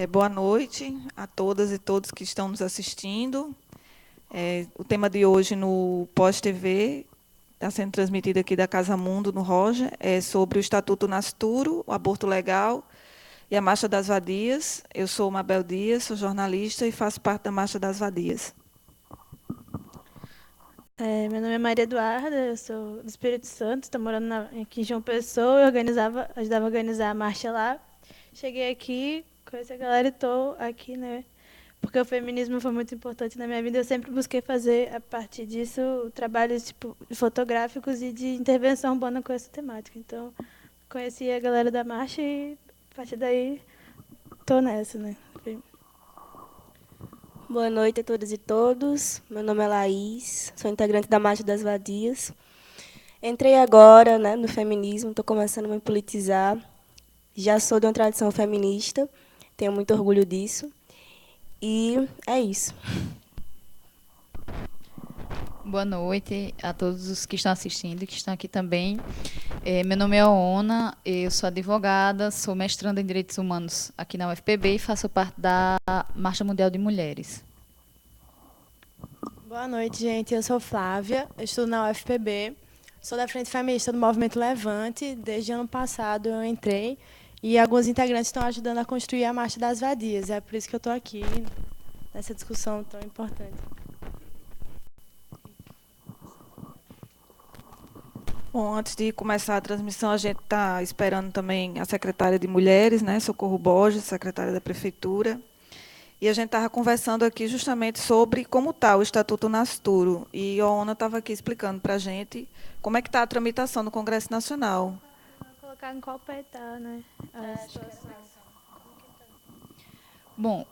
Boa noite a todas e todos que estão nos assistindo. O tema de hoje no Pós-TV está sendo transmitido aqui da Casa Mundo, no Roja, é sobre o Estatuto Nascituro, o aborto legal e a Marcha das Vadias. Eu sou Mabel Dias, sou jornalista e faço parte da Marcha das Vadias. Meu nome é Maria Eduarda, eu sou do Espírito Santo, estou morando aqui em João Pessoa, ajudava a organizar a marcha lá. Cheguei aqui, conheci a galera e estou aqui, né? Porque o feminismo foi muito importante na minha vida. Eu sempre busquei fazer, a partir disso, trabalhos fotográficos e de intervenção urbana com essa temática. Então, conheci a galera da marcha e, a partir daí, estou nessa, né? Boa noite a todas e todos. Meu nome é Laís, sou integrante da Marcha das Vadias. Entrei agora, né, no feminismo, estou começando a me politizar. Já sou de uma tradição feminista, tenho muito orgulho disso. E é isso. Boa noite a todos os que estão assistindo e que estão aqui também. Meu nome é Ona, eu sou advogada, sou mestranda em Direitos Humanos aqui na UFPB e faço parte da Marcha Mundial de Mulheres. Boa noite, gente. Eu sou Flávia, eu estudo na UFPB, sou da Frente Feminista do Movimento Levante. Desde ano passado eu entrei e alguns integrantes estão ajudando a construir a Marcha das Vadias. É por isso que eu estou aqui nessa discussão tão importante. Bom, antes de começar a transmissão, a gente está esperando também a secretária de Mulheres, né, Socorro Borges, secretária da Prefeitura. E a gente estava conversando aqui justamente sobre como está o Estatuto Nascituro. E a ONA estava aqui explicando para a gente como é que está a tramitação no Congresso Nacional. Vou colocar em qual pé está, né? Bom,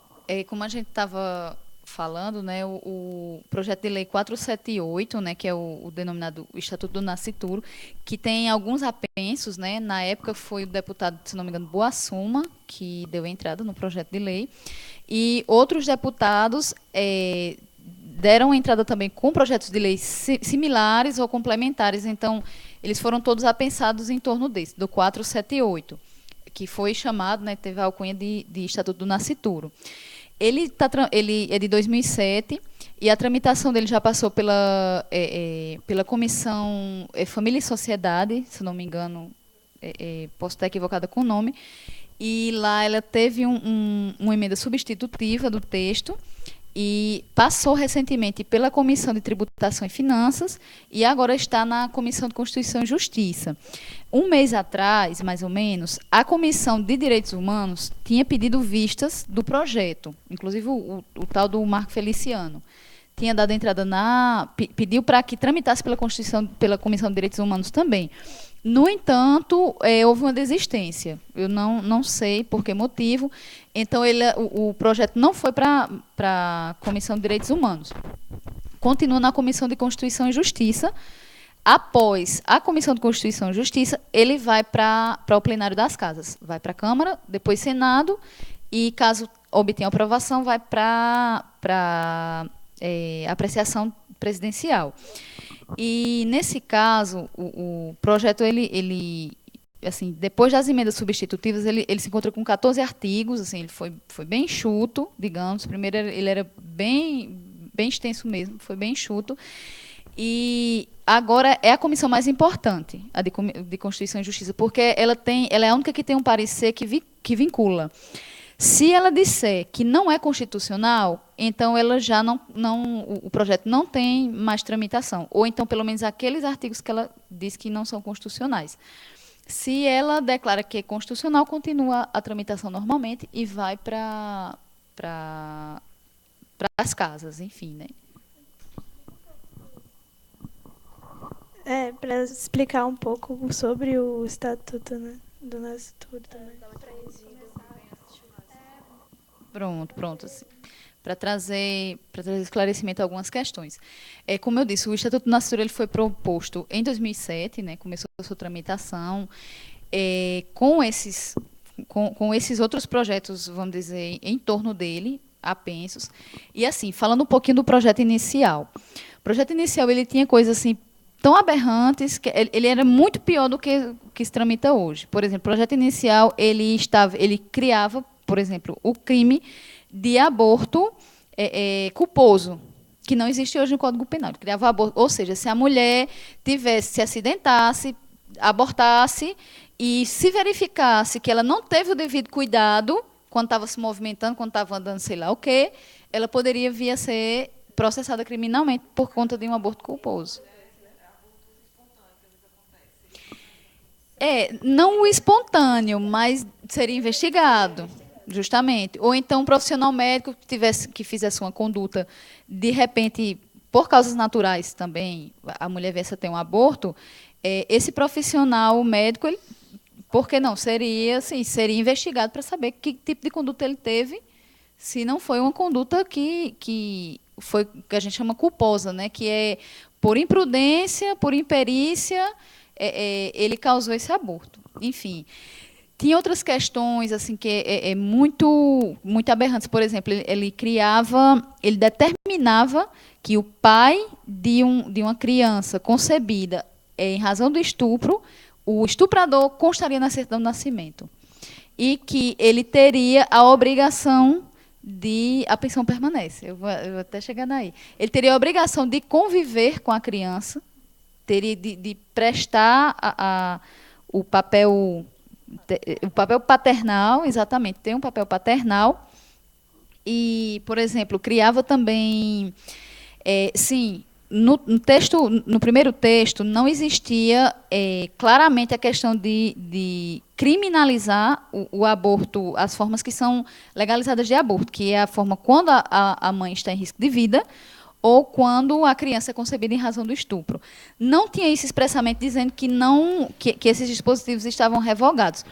como a gente estava falando, né, o projeto de lei 478, né, que é o denominado Estatuto do Nascituro, que tem alguns apensos, né, na época foi o deputado, se não me engano, Boassuma, que deu entrada no projeto de lei, e outros deputados deram entrada também com projetos de lei similares ou complementares, então eles foram todos apensados em torno desse, do 478, que foi chamado, né, teve a alcunha de Estatuto do Nascituro. Ele é de 2007 e a tramitação dele já passou pela Comissão Família e Sociedade, se não me engano, posso estar equivocada com o nome, e lá ela teve uma emenda substitutiva do texto e passou recentemente pela Comissão de Tributação e Finanças e agora está na Comissão de Constituição e Justiça. Um mês atrás, mais ou menos, a Comissão de Direitos Humanos tinha pedido vistas do projeto, inclusive o tal do Marco Feliciano. Tinha dado entrada pediu para que tramitasse pela Comissão de Direitos Humanos também. No entanto, houve uma desistência. Eu não sei por que motivo. Então, o projeto não foi para a Comissão de Direitos Humanos. Continua na Comissão de Constituição e Justiça. Após a Comissão de Constituição e Justiça, ele vai para o plenário das casas. Vai para a Câmara, depois Senado, e, caso obtenha aprovação, vai para apreciação presidencial. E, nesse caso, o projeto, assim, depois das emendas substitutivas, ele se encontra com 14 artigos, assim, ele foi bem enxuto, digamos. Primeiro, ele era bem extenso mesmo, foi bem enxuto. E agora é a comissão mais importante, a de Constituição e Justiça, porque ela é a única que tem um parecer que vincula. Se ela disser que não é constitucional, então ela já o projeto não tem mais tramitação. Ou então, pelo menos, aqueles artigos que ela diz que não são constitucionais. Se ela declara que é constitucional, continua a tramitação normalmente e vai para as casas, enfim, né? Para explicar um pouco sobre o Estatuto, né, do Nascituro também. Pronto. Assim, para trazer esclarecimento a algumas questões. Como eu disse, o Estatuto do Nascituro ele foi proposto em 2007, né, começou a sua tramitação, com esses outros projetos, vamos dizer, em torno dele, apensos. E, assim, falando um pouquinho do projeto inicial. O projeto inicial ele tinha coisas assim, tão aberrantes que ele era muito pior do que se tramita hoje. Por exemplo, o projeto inicial ele criava por exemplo, o crime de aborto culposo, que não existe hoje no Código Penal. Ele criava aborto, ou seja, se a mulher se acidentasse, abortasse, e se verificasse que ela não teve o devido cuidado quando estava se movimentando, quando estava andando, sei lá o quê, ela poderia vir a ser processada criminalmente por conta de um aborto culposo. Não o espontâneo, mas seria investigado, justamente. Ou então um profissional médico que fizesse uma conduta, de repente, por causas naturais também, a mulher viesse a ter um aborto, esse profissional médico, por que não? Seria investigado para saber que tipo de conduta ele teve, se não foi uma conduta que a gente chama culposa, né? Que é por imprudência, por imperícia, ele causou esse aborto. Enfim, tinha outras questões assim que muito aberrantes. Por exemplo, ele determinava que o pai de uma criança concebida em razão do estupro, o estuprador constaria na certidão de nascimento e que ele teria a obrigação a pensão permanece. Eu vou até chegar daí. Ele teria a obrigação de conviver com a criança, teria de prestar o papel paternal, exatamente, tem um papel paternal. E, por exemplo, criava também, no primeiro texto não existia claramente a questão de criminalizar o aborto, as formas que são legalizadas de aborto, que é a forma quando a mãe está em risco de vida ou quando a criança é concebida em razão do estupro. Não tinha isso expressamente dizendo que esses dispositivos estavam revogados.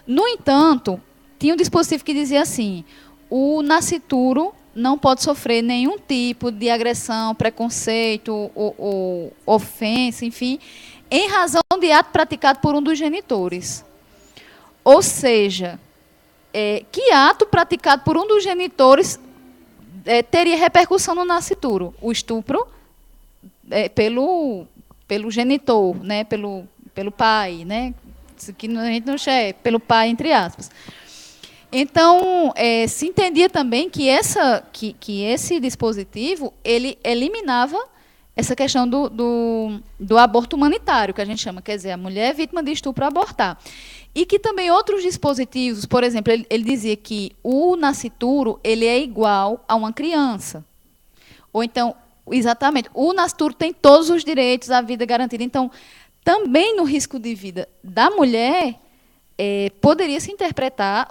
No entanto, tinha um dispositivo que dizia assim: o nascituro não pode sofrer nenhum tipo de agressão, preconceito ou ofensa, enfim, em razão de ato praticado por um dos genitores. Ou seja, que ato praticado por um dos genitores teria repercussão no nascituro? O estupro pelo genitor, né, pelo pai, né, que a gente não chama, pelo pai, entre aspas. Então, se entendia também que esse dispositivo ele eliminava essa questão do aborto humanitário, que a gente chama, quer dizer, a mulher vítima de estupro abortar. E que também outros dispositivos, por exemplo, ele dizia que o nascituro ele é igual a uma criança. Ou então, exatamente, o nascituro tem todos os direitos à vida garantida. Então, também no risco de vida da mulher, poderia se interpretar,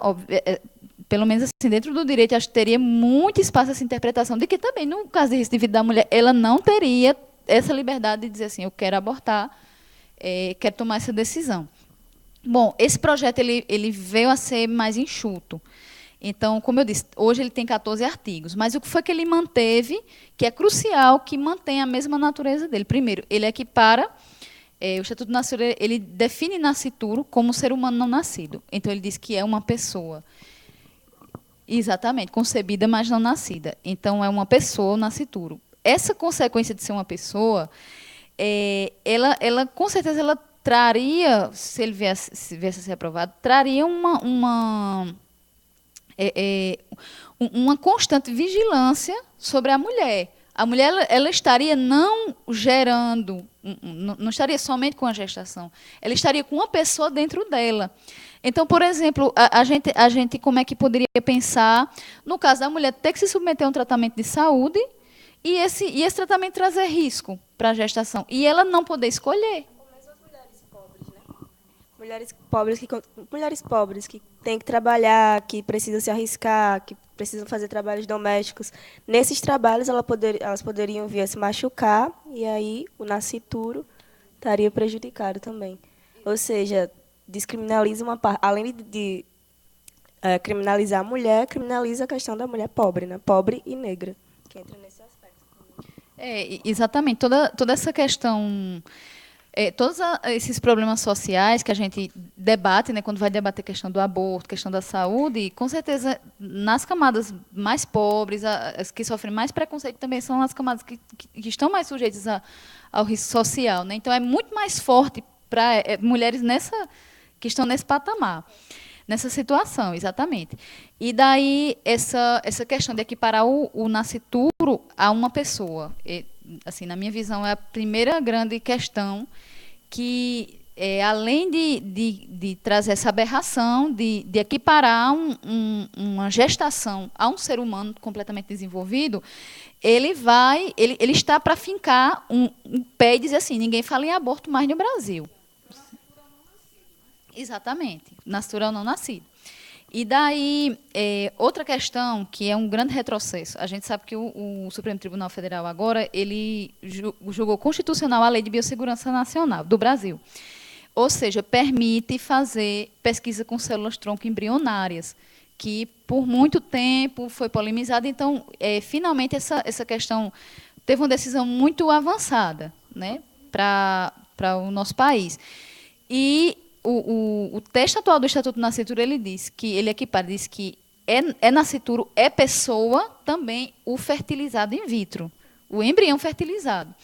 pelo menos assim, dentro do direito, acho que teria muito espaço essa interpretação, de que também, no caso de risco de vida da mulher, ela não teria essa liberdade de dizer assim, eu quero abortar, quero tomar essa decisão. Bom, esse projeto ele veio a ser mais enxuto. Então, como eu disse, hoje ele tem 14 artigos, mas o que foi que ele manteve, que é crucial, que mantém a mesma natureza dele? Primeiro, ele equipara, o Estatuto Nascituro, ele define nascituro como um ser humano não nascido. Então, ele diz que é uma pessoa, exatamente, concebida, mas não nascida. Então, é uma pessoa, o nascituro. Essa consequência de ser uma pessoa, ela com certeza, ela traria, se ele viesse a ser aprovado, traria uma constante vigilância sobre a mulher. A mulher ela estaria não gerando, não estaria somente com a gestação, ela estaria com uma pessoa dentro dela. Então, por exemplo, a gente como é que poderia pensar, no caso da mulher ter que se submeter a um tratamento de saúde e esse tratamento trazer risco para a gestação, e ela não poder escolher. Mulheres pobres que têm que trabalhar, que precisam se arriscar, que precisam fazer trabalhos domésticos. Nesses trabalhos, elas poderiam vir a se machucar e aí o nascituro estaria prejudicado também. Ou seja, descriminaliza uma parte. Além de criminalizar a mulher, criminaliza a questão da mulher pobre, né? Pobre e negra, que entra nesse aspecto. Exatamente. Toda essa questão... todos esses problemas sociais que a gente debate, né, quando vai debater a questão do aborto, questão da saúde, com certeza, nas camadas mais pobres, as que sofrem mais preconceito também são as camadas que estão mais sujeitas ao risco social, né? Então, é muito mais forte para mulheres que estão nesse patamar. nessa situação, exatamente. E daí essa questão de equiparar o nascituro a uma pessoa, assim, na minha visão, é a primeira grande questão que, além de trazer essa aberração, de equiparar uma gestação a um ser humano completamente desenvolvido, ele está para fincar um pé e dizer assim, ninguém fala em aborto mais no Brasil. Exatamente, natural não nascido. E daí, outra questão, que é um grande retrocesso, a gente sabe que o Supremo Tribunal Federal agora, ele julgou constitucional a Lei de Biossegurança Nacional do Brasil. Ou seja, permite fazer pesquisa com células-tronco embrionárias, que por muito tempo foi polemizada. Então, finalmente, essa questão teve uma decisão muito avançada, né, para o nosso país. E o texto atual do Estatuto do Nascituro, ele diz que ele equipara, diz que nascituro, é pessoa, também o fertilizado in vitro, o embrião fertilizado.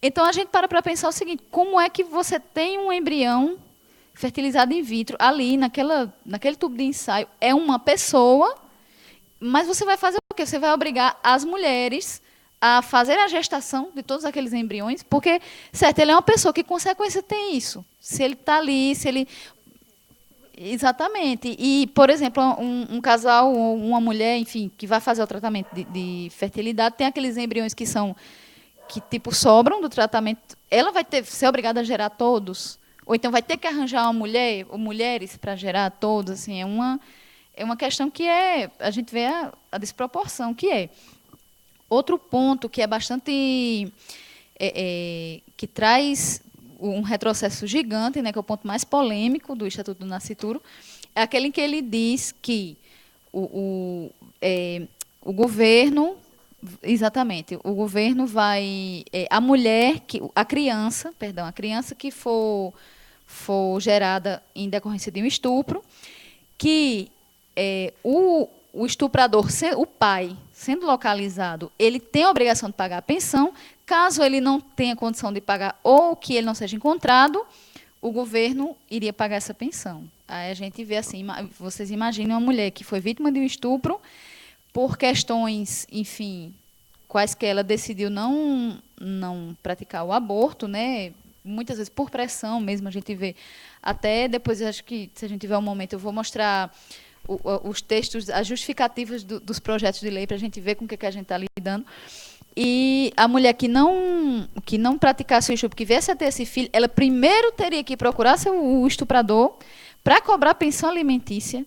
Então, a gente para pensar o seguinte, como é que você tem um embrião fertilizado in vitro ali, naquele tubo de ensaio, é uma pessoa, mas você vai fazer o quê? Você vai obrigar as mulheres a fazer a gestação de todos aqueles embriões, porque, certo, ele é uma pessoa, que consequência tem isso? Se ele está ali, se ele... Exatamente. E, por exemplo, um casal ou uma mulher, enfim, que vai fazer o tratamento de fertilidade, tem aqueles embriões que tipo, sobram do tratamento, ela vai ser obrigada a gerar todos, ou então vai ter que arranjar uma mulher, ou mulheres para gerar todos, assim, é uma questão que a gente vê a desproporção que é. Outro ponto que é bastante... que traz um retrocesso gigante, né, que é o ponto mais polêmico do Estatuto do Nascituro, é aquele em que ele diz que o governo... Exatamente. O governo vai... a criança que for gerada em decorrência de um estupro, que o estuprador, o pai, sendo localizado, ele tem a obrigação de pagar a pensão. Caso ele não tenha condição de pagar ou que ele não seja encontrado, o governo iria pagar essa pensão. Aí a gente vê assim, vocês imaginem uma mulher que foi vítima de um estupro, por questões, enfim, quaisquer, ela decidiu não praticar o aborto, né? Muitas vezes por pressão mesmo, a gente vê. Até depois, acho que, se a gente tiver um momento, eu vou mostrar os textos, as justificativas dos projetos de lei, para a gente ver com o que a gente está lidando. E a mulher que não praticasse o estupro, que viesse a ter esse filho, ela primeiro teria que procurar o estuprador para cobrar pensão alimentícia,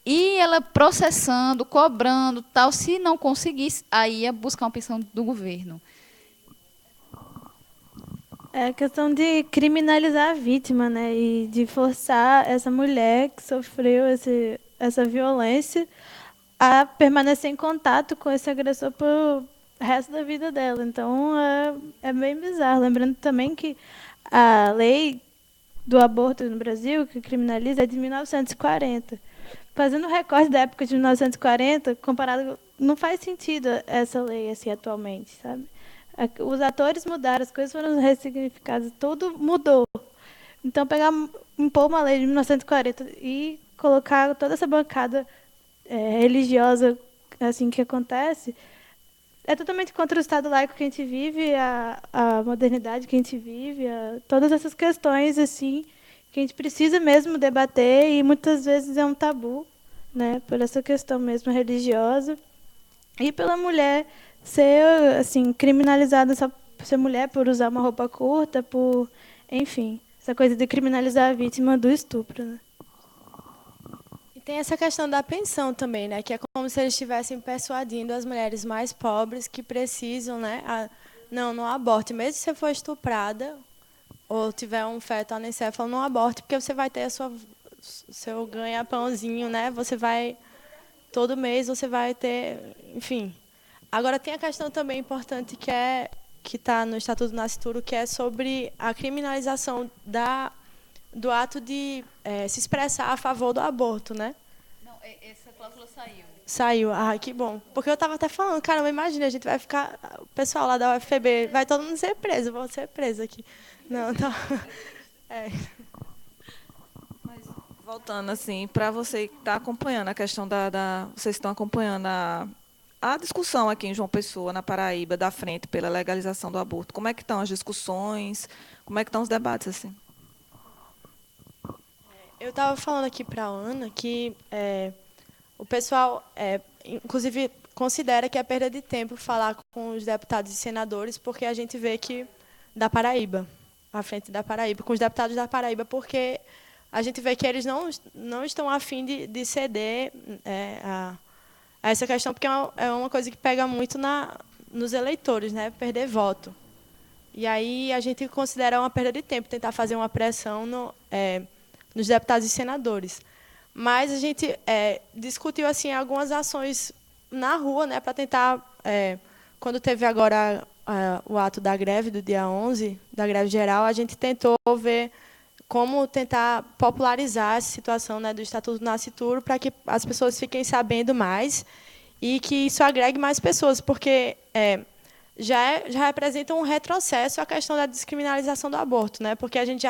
e ela processando, cobrando, tal, se não conseguisse, aí ia buscar uma pensão do governo. É a questão de criminalizar a vítima, né? E de forçar essa mulher que sofreu essa violência a permanecer em contato com esse agressor pro resto da vida dela. Então, é bem bizarro. Lembrando também que a lei do aborto no Brasil, que criminaliza, é de 1940. Fazendo o recorte da época de 1940, comparado, não faz sentido essa lei assim atualmente, sabe? Os atores mudaram, as coisas foram ressignificadas, tudo mudou. Então, impor uma lei de 1940 e colocar toda essa bancada religiosa assim que acontece, é totalmente contra o Estado laico que a gente vive, a modernidade que a gente vive, todas essas questões assim que a gente precisa mesmo debater, e muitas vezes é um tabu, né, por essa questão mesmo religiosa, e pela mulher ser assim criminalizada só por ser mulher, por usar uma roupa curta, enfim, essa coisa de criminalizar a vítima do estupro, né? E tem essa questão da pensão também, né, que é como se eles estivessem persuadindo as mulheres mais pobres que precisam, né, não aborte, mesmo se você for estuprada ou tiver um feto anencefalo, não aborte, porque você vai ter seu ganha-pãozinho, né? Você vai, todo mês você vai ter, enfim. Agora, tem a questão também importante que está no Estatuto do Nascituro, que é sobre a criminalização do ato de se expressar a favor do aborto, né? Não, essa cláusula saiu. Saiu, que bom. Porque eu estava até falando, caramba, imagina, a gente vai ficar, o pessoal lá da UFPB, vai todo mundo ser preso, eu vou ser presa aqui. Não. Mas, Voltando assim, para você que está acompanhando a questão vocês estão acompanhando a discussão aqui em João Pessoa, na Paraíba, da frente pela legalização do aborto. Como é que estão as discussões? Como é que estão os debates assim? Eu estava falando aqui para a Ana que o pessoal, inclusive, considera que é perda de tempo falar com os deputados e senadores, porque a gente vê que da Paraíba, à frente da Paraíba, com os deputados da Paraíba, porque a gente vê que eles não estão a fim de ceder a essa questão, porque é uma coisa que pega muito nos eleitores, né? Perder voto. E aí a gente considera uma perda de tempo tentar fazer uma pressão nos deputados e senadores. Mas a gente discutiu assim algumas ações na rua, né, para tentar, quando teve agora o ato da greve do dia 11, da greve geral, a gente tentou ver como tentar popularizar essa situação, né, do Estatuto do Nascituro para que as pessoas fiquem sabendo mais e que isso agregue mais pessoas, porque já representa um retrocesso a questão da descriminalização do aborto, né, porque a gente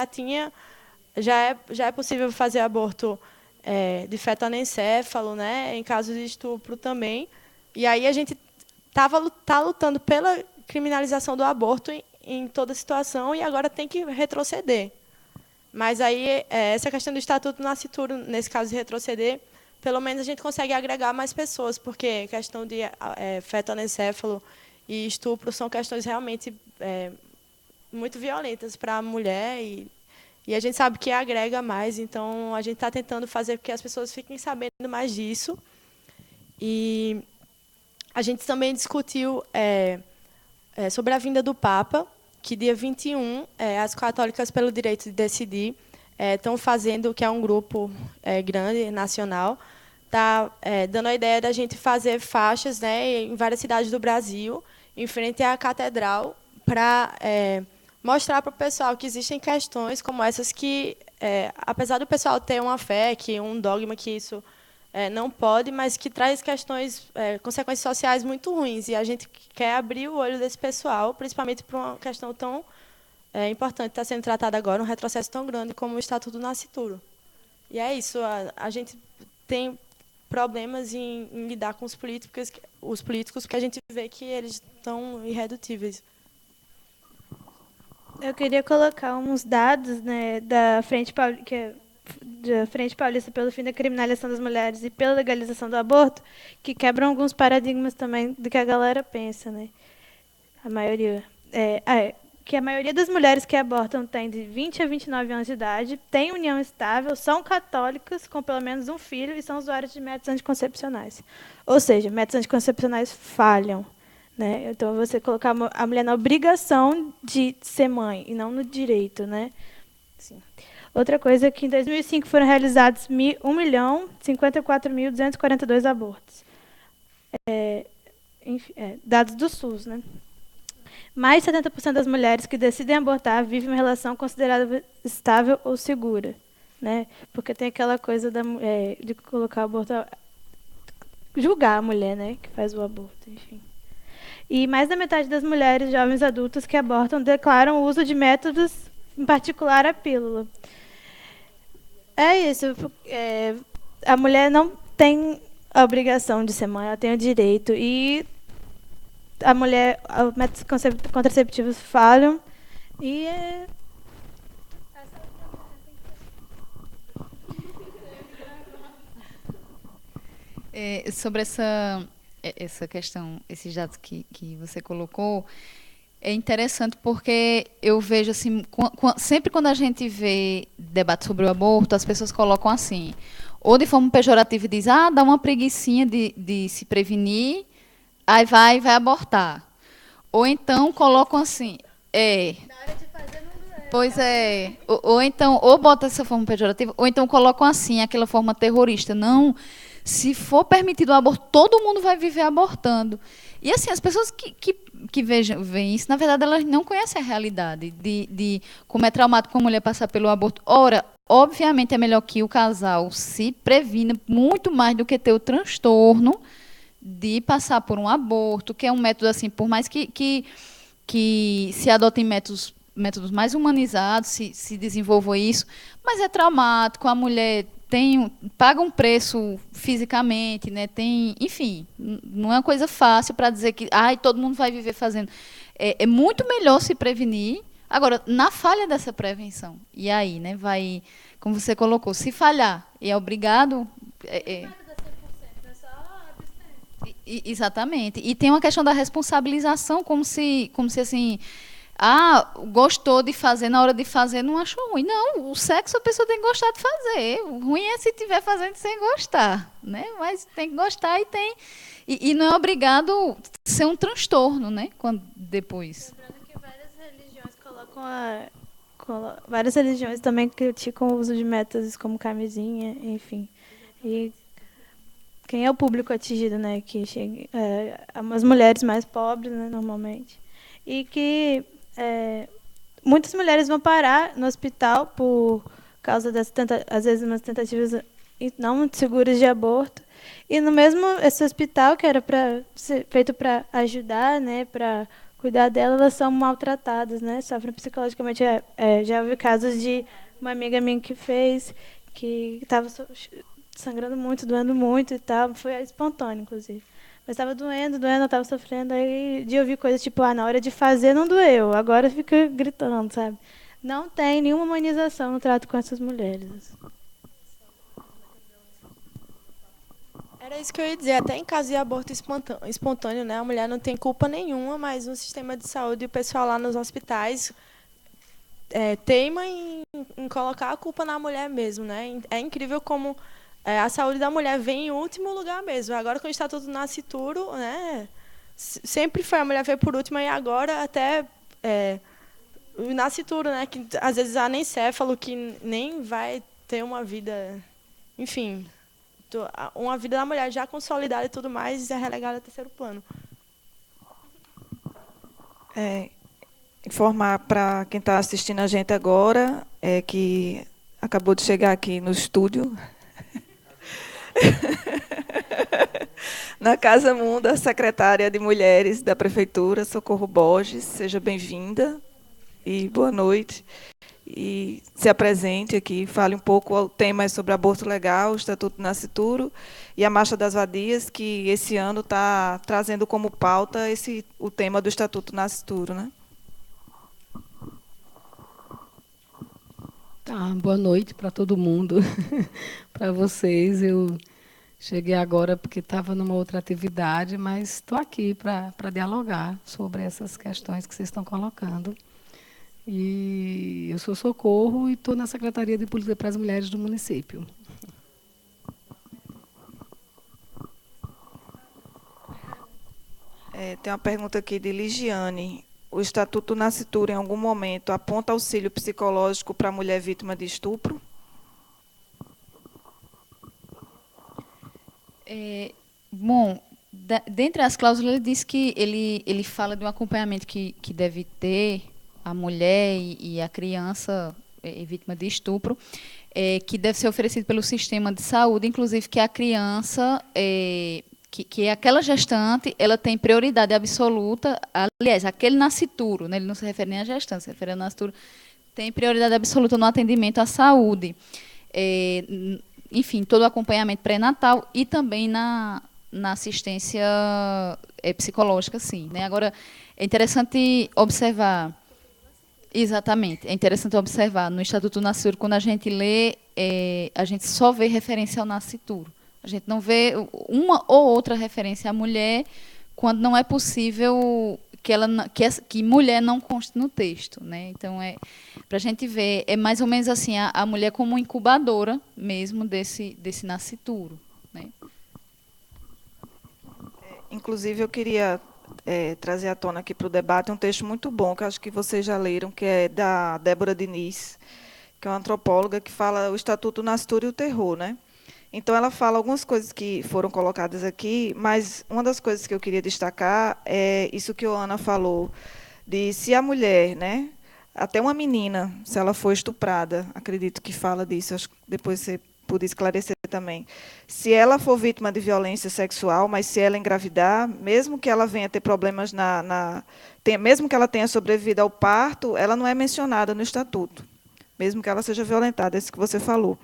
já é possível fazer aborto de feto anencéfalo, né, em casos de estupro também, e aí a gente tá lutando pela criminalização do aborto em toda situação e agora tem que retroceder. Mas aí essa questão do Estatuto do Nascituro, nesse caso de retroceder, pelo menos a gente consegue agregar mais pessoas, porque a questão de feto anencéfalo e estupro são questões realmente muito violentas para a mulher e a gente sabe que agrega mais, então a gente está tentando fazer com que as pessoas fiquem sabendo mais disso. E a gente também discutiu sobre a vinda do Papa, que dia 21, as Católicas pelo Direito de Decidir estão fazendo, que é um grupo grande, nacional, está dando a ideia da gente fazer faixas, né, em várias cidades do Brasil, em frente à catedral, para mostrar para o pessoal que existem questões como essas que, apesar do pessoal ter uma fé, que um dogma que isso não pode, mas que traz consequências sociais muito ruins. E a gente quer abrir o olho desse pessoal, principalmente para uma questão tão importante que está sendo tratada agora, um retrocesso tão grande como o Estatuto do Nascituro. E é isso, a gente tem problemas em lidar com os políticos, porque a gente vê que eles estão irredutíveis. Eu queria colocar uns dados, né, da Frente Paulista pelo fim da criminalização das mulheres e pela legalização do aborto, que quebram alguns paradigmas também do que a galera pensa, né? A maioria. Que a maioria das mulheres que abortam tem de 20 a 29 anos de idade, têm união estável, são católicas com pelo menos um filho e são usuários de métodos anticoncepcionais. Ou seja, métodos anticoncepcionais falham. Né? Então, você colocar a mulher na obrigação de ser mãe e não no direito. Né? Sim. Outra coisa é que em 2005 foram realizados 1.054.242 abortos. Dados do SUS. Né? Mais de 70% das mulheres que decidem abortar vivem uma relação considerada estável ou segura. Né? Porque tem aquela coisa de colocar o aborto... julgar a mulher, né, que faz o aborto, enfim. E mais da metade das mulheres jovens adultas que abortam declaram o uso de métodos, em particular a pílula. É isso. A mulher não tem a obrigação de ser mãe, ela tem o direito. E a mulher, os métodos contraceptivos falham. E sobre essa questão, esses dados que você colocou, é interessante porque eu vejo assim, sempre quando a gente vê debate sobre o aborto, as pessoas colocam assim, ou de forma pejorativa diz, dá uma preguicinha de se prevenir, aí vai abortar. Ou então colocam assim, pois é, ou então, ou bota essa forma pejorativa, ou então colocam assim, aquela forma terrorista, não. Se for permitido o aborto, todo mundo vai viver abortando. E assim, as pessoas que veem isso, na verdade, elas não conhecem a realidade de como é traumático uma mulher passar pelo aborto. Ora, obviamente é melhor que o casal se previna muito mais do que ter o transtorno de passar por um aborto, que é um método, assim, por mais que se adotem métodos mais humanizados, se desenvolva isso, mas é traumático, a mulher paga um preço fisicamente, né? Enfim, não é uma coisa fácil para dizer que todo mundo vai viver fazendo. É muito melhor se prevenir. Agora, na falha dessa prevenção, e aí, né, como você colocou, se falhar e é obrigado. Exatamente. E tem uma questão da responsabilização, como se assim. Gostou de fazer, na hora de fazer não achou ruim. Não, o sexo a pessoa tem que gostar de fazer. O ruim é se estiver fazendo sem gostar, né? Mas tem que gostar e não é obrigado a ser um transtorno, né? Depois. Lembrando que várias religiões várias religiões também criticam o uso de métodos como camisinha, enfim. E quem é o público atingido, né? Que chega, as mulheres mais pobres, né, normalmente. E que muitas mulheres vão parar no hospital por causa às vezes, umas tentativas não muito seguras de aborto. E no mesmo esse hospital, que era feito para ajudar, né, para cuidar dela, elas são maltratadas, né, sofrem psicologicamente. Já houve casos de uma amiga minha que estava sangrando muito, doendo muito e tal. Foi espontâneo, inclusive. Mas estava doendo, eu estava sofrendo. Aí de ouvir coisas tipo, na hora de fazer não doeu, agora fica gritando, sabe? Não tem nenhuma humanização no trato com essas mulheres. Era isso que eu ia dizer. Até em caso de aborto espontâneo, né, a mulher não tem culpa nenhuma, mas no sistema de saúde, o pessoal lá nos hospitais teima em colocar a culpa na mulher mesmo, né? É incrível como a saúde da mulher vem em último lugar mesmo. Agora, com o Estatuto do Nascituro, né, sempre foi a mulher veio por última, e agora até o Nascituro, né, que às vezes há anencéfalo que nem vai ter uma vida, enfim, uma vida da mulher já consolidada e tudo mais, é relegada a terceiro plano. Informar para quem está assistindo a gente agora, que acabou de chegar aqui no estúdio, na Casa Mundo, a secretária de Mulheres da Prefeitura, Socorro Borges. Seja bem-vinda e boa noite. E se apresente aqui, fale um pouco. O tema é sobre aborto legal, o Estatuto do Nascituro e a Marcha das Vadias, que esse ano está trazendo como pauta o tema do Estatuto do Nascituro, né? Boa noite para todo mundo, para vocês. Eu cheguei agora porque estava numa outra atividade, mas estou aqui para dialogar sobre essas questões que vocês estão colocando. E eu sou Socorro e estou na Secretaria de Política para as Mulheres do município. Tem uma pergunta aqui de Ligiane. O Estatuto do Nascituro, em algum momento, aponta auxílio psicológico para a mulher vítima de estupro? Bom, dentre as cláusulas, ele diz que ele fala de um acompanhamento que deve ter a mulher e a criança vítima de estupro, que deve ser oferecido pelo sistema de saúde, inclusive que a criança... Que aquela gestante, ela tem prioridade absoluta, aliás, aquele nascituro, né, ele não se refere nem à gestante, se refere ao nascituro, tem prioridade absoluta no atendimento à saúde, enfim, todo o acompanhamento pré-natal e também na assistência psicológica, sim, né? Agora, é interessante observar, exatamente, é interessante observar no Estatuto do Nascituro, quando a gente lê, a gente só vê referência ao nascituro. A gente não vê uma ou outra referência à mulher quando não é possível que mulher não conste no texto, né? Então, para a gente ver, é mais ou menos assim, a mulher como incubadora mesmo desse nascituro, né? Inclusive, eu queria trazer à tona aqui para o debate um texto muito bom, que acho que vocês já leram, que é da Débora Diniz, que é uma antropóloga que fala o Estatuto do Nascituro e o Terror, né? Então, ela fala algumas coisas que foram colocadas aqui, mas uma das coisas que eu queria destacar é isso que a Ana falou, de se a mulher, né, até uma menina, se ela for estuprada, acredito que fala disso, acho que depois você puder esclarecer também, se ela for vítima de violência sexual, mas se ela engravidar, mesmo que ela venha ter problemas mesmo que ela tenha sobrevivido ao parto, ela não é mencionada no Estatuto, mesmo que ela seja violentada, é isso que você falou.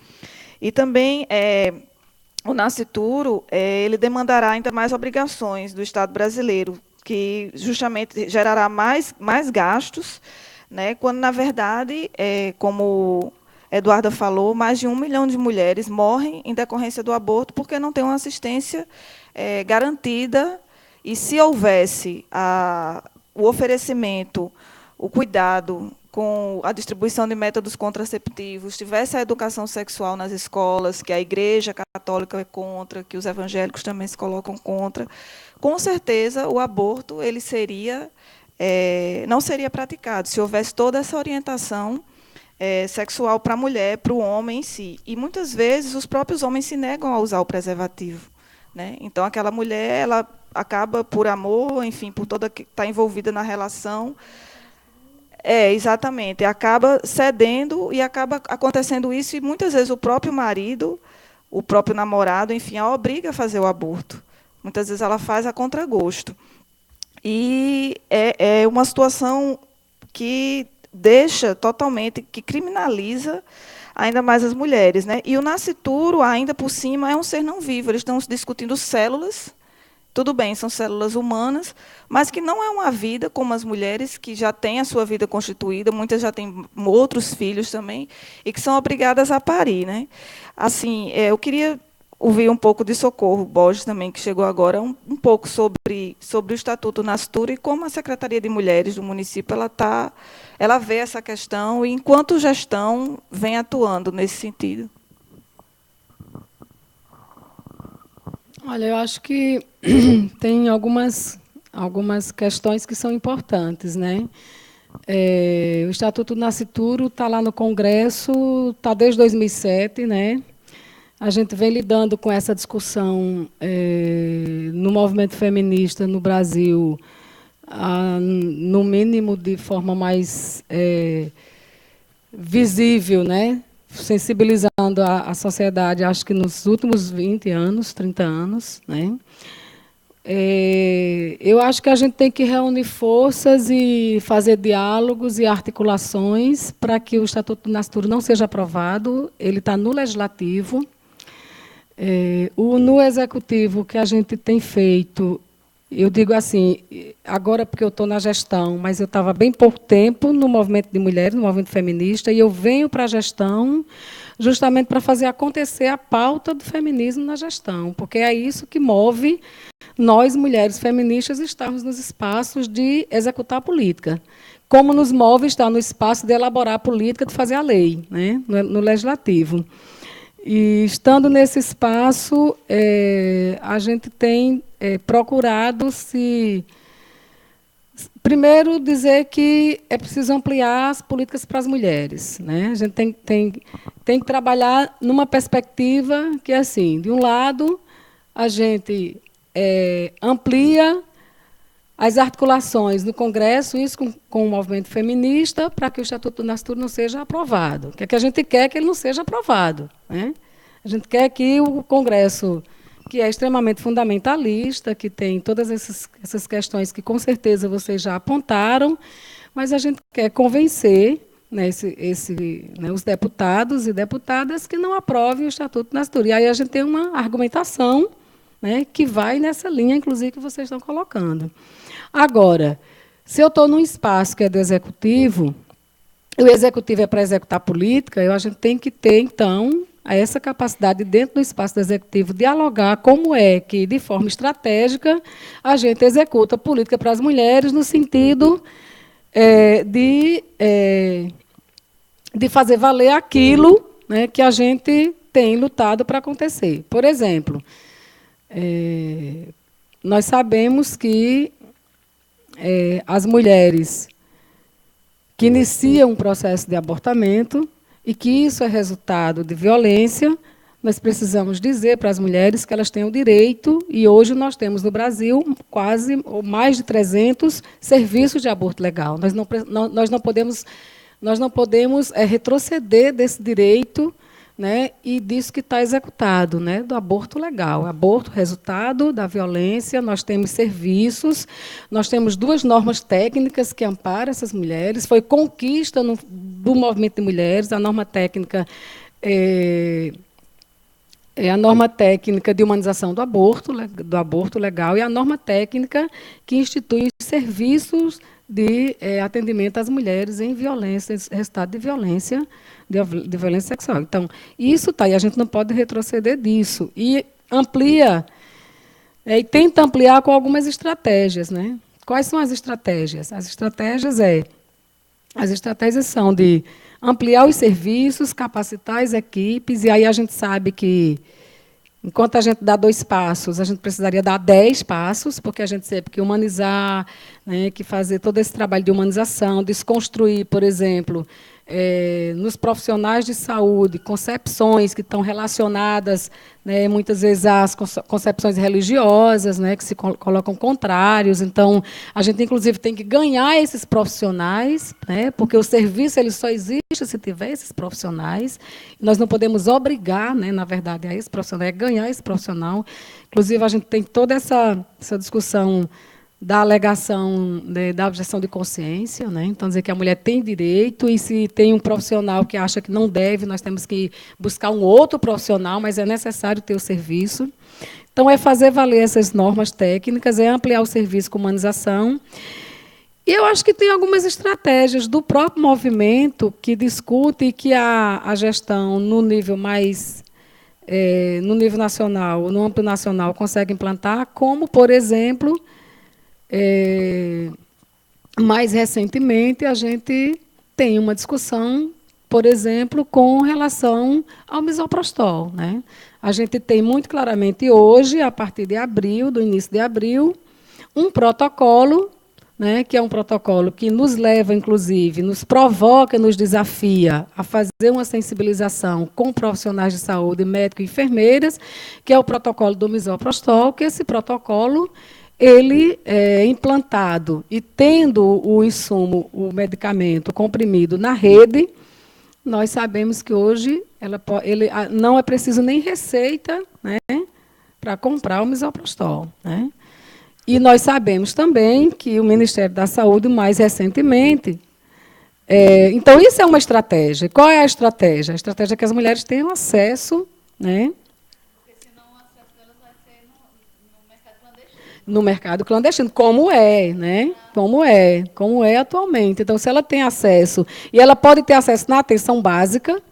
E também o nascituro ele demandará ainda mais obrigações do Estado brasileiro, que justamente gerará mais gastos, né, quando, na verdade, como Eduarda falou, mais de 1 milhão de mulheres morrem em decorrência do aborto porque não tem uma assistência garantida, e se houvesse o oferecimento, o cuidado com a distribuição de métodos contraceptivos, tivesse a educação sexual nas escolas, que a Igreja Católica é contra, que os evangélicos também se colocam contra, com certeza o aborto ele não seria praticado, se houvesse toda essa orientação sexual para a mulher, para o homem em si. E, muitas vezes, os próprios homens se negam a usar o preservativo, né? Então, aquela mulher ela acaba, por amor, enfim, por toda que está envolvida na relação, exatamente, acaba cedendo e acaba acontecendo isso, e muitas vezes o próprio marido, o próprio namorado, enfim, a obriga a fazer o aborto. Muitas vezes ela faz a contragosto. E é uma situação que deixa totalmente, que criminaliza ainda mais as mulheres, né? E o nascituro, ainda por cima, é um ser não vivo. Eles estão discutindo células. Tudo bem, são células humanas, mas que não é uma vida como as mulheres, que já têm a sua vida constituída, muitas já têm outros filhos também, e que são obrigadas a parir, né? Assim, eu queria ouvir um pouco de Socorro Borges também, que chegou agora, um pouco sobre o Estatuto Nascituro e como a Secretaria de Mulheres do município ela vê essa questão e, enquanto gestão, vem atuando nesse sentido. Olha, eu acho que tem algumas questões que são importantes, né? O Estatuto Nascituro está lá no Congresso, está desde 2007, né? A gente vem lidando com essa discussão no movimento feminista no Brasil, no mínimo de forma mais visível, né? Sensibilizando a sociedade, acho que nos últimos 20 anos, 30 anos. Né? Eu acho que a gente tem que reunir forças e fazer diálogos e articulações para que o Estatuto do Nascituro não seja aprovado. Ele está no Legislativo. No Executivo, que a gente tem feito, eu digo assim, agora porque eu estou na gestão, mas eu estava bem pouco tempo no movimento de mulheres, no movimento feminista, e eu venho para a gestão justamente para fazer acontecer a pauta do feminismo na gestão, porque é isso que move nós, mulheres feministas, estarmos nos espaços de executar a política. Como nos move estar no espaço de elaborar a política, de fazer a lei, né, no Legislativo. E, estando nesse espaço, a gente tem procurado primeiro, dizer que é preciso ampliar as políticas para as mulheres. Né? A gente tem que trabalhar numa perspectiva que é assim, de um lado, a gente amplia as articulações no Congresso, isso com o movimento feminista, para que o Estatuto do Nascituro não seja aprovado. O que a gente quer é que ele não seja aprovado. Né? A gente quer que o Congresso, que é extremamente fundamentalista, que tem todas essas questões que, com certeza, vocês já apontaram, mas a gente quer convencer, né, os deputados e deputadas que não aprovem o Estatuto do Nascituro. E aí a gente tem uma argumentação, né, que vai nessa linha, inclusive, que vocês estão colocando. Agora, se eu estou num espaço que é do Executivo, o Executivo é para executar política, a gente tem que ter, então, essa capacidade, dentro do espaço do Executivo, dialogar como é que, de forma estratégica, a gente executa política para as mulheres no sentido de fazer valer aquilo, né, que a gente tem lutado para acontecer. Por exemplo, nós sabemos que as mulheres que iniciam um processo de abortamento e que isso é resultado de violência, nós precisamos dizer para as mulheres que elas têm o direito, e hoje nós temos no Brasil quase ou mais de 300 serviços de aborto legal. Nós não podemos retroceder desse direito, né, e disso que está executado, né, do aborto legal. Aborto, resultado da violência, nós temos serviços, nós temos 2 normas técnicas que amparam essas mulheres, foi conquista do movimento de mulheres, a norma técnica É a norma técnica de humanização do aborto legal, e a norma técnica que institui os serviços de atendimento às mulheres em violência, em estado de violência sexual. Então, isso está, e a gente não pode retroceder disso. E amplia, e tenta ampliar com algumas estratégias, né? Quais são as estratégias? As estratégias são de ampliar os serviços, capacitar as equipes, e aí a gente sabe que, enquanto a gente dá 2 passos, a gente precisaria dar 10 passos, porque a gente sabe que humanizar, né, que fazer todo esse trabalho de humanização, desconstruir, por exemplo, nos profissionais de saúde, concepções que estão relacionadas, né, muitas vezes às concepções religiosas, né, que se colocam contrários. Então, a gente, inclusive, tem que ganhar esses profissionais, né, porque o serviço ele só existe se tiver esses profissionais. Nós não podemos obrigar, né, na verdade, a esse profissional, é ganhar esse profissional. Inclusive, a gente tem toda essa discussão da alegação, né, da objeção de consciência, né? Então, dizer que a mulher tem direito, e se tem um profissional que acha que não deve, nós temos que buscar um outro profissional, mas é necessário ter o serviço. Então, é fazer valer essas normas técnicas, é ampliar o serviço com humanização. E eu acho que tem algumas estratégias do próprio movimento que discute e que a gestão, no nível mais no nível nacional, no âmbito nacional, consegue implantar, como, por exemplo, mais recentemente, a gente tem uma discussão, por exemplo, com relação ao misoprostol, né? A gente tem muito claramente hoje, a partir de abril, do início de abril, um protocolo, né, que é um protocolo que nos leva, inclusive, nos provoca, nos desafia a fazer uma sensibilização com profissionais de saúde, médicos e enfermeiras, que é o protocolo do misoprostol, que esse protocolo ele é implantado e tendo o insumo, o medicamento comprimido na rede, nós sabemos que hoje não é preciso nem receita, né, para comprar o misoprostol, né? E nós sabemos também que o Ministério da Saúde, mais recentemente... então, isso é uma estratégia. Qual é a estratégia? A estratégia é que as mulheres tenham acesso, né? Porque senão o acesso delas vai ser no mercado clandestino. No mercado clandestino, como é, né? Como é atualmente. Então, se ela tem acesso, e ela pode ter acesso na atenção básica,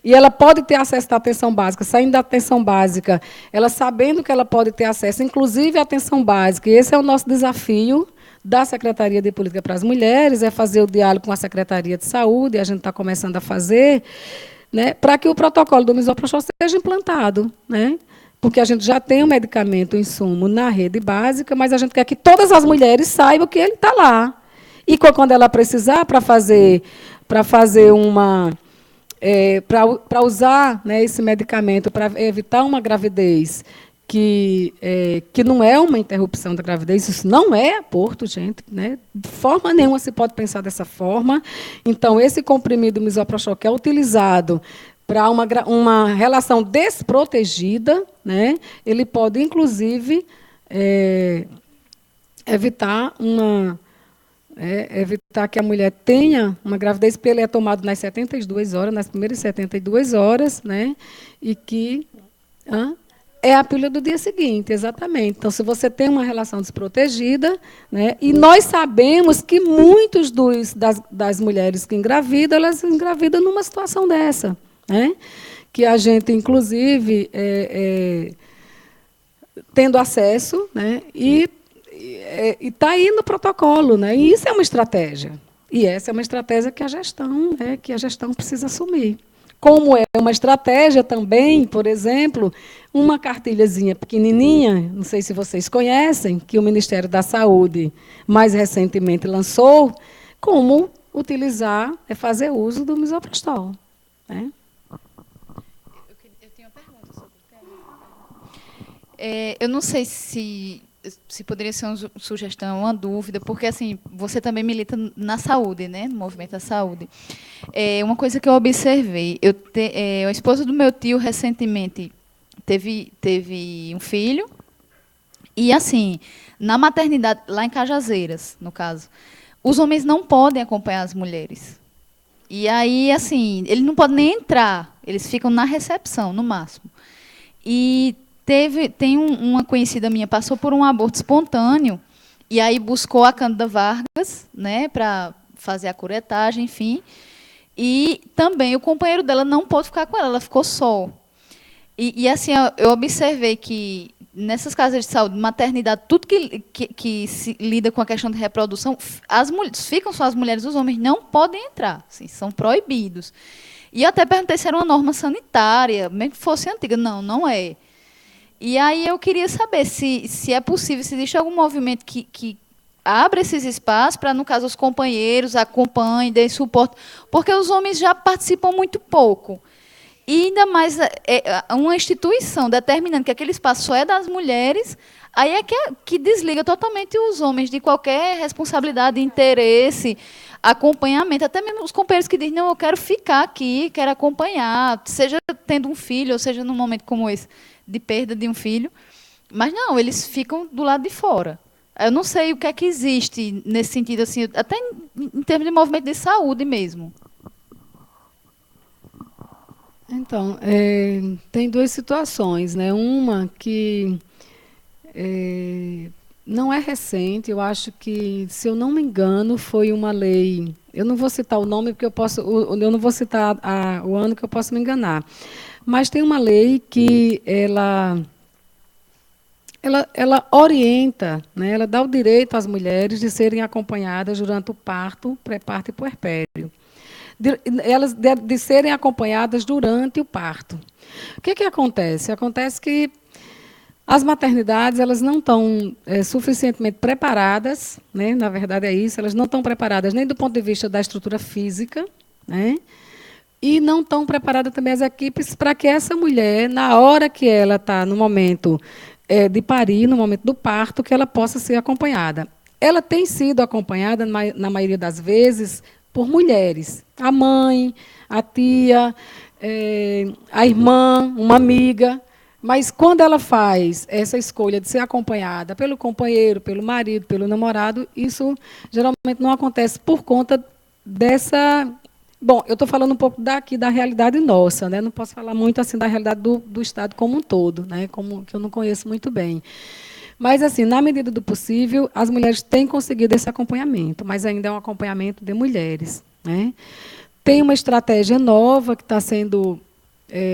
e ela pode ter acesso à atenção básica, saindo da atenção básica, ela sabendo que ela pode ter acesso, inclusive à atenção básica. E esse é o nosso desafio da Secretaria de Política para as Mulheres, é fazer o diálogo com a Secretaria de Saúde, e a gente está começando a fazer, né, para que o protocolo do misoprostol seja implantado, né? Porque a gente já tem o medicamento, o insumo, na rede básica, mas a gente quer que todas as mulheres saibam que ele está lá. E quando ela precisar para fazer uma... para usar, né, esse medicamento para evitar uma gravidez que não é uma interrupção da gravidez, isso não é aborto, gente, né? De forma nenhuma se pode pensar dessa forma. Então, esse comprimido misoprostol que é utilizado para uma relação desprotegida, né, ele pode, inclusive, evitar que a mulher tenha uma gravidez, porque ele é tomado nas 72 horas, nas primeiras 72 horas, né? E que é a pílula do dia seguinte, exatamente. Então, se você tem uma relação desprotegida, né? E nós sabemos que muitos das mulheres que engravidam, elas engravidam numa situação dessa, né? Que a gente, inclusive, tendo acesso, né? E está aí no protocolo, né? E isso é uma estratégia. E essa é uma estratégia que a gestão precisa assumir. Como é uma estratégia também, por exemplo, uma cartilhazinha pequenininha, não sei se vocês conhecem, que o Ministério da Saúde mais recentemente lançou, como utilizar, fazer uso do misoprostol, né? Eu tenho uma pergunta sobre o tema. Eu não sei se poderia ser uma sugestão, uma dúvida, porque assim, você também milita na saúde, né, no movimento da saúde. Uma coisa que eu observei, a esposa do meu tio recentemente teve um filho, e assim, na maternidade, lá em Cajazeiras, no caso, os homens não podem acompanhar as mulheres. E aí, assim, ele não pode nem entrar, eles ficam na recepção, no máximo. E tem uma conhecida minha, passou por um aborto espontâneo, e aí buscou a Cândida Vargas, né, para fazer a curetagem, enfim. E também o companheiro dela não pôde ficar com ela, ela ficou só. E assim, eu observei que nessas casas de saúde, maternidade, tudo que se lida com a questão de reprodução, ficam só as mulheres, os homens não podem entrar, assim, são proibidos. E eu até perguntei se era uma norma sanitária, mesmo que fosse antiga. Não, não é. E aí eu queria saber se é possível, se existe algum movimento que abra esses espaços para, no caso, os companheiros acompanhem, deem suporte, porque os homens já participam muito pouco. E ainda mais uma instituição determinando que aquele espaço só é das mulheres, aí é que desliga totalmente os homens de qualquer responsabilidade, interesse, acompanhamento. Até mesmo os companheiros que dizem, não, eu quero ficar aqui, quero acompanhar, seja tendo um filho, ou seja num momento como esse, de perda de um filho. Mas não, eles ficam do lado de fora. Eu não sei o que é que existe nesse sentido, assim, até em termos de movimento de saúde mesmo. Então, tem duas situações, né? Uma que não é recente, eu acho que, se eu não me engano, foi uma lei. Eu não vou citar o nome porque eu não vou citar o ano que eu posso me enganar. Mas tem uma lei que ela orienta, né? Ela dá o direito às mulheres de serem acompanhadas durante o parto, pré-parto e puerpério. De serem acompanhadas durante o parto. O que acontece? Acontece que as maternidades elas não estão suficientemente preparadas, né? Na verdade é isso, elas não estão preparadas nem do ponto de vista da estrutura física, né? E não estão preparadas também as equipes para que essa mulher, na hora que ela está no momento de parir, no momento do parto, que ela possa ser acompanhada. Ela tem sido acompanhada, na maioria das vezes, por mulheres. A mãe, a tia, a irmã, uma amiga. Mas quando ela faz essa escolha de ser acompanhada pelo companheiro, pelo marido, pelo namorado, isso geralmente não acontece por conta dessa... Bom, eu estou falando um pouco daqui da realidade nossa, né? Não posso falar muito assim da realidade do Estado como um todo, né? Que eu não conheço muito bem. Mas, assim, na medida do possível, as mulheres têm conseguido esse acompanhamento, mas ainda é um acompanhamento de mulheres, né? Tem uma estratégia nova que está sendo...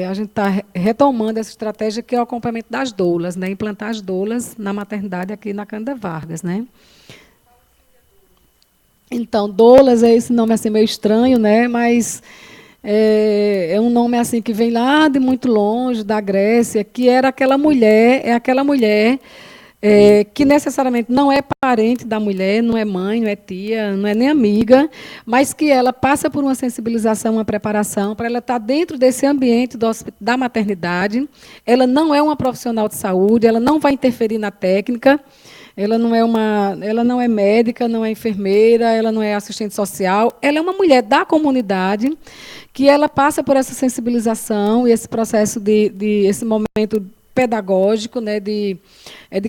a gente está retomando essa estratégia, que é o acompanhamento das doulas, né? Implantar as doulas na maternidade aqui na Cândida Vargas, né? Então, doulas é esse nome assim meio estranho, né? Mas é um nome assim que vem lá de muito longe, da Grécia, que era aquela mulher, que necessariamente não é parente da mulher, não é mãe, não é tia, não é nem amiga, mas que ela passa por uma sensibilização, uma preparação para ela estar dentro desse ambiente da maternidade. Ela não é uma profissional de saúde, ela não vai interferir na técnica. Ela não é médica, não é enfermeira, ela não é assistente social. Ela é uma mulher da comunidade que ela passa por essa sensibilização e esse processo esse momento pedagógico, né, de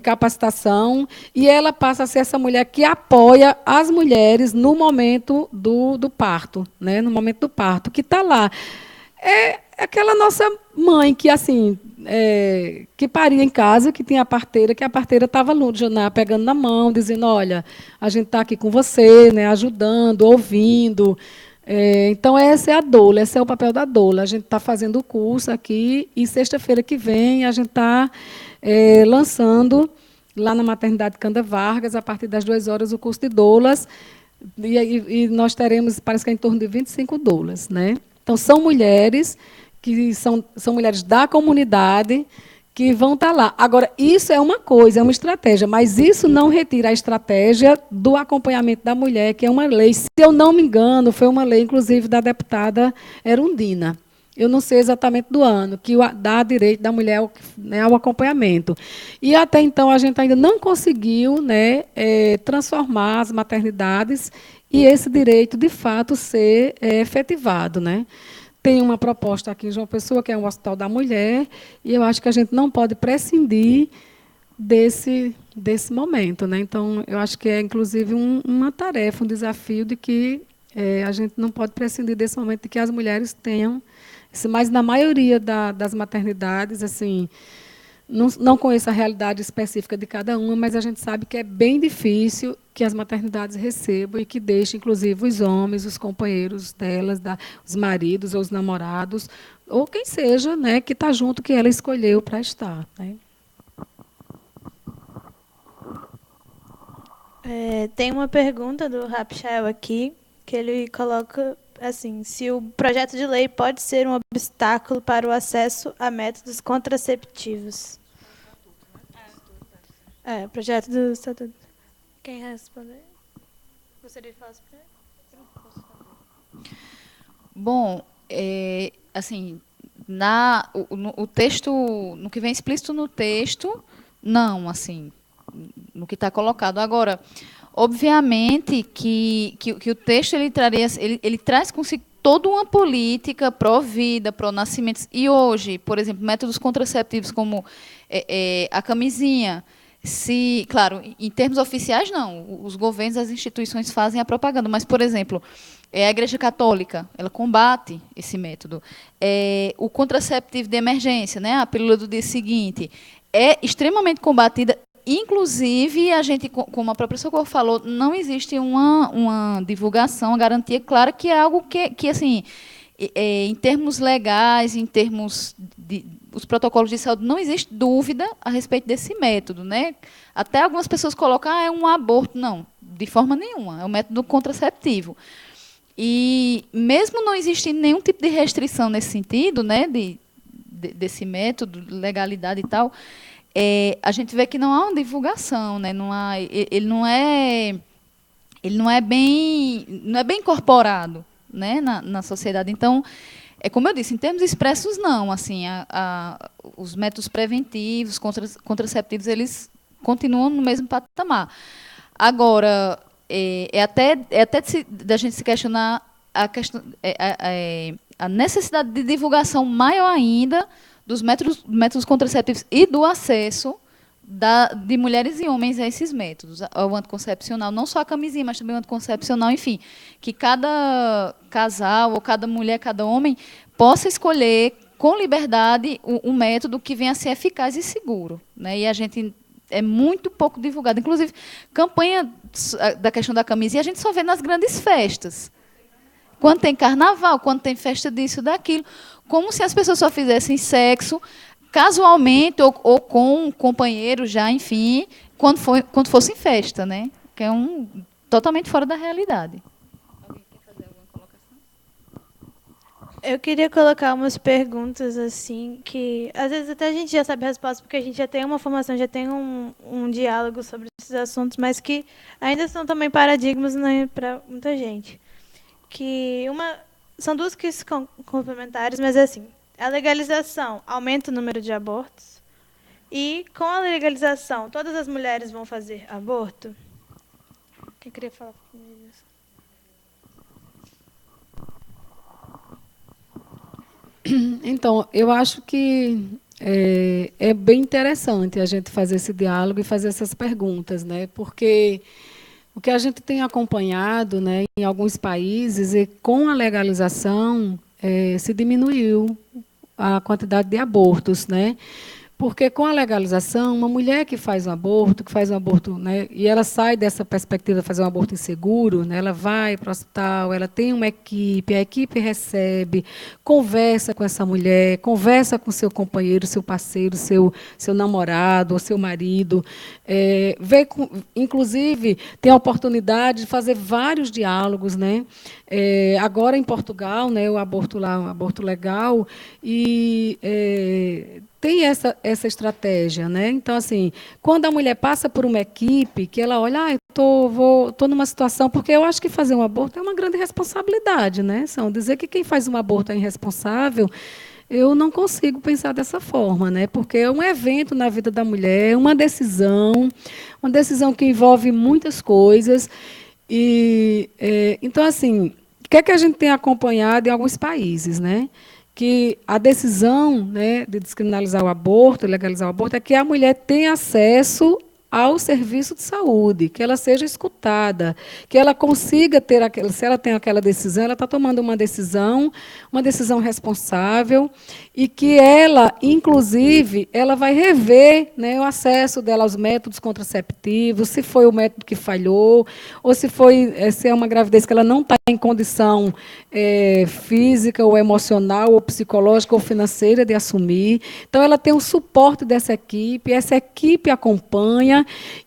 capacitação, e ela passa a ser essa mulher que apoia as mulheres no momento do parto, né, no momento do parto, que está lá. É aquela nossa mãe que, assim, que paria em casa, que tinha a parteira, que a parteira estava pegando na mão, dizendo, olha, a gente está aqui com você, né, ajudando, ouvindo. Então, essa é a doula, esse é o papel da doula. A gente está fazendo o curso aqui, e sexta-feira que vem a gente está lançando, lá na maternidade Cândida Vargas, a partir das 2h, o curso de doulas, e nós teremos, parece que é em torno de 25 doulas, né? Então, são mulheres que são mulheres da comunidade que vão estar lá. Agora, isso é uma coisa, é uma estratégia, mas isso não retira a estratégia do acompanhamento da mulher, que é uma lei, se eu não me engano, foi uma lei, inclusive, da deputada Erundina. Eu não sei exatamente do ano, que dá direito da mulher ao acompanhamento. E, até então, a gente ainda não conseguiu, né, transformar as maternidades e esse direito, de fato, ser efetivado, né? Tem uma proposta aqui em João Pessoa, que é o Hospital da Mulher, e eu acho que a gente não pode prescindir desse momento, né? Então, eu acho que é, inclusive, uma tarefa, um desafio de que a gente não pode prescindir desse momento de que as mulheres tenham Mas na maioria das maternidades, assim, não conheço a realidade específica de cada uma, mas a gente sabe que é bem difícil que as maternidades recebam e que deixem, inclusive, os homens, os companheiros delas, os maridos ou os namorados, ou quem seja, né, que está junto, que ela escolheu para estar. Né? Tem uma pergunta do Rapchael aqui, que ele coloca assim: se o projeto de lei pode ser um obstáculo para o acesso a métodos contraceptivos. Projeto do Estatuto. Quem responder? Gostaria de falar sobre ele? Bom, assim, o texto, no que vem explícito no texto, não, assim, no que está colocado. Agora, obviamente que o texto ele traz consigo toda uma política pró-vida, pró-nascimentos. E hoje, por exemplo, métodos contraceptivos como a camisinha, claro, em termos oficiais, não. Os governos, as instituições fazem a propaganda. Mas, por exemplo, a Igreja Católica, ela combate esse método. O contraceptivo de emergência, né, a pílula do dia seguinte, é extremamente combatida. Inclusive, a gente, como a própria Socorro falou, não existe uma divulgação, uma garantia clara, que é algo que assim, em termos legais, em termos os protocolos de saúde, não existe dúvida a respeito desse método, né? Até algumas pessoas colocam, é um aborto. Não, de forma nenhuma, é um método contraceptivo. E mesmo não existindo nenhum tipo de restrição nesse sentido, né, desse método, legalidade e tal, a gente vê que não há uma divulgação, né? Ele não é bem incorporado, né, na sociedade. Então, como eu disse, em termos expressos, não. Assim, os métodos preventivos, contraceptivos, eles continuam no mesmo patamar. Agora, até da gente se questionar a necessidade de divulgação maior ainda dos métodos contraceptivos e do acesso de mulheres e homens a esses métodos, ao anticoncepcional, não só a camisinha, mas também o anticoncepcional, enfim, que cada casal, ou cada mulher, cada homem, possa escolher com liberdade um método que venha a ser eficaz e seguro. Né? E a gente é muito pouco divulgado. Inclusive, campanha da questão da camisinha, a gente só vê nas grandes festas. Quando tem carnaval, quando tem festa disso, daquilo, como se as pessoas só fizessem sexo casualmente ou com um companheiro já, enfim, quando fosse em festa, né? Que é totalmente fora da realidade. Alguém quer fazer alguma colocação? Eu queria colocar umas perguntas assim que às vezes até a gente já sabe a resposta porque a gente já tem uma formação, já tem um diálogo sobre esses assuntos, mas que ainda são também paradigmas, né, para muita gente. São duas que são complementares, mas é assim: a legalização aumenta o número de abortos? E com a legalização, todas as mulheres vão fazer aborto? Quem queria falar comigo? Então, eu acho que é bem interessante a gente fazer esse diálogo e fazer essas perguntas, né? Porque o que a gente tem acompanhado, né, em alguns países, é com a legalização se diminuiu a quantidade de abortos, né? Porque com a legalização, uma mulher que faz um aborto, né, e ela sai dessa perspectiva de fazer um aborto inseguro, né, ela vai para o hospital, ela tem uma equipe, a equipe recebe, conversa com essa mulher, conversa com seu companheiro, seu parceiro, seu namorado ou seu marido, inclusive tem a oportunidade de fazer vários diálogos, né? Agora em Portugal, né, o aborto legal, e tem essa estratégia, né? Então, assim, quando a mulher passa por uma equipe, que ela olha, estou numa situação, porque eu acho que fazer um aborto é uma grande responsabilidade, né? Dizer que quem faz um aborto é irresponsável, eu não consigo pensar dessa forma, né? Porque é um evento na vida da mulher, uma decisão que envolve muitas coisas. Então, assim, o que é que a gente tem acompanhado em alguns países, né? Que a decisão, né, de descriminalizar o aborto, legalizar o aborto, é que a mulher tem acesso ao serviço de saúde, que ela seja escutada, que ela consiga ter aquela, se ela tem aquela decisão, ela está tomando uma decisão responsável, e que ela, inclusive, ela vai rever, né, o acesso dela aos métodos contraceptivos, se foi o método que falhou, ou se é uma gravidez que ela não está em condição física, ou emocional, ou psicológica, ou financeira de assumir. Então, ela tem o suporte dessa equipe, essa equipe acompanha,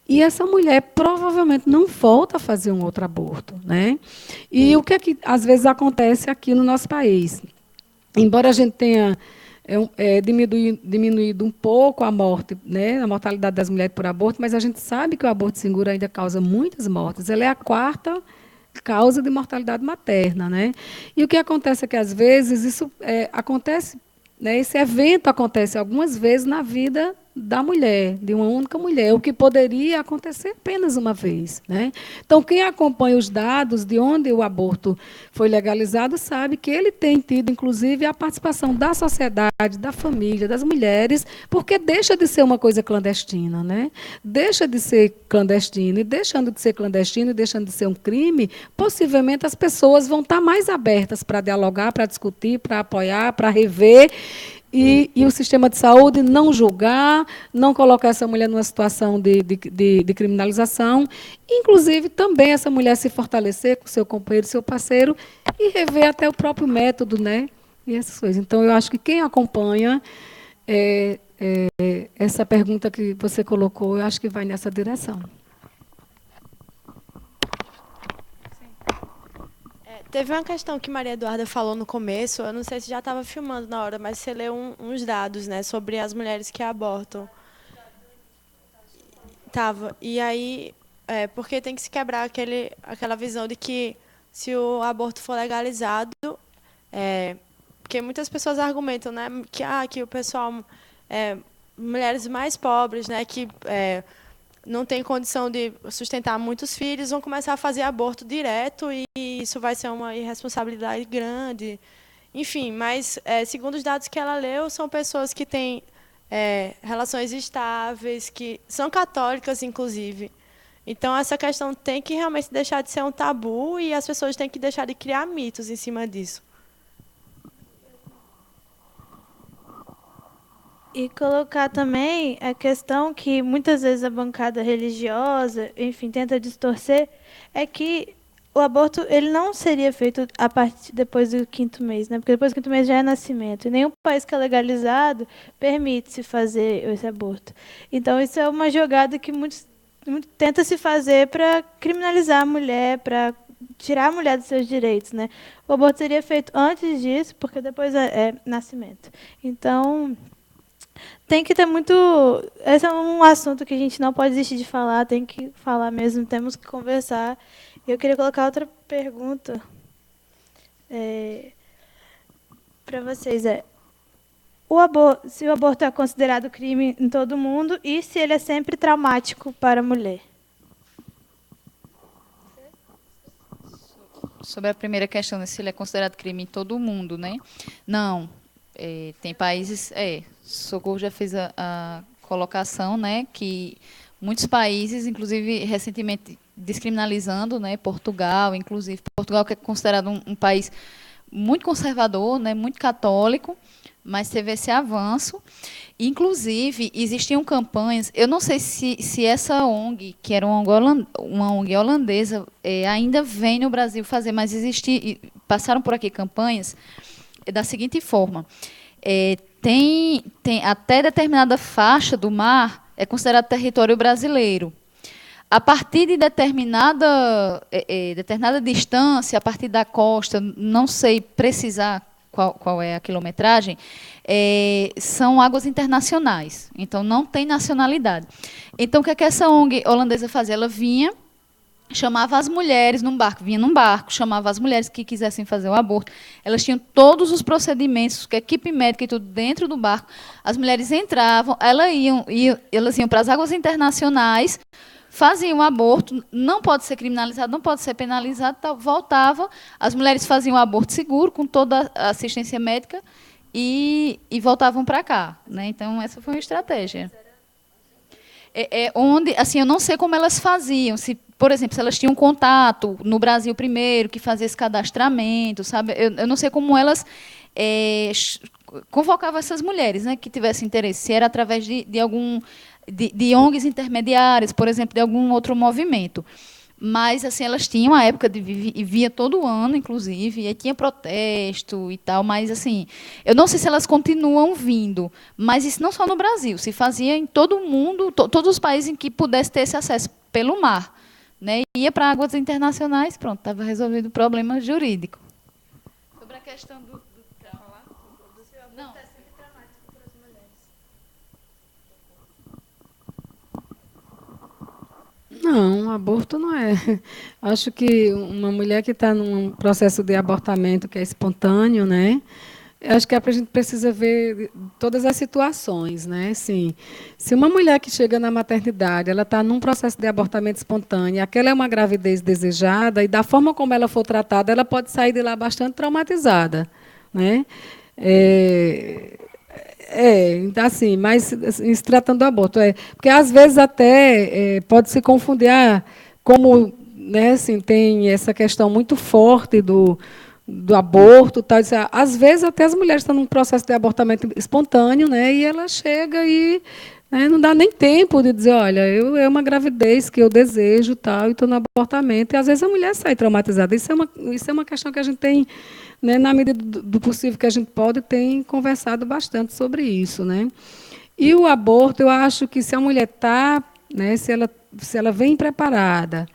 e essa mulher provavelmente não volta a fazer um outro aborto, né? E o que é que às vezes acontece aqui no nosso país? Embora a gente tenha diminuído um pouco a morte, né, a mortalidade das mulheres por aborto, mas a gente sabe que o aborto seguro ainda causa muitas mortes. Ela é a quarta causa de mortalidade materna, né? E o que acontece é que, às vezes, isso acontece, né, esse evento acontece algumas vezes na vida da mulher, de uma única mulher, o que poderia acontecer apenas uma vez, né? Então, quem acompanha os dados de onde o aborto foi legalizado sabe que ele tem tido, inclusive, a participação da sociedade, da família, das mulheres, porque deixa de ser uma coisa clandestina, né? Deixa de ser clandestino, e deixando de ser clandestino, e deixando de ser um crime, possivelmente as pessoas vão estar mais abertas para dialogar, para discutir, para apoiar, para rever. E o sistema de saúde não julgar, não colocar essa mulher numa situação de criminalização, inclusive também essa mulher se fortalecer com seu companheiro, seu parceiro, e rever até o próprio método, né? E essas coisas. Então, eu acho que quem acompanha essa pergunta que você colocou, eu acho que vai nessa direção. Teve uma questão que Maria Eduarda falou no começo, eu não sei se já estava filmando na hora, mas você leu uns dados, né, sobre as mulheres que abortam. Tava. E aí, porque tem que se quebrar aquela visão de que se o aborto for legalizado, porque muitas pessoas argumentam, né, que o pessoal, mulheres mais pobres, né, que não tem condição de sustentar muitos filhos, vão começar a fazer aborto direto e isso vai ser uma irresponsabilidade grande. Enfim, mas, segundo os dados que ela leu, são pessoas que têm relações estáveis, que são católicas, inclusive. Então, essa questão tem que realmente deixar de ser um tabu e as pessoas têm que deixar de criar mitos em cima disso. E colocar também a questão que muitas vezes a bancada religiosa, enfim, tenta distorcer, é que o aborto ele não seria feito a partir depois do 5º mês, né? Porque depois do 5º mês já é nascimento. E nenhum país que é legalizado permite-se fazer esse aborto. Então, isso é uma jogada que tenta se fazer para criminalizar a mulher, para tirar a mulher dos seus direitos, né? O aborto seria feito antes disso, porque depois é nascimento. Então, tem que ter muito... Esse é um assunto que a gente não pode desistir de falar, tem que falar mesmo, temos que conversar. Eu queria colocar outra pergunta para vocês. Se o aborto é considerado crime em todo mundo e se ele é sempre traumático para a mulher? Sobre a primeira questão, né, se ele é considerado crime em todo o mundo, né? Não. Tem países... Socorro já fez a colocação, né, que muitos países, inclusive recentemente descriminalizando, né, Portugal, inclusive Portugal, que é considerado um país muito conservador, né, muito católico, mas teve esse avanço. Inclusive, existiam campanhas, eu não sei se essa ONG, que era uma ONG holandesa, ainda vem no Brasil fazer, mas passaram por aqui campanhas da seguinte forma: tem até determinada faixa do mar é considerado território brasileiro. A partir de determinada distância, a partir da costa, não sei precisar qual é a quilometragem, são águas internacionais. Então, não tem nacionalidade. Então, o que é que essa ONG holandesa fazia? Ela vinha, chamava as mulheres vinha num barco, chamava as mulheres que quisessem fazer o aborto. Elas tinham todos os procedimentos, a equipe médica e tudo dentro do barco. As mulheres entravam, elas iam para as águas internacionais, faziam o aborto, não pode ser criminalizado, não pode ser penalizado, voltavam, as mulheres faziam o aborto seguro, com toda a assistência médica, e voltavam para cá, né? Então, essa foi uma estratégia. onde, assim, eu não sei como elas faziam, se, por exemplo, se elas tinham contato no Brasil primeiro, que fazia esse cadastramento, sabe? Eu não sei como elas convocavam essas mulheres, né, que tivessem interesse, se era através de ONGs intermediárias, por exemplo, de algum outro movimento. Mas, assim, elas tinham a época de via todo ano, inclusive, e aí tinha protesto e tal, mas, assim, eu não sei se elas continuam vindo, mas isso não só no Brasil, se fazia em todo o mundo, todos os países em que pudesse ter esse acesso pelo mar, né? Ia para águas internacionais, pronto, estava resolvido o problema jurídico. Sobre a questão do trauma lá? Não. Não, aborto não é. Acho que uma mulher que está num processo de abortamento que é espontâneo, né? Acho que a gente precisa ver todas as situações, né? Sim. Se uma mulher que chega na maternidade, ela está num processo de abortamento espontâneo, aquela é uma gravidez desejada, e da forma como ela for tratada, ela pode sair de lá bastante traumatizada, né? Então, assim, mas assim, se tratando do aborto, porque às vezes até pode se confundir, como, né, assim, tem essa questão muito forte do aborto, tal, às vezes até as mulheres estão num processo de abortamento espontâneo, né, e ela chega e, né, não dá nem tempo de dizer, olha, é uma gravidez que eu desejo, tal, e estou no abortamento, e às vezes a mulher sai traumatizada. Isso é uma questão que a gente tem, né, na medida do possível que a gente pode, tem conversado bastante sobre isso, né? E o aborto, eu acho que se a mulher está, né, se ela vem preparada,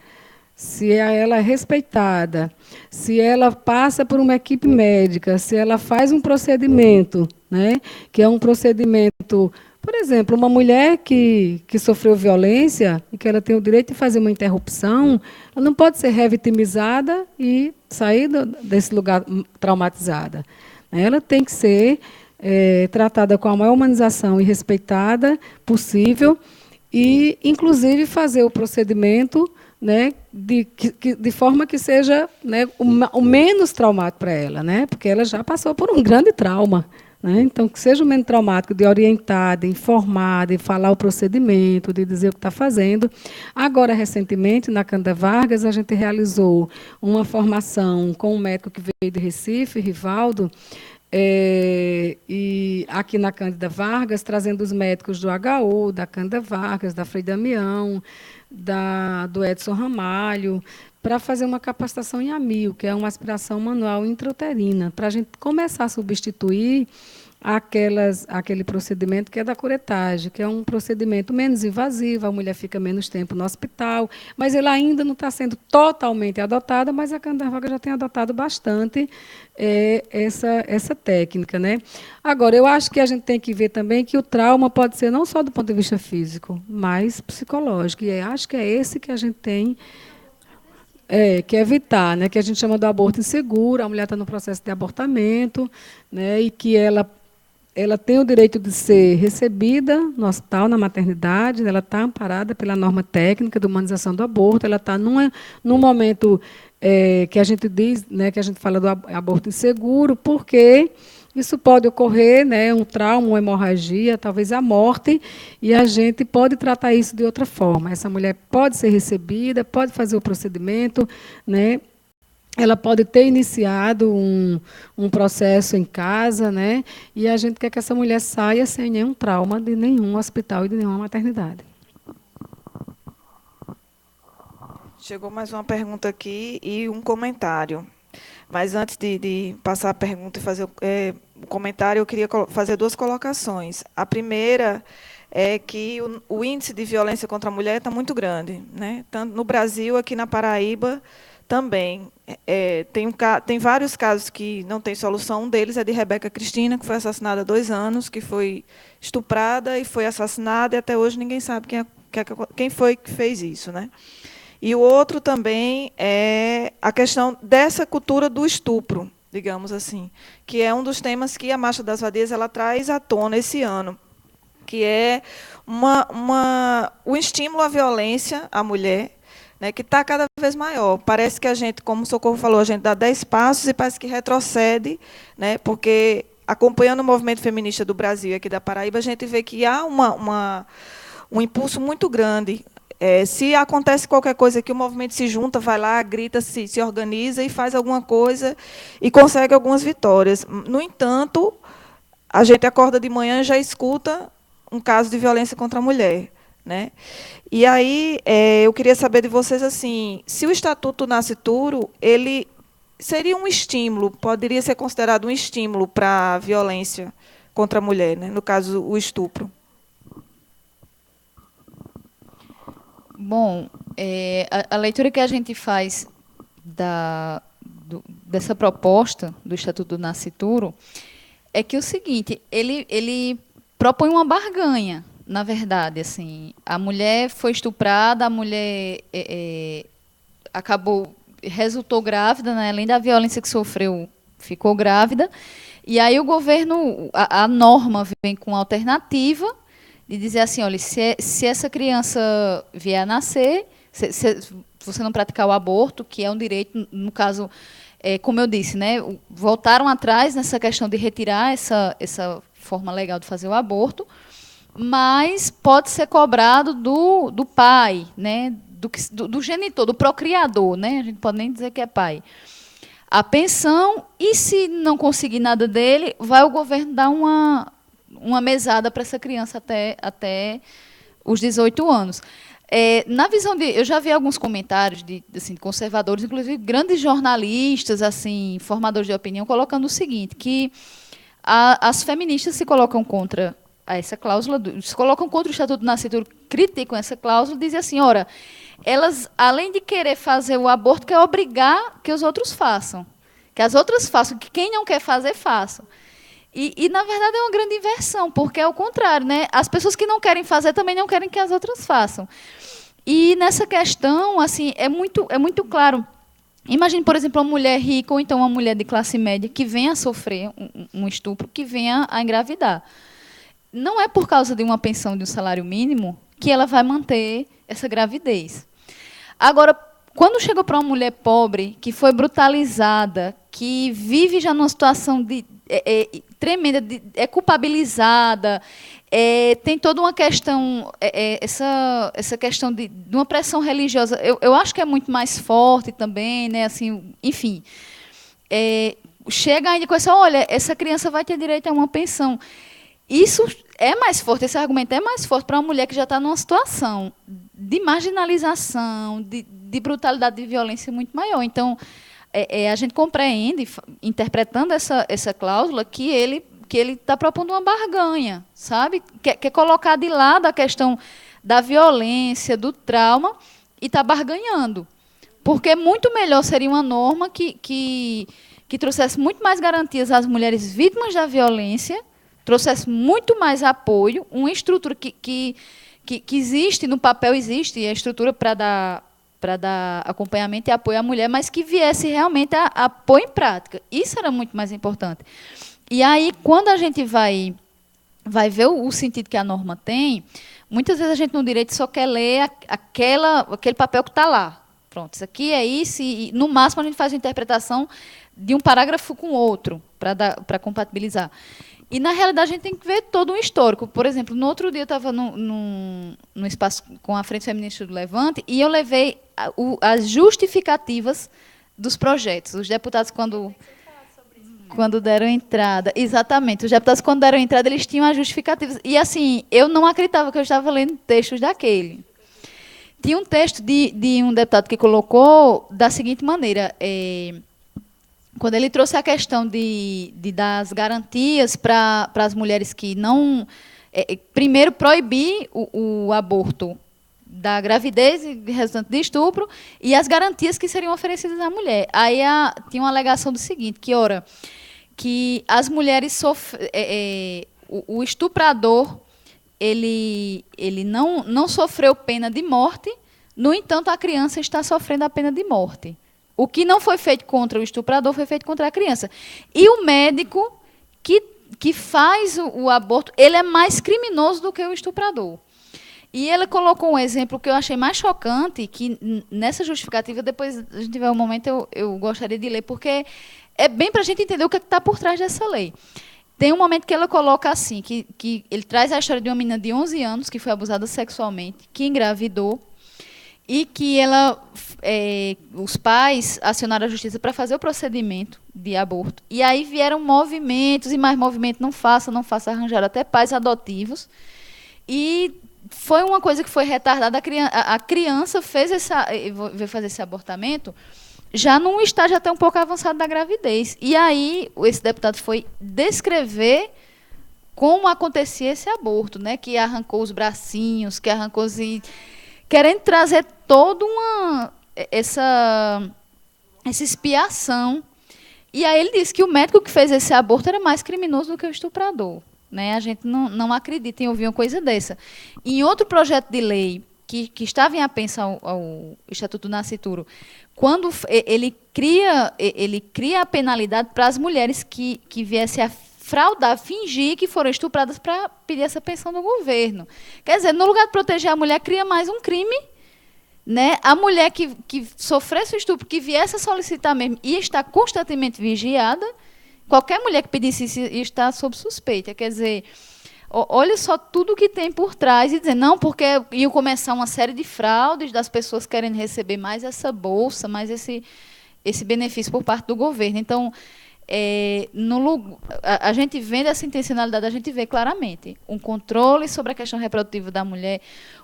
se ela é respeitada, se ela passa por uma equipe médica, se ela faz um procedimento, né, que é um procedimento, por exemplo, uma mulher que sofreu violência e que ela tem o direito de fazer uma interrupção, ela não pode ser revitimizada e sair desse lugar traumatizada. Ela tem que ser tratada com a maior humanização e respeitada possível e, inclusive, fazer o procedimento, né, de forma que seja, né, o menos traumático para ela, né, porque ela já passou por um grande trauma. Né? Então, que seja o menos traumático, de orientar, de informar, de falar o procedimento, de dizer o que está fazendo. Agora, recentemente, na Cândida Vargas, a gente realizou uma formação com um médico que veio de Recife, Rivaldo, e aqui na Cândida Vargas, trazendo os médicos do HU, da Cândida Vargas, da Frei Damião, do Edson Ramalho, para fazer uma capacitação em AMIO, que é uma aspiração manual intrauterina, para a gente começar a substituir aquele procedimento que é da curetagem, que é um procedimento menos invasivo, a mulher fica menos tempo no hospital, mas ele ainda não está sendo totalmente adotado, mas a Cândida Vargas já tem adotado bastante essa técnica. Né? Agora, eu acho que a gente tem que ver também que o trauma pode ser não só do ponto de vista físico, mas psicológico, e acho que é esse que a gente tem que evitar, né, que a gente chama do aborto inseguro, a mulher está no processo de abortamento, né, e que ela tem o direito de ser recebida no hospital, na maternidade, ela está amparada pela norma técnica de humanização do aborto, ela está num momento que a gente diz, né, que a gente fala do aborto inseguro, porque isso pode ocorrer, né, um trauma, uma hemorragia, talvez a morte, e a gente pode tratar isso de outra forma. Essa mulher pode ser recebida, pode fazer o procedimento, né, ela pode ter iniciado um processo em casa, né, e a gente quer que essa mulher saia sem nenhum trauma de nenhum hospital e de nenhuma maternidade. Chegou mais uma pergunta aqui e um comentário. Mas antes de passar a pergunta e fazer o comentário, eu queria fazer duas colocações. A primeira é que o índice de violência contra a mulher está muito grande, né? Tanto no Brasil, aqui na Paraíba, também. Tem vários casos que não tem solução. Um deles é de Rebeca Cristina, que foi assassinada há 2 anos, que foi estuprada e foi assassinada, e até hoje ninguém sabe quem foi que fez isso. Né? E o outro também é a questão dessa cultura do estupro, digamos assim, que é um dos temas que a Marcha das Vadias ela traz à tona esse ano, que é o estímulo à violência à mulher, né, que está cada vez maior. Parece que a gente, como o Socorro falou, a gente dá 10 passos e parece que retrocede, né, porque, acompanhando o movimento feminista do Brasil e aqui da Paraíba, a gente vê que há um impulso muito grande. Se acontece qualquer coisa aqui, o movimento se junta, vai lá, grita, se organiza e faz alguma coisa e consegue algumas vitórias. No entanto, a gente acorda de manhã e já escuta um caso de violência contra a mulher, né? E aí eu queria saber de vocês assim, se o Estatuto Nascituro, ele seria um estímulo, poderia ser considerado um estímulo para a violência contra a mulher, né? No caso, o estupro. Bom, a leitura que a gente faz dessa proposta do Estatuto do Nascituro é que o seguinte, ele propõe uma barganha, na verdade. Assim, a mulher foi estuprada, a mulher resultou grávida, né, além da violência que sofreu, ficou grávida, e aí o governo, a norma vem com alternativa, de dizer assim, olha, se essa criança vier a nascer, se você não praticar o aborto, que é um direito, no caso, como eu disse, né, voltaram atrás nessa questão de retirar essa forma legal de fazer o aborto, mas pode ser cobrado do pai, né, do genitor, do procriador, né, a gente pode nem dizer que é pai, a pensão, e se não conseguir nada dele, vai o governo dar uma mesada para essa criança até os 18 anos. Na visão eu já vi alguns comentários de conservadores, inclusive grandes jornalistas, assim, formadores de opinião, colocando o seguinte, que as feministas se colocam contra essa cláusula, se colocam contra o Estatuto do Nascituro, criticam essa cláusula, dizem assim, ora, elas, além de querer fazer o aborto, quer obrigar que os outros façam, que as outras façam, que quem não quer fazer, faça. E, na verdade, é uma grande inversão, porque é o contrário, né? As pessoas que não querem fazer também não querem que as outras façam. E, nessa questão, assim, é muito claro. Imagine, por exemplo, uma mulher rica ou então uma mulher de classe média que venha a sofrer um estupro, que venha a engravidar. Não é por causa de uma pensão de um salário mínimo que ela vai manter essa gravidez. Agora, quando chega para uma mulher pobre, que foi brutalizada, que vive já numa situação tremenda, é culpabilizada, tem toda uma questão, essa questão de uma pressão religiosa, eu acho que é muito mais forte também, né? Assim, enfim, chega ainda com essa, olha, essa criança vai ter direito a uma pensão. Isso é mais forte, esse argumento é mais forte para uma mulher que já está numa situação de marginalização, de brutalidade, de violência muito maior. Então, a gente compreende, interpretando essa cláusula, que ele está propondo uma barganha, sabe? Quer colocar de lado a questão da violência, do trauma, e está barganhando. Porque muito melhor seria uma norma que trouxesse muito mais garantias às mulheres vítimas da violência, trouxesse muito mais apoio, uma estrutura que existe, no papel existe, a estrutura para dar acompanhamento e apoio à mulher, mas que viesse realmente a pôr em prática. Isso era muito mais importante. E aí, quando a gente vai ver o sentido que a norma tem, muitas vezes a gente no direito só quer ler aquele papel que está lá. Pronto, isso aqui é isso, e no máximo a gente faz uma interpretação de um parágrafo com outro, para compatibilizar. E, na realidade, a gente tem que ver todo um histórico. Por exemplo, no outro dia eu estava no espaço com a Frente Feminista do Levante e eu levei as justificativas dos projetos. Os deputados, quando deram entrada... Exatamente. Os deputados, quando deram entrada, eles tinham as justificativas. E, assim, eu não acreditava que eu estava lendo textos daquele. Tinha um texto de um deputado que colocou da seguinte maneira... quando ele trouxe a questão de dar as garantias para as mulheres que não... primeiro, proibir o aborto da gravidez e resultante de estupro e as garantias que seriam oferecidas à mulher. Aí tinha uma alegação do seguinte, que as mulheres o estuprador ele não sofreu pena de morte, no entanto, a criança está sofrendo a pena de morte. O que não foi feito contra o estuprador foi feito contra a criança. E o médico que faz o aborto, ele é mais criminoso do que o estuprador. E ele colocou um exemplo que eu achei mais chocante, que nessa justificativa, depois a gente tiver um momento, eu gostaria de ler, porque é bem para a gente entender o que está por trás dessa lei. tem um momento que ela coloca assim, que ele traz a história de uma menina de 11 anos que foi abusada sexualmente, que engravidou, e que os pais acionaram a justiça para fazer o procedimento de aborto. E aí vieram movimentos e mais movimentos, não faça, arranjar até pais adotivos. E foi uma coisa que foi retardada. A criança veio fazer esse abortamento já num estágio até um pouco avançado da gravidez. E aí esse deputado foi descrever como acontecia esse aborto, né? Que arrancou os bracinhos, que arrancou querendo trazer toda essa expiação. E aí ele disse que o médico que fez esse aborto era mais criminoso do que o estuprador. Né? A gente não acredita em ouvir uma coisa dessa. Em outro projeto de lei que estava em apensa ao Estatuto do Nascituro, quando ele cria a penalidade para as mulheres que viessem a fraudar, fingir que foram estupradas para pedir essa pensão do governo. Quer dizer, no lugar de proteger a mulher, cria mais um crime. Né? A mulher que sofresse o estupro, que viesse a solicitar mesmo, ia estar constantemente vigiada. Qualquer mulher que pedisse isso ia estar sob suspeita. Quer dizer, olha só tudo que tem por trás e dizer, não, porque ia começar uma série de fraudes das pessoas querendo receber mais essa bolsa, mais esse benefício por parte do governo. Então, a gente vendo essa intencionalidade, a gente vê claramente um controle sobre a questão reprodutiva da mulher,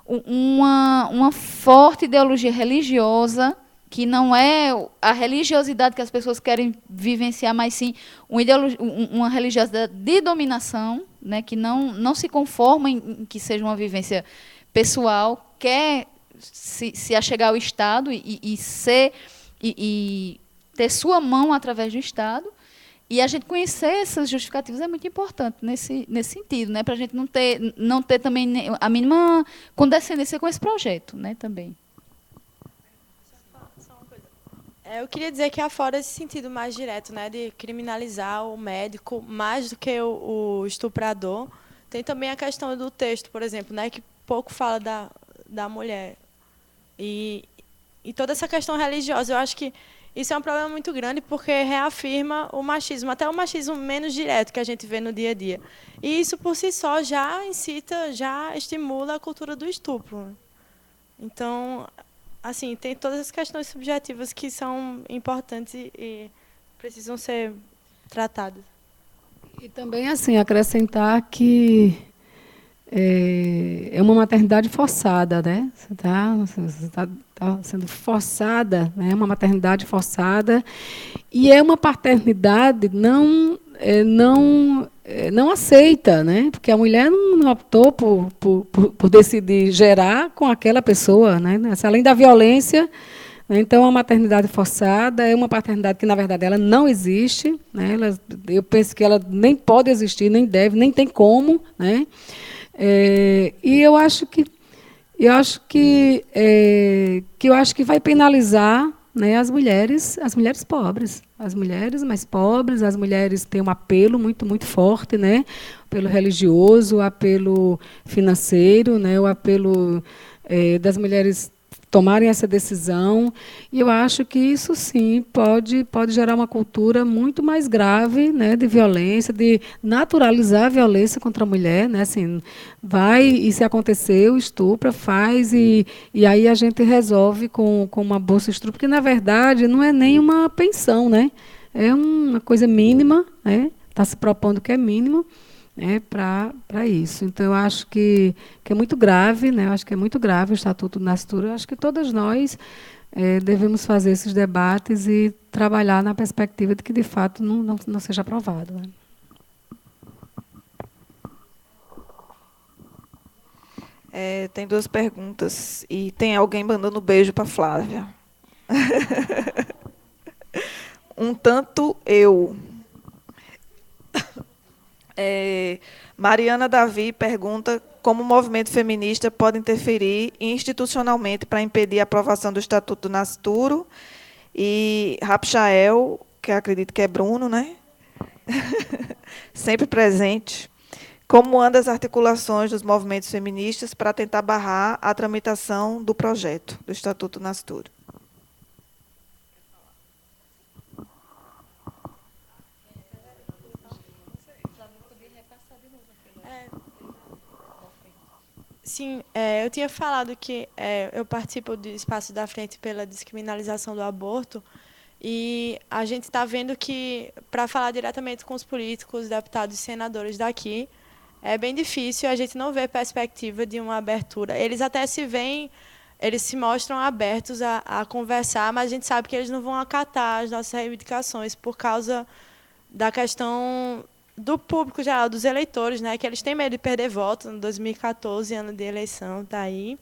uma forte ideologia religiosa, que não é a religiosidade que as pessoas querem vivenciar, mas sim uma religiosidade de dominação, né, que não se conforma em que seja uma vivência pessoal, quer se achegar ao Estado e ter sua mão através do Estado. E a gente conhecer essas justificativas é muito importante nesse sentido, né, para a gente não ter também a mínima condescendência com esse projeto, né, também. Eu queria dizer que afora esse sentido mais direto, né, de criminalizar o médico mais do que o estuprador, tem também a questão do texto, por exemplo, né, que pouco fala da mulher. E toda essa questão religiosa, eu acho que isso é um problema muito grande porque reafirma o machismo, até o machismo menos direto que a gente vê no dia a dia. E isso, por si só, já incita, já estimula a cultura do estupro. Então, assim, tem todas as questões subjetivas que são importantes e precisam ser tratadas. E também, assim, acrescentar que é uma maternidade forçada, né? Você tá sendo forçada, né? É uma maternidade forçada e é uma paternidade não aceita, né? Porque a mulher não optou por decidir gerar com aquela pessoa, né? Além da violência, né? Então, a maternidade forçada é uma paternidade que, na verdade, ela não existe, né? Eu penso que ela nem pode existir, nem deve, nem tem como, né? E eu acho que vai penalizar, né, as mulheres pobres, as mulheres mais pobres, as mulheres têm um apelo muito muito forte, né, apelo religioso, o apelo financeiro, né, o apelo das mulheres tomarem essa decisão, e eu acho que isso sim pode gerar uma cultura muito mais grave, né, de violência, de naturalizar a violência contra a mulher, né, assim, vai e se aconteceu, estupra, faz e aí a gente resolve com uma bolsa estupro, porque na verdade não é nem uma pensão, né, é uma coisa mínima, né, está se propondo que é mínimo, para isso. Então, eu acho que é muito grave, né? Eu acho que é muito grave o Estatuto do Nascituro. Eu acho que todas nós devemos fazer esses debates e trabalhar na perspectiva de que, de fato, não seja aprovado. Né? Tem 2 perguntas e tem alguém mandando beijo para Flávia. Um tanto eu. Mariana Davi pergunta como o movimento feminista pode interferir institucionalmente para impedir a aprovação do Estatuto do Nascituro. E Rapchael, que acredito que é Bruno, né? Sempre presente. Como andam as articulações dos movimentos feministas para tentar barrar a tramitação do projeto do Estatuto do Nascituro? Sim, eu tinha falado que eu participo do Espaço da Frente pela Descriminalização do Aborto, e a gente está vendo que, para falar diretamente com os políticos, deputados e senadores daqui, é bem difícil, a gente não vê perspectiva de uma abertura. Eles até eles se mostram abertos a conversar, mas a gente sabe que eles não vão acatar as nossas reivindicações por causa da questão do público geral, dos eleitores, né, que eles têm medo de perder voto. No 2014, ano de eleição, está aí.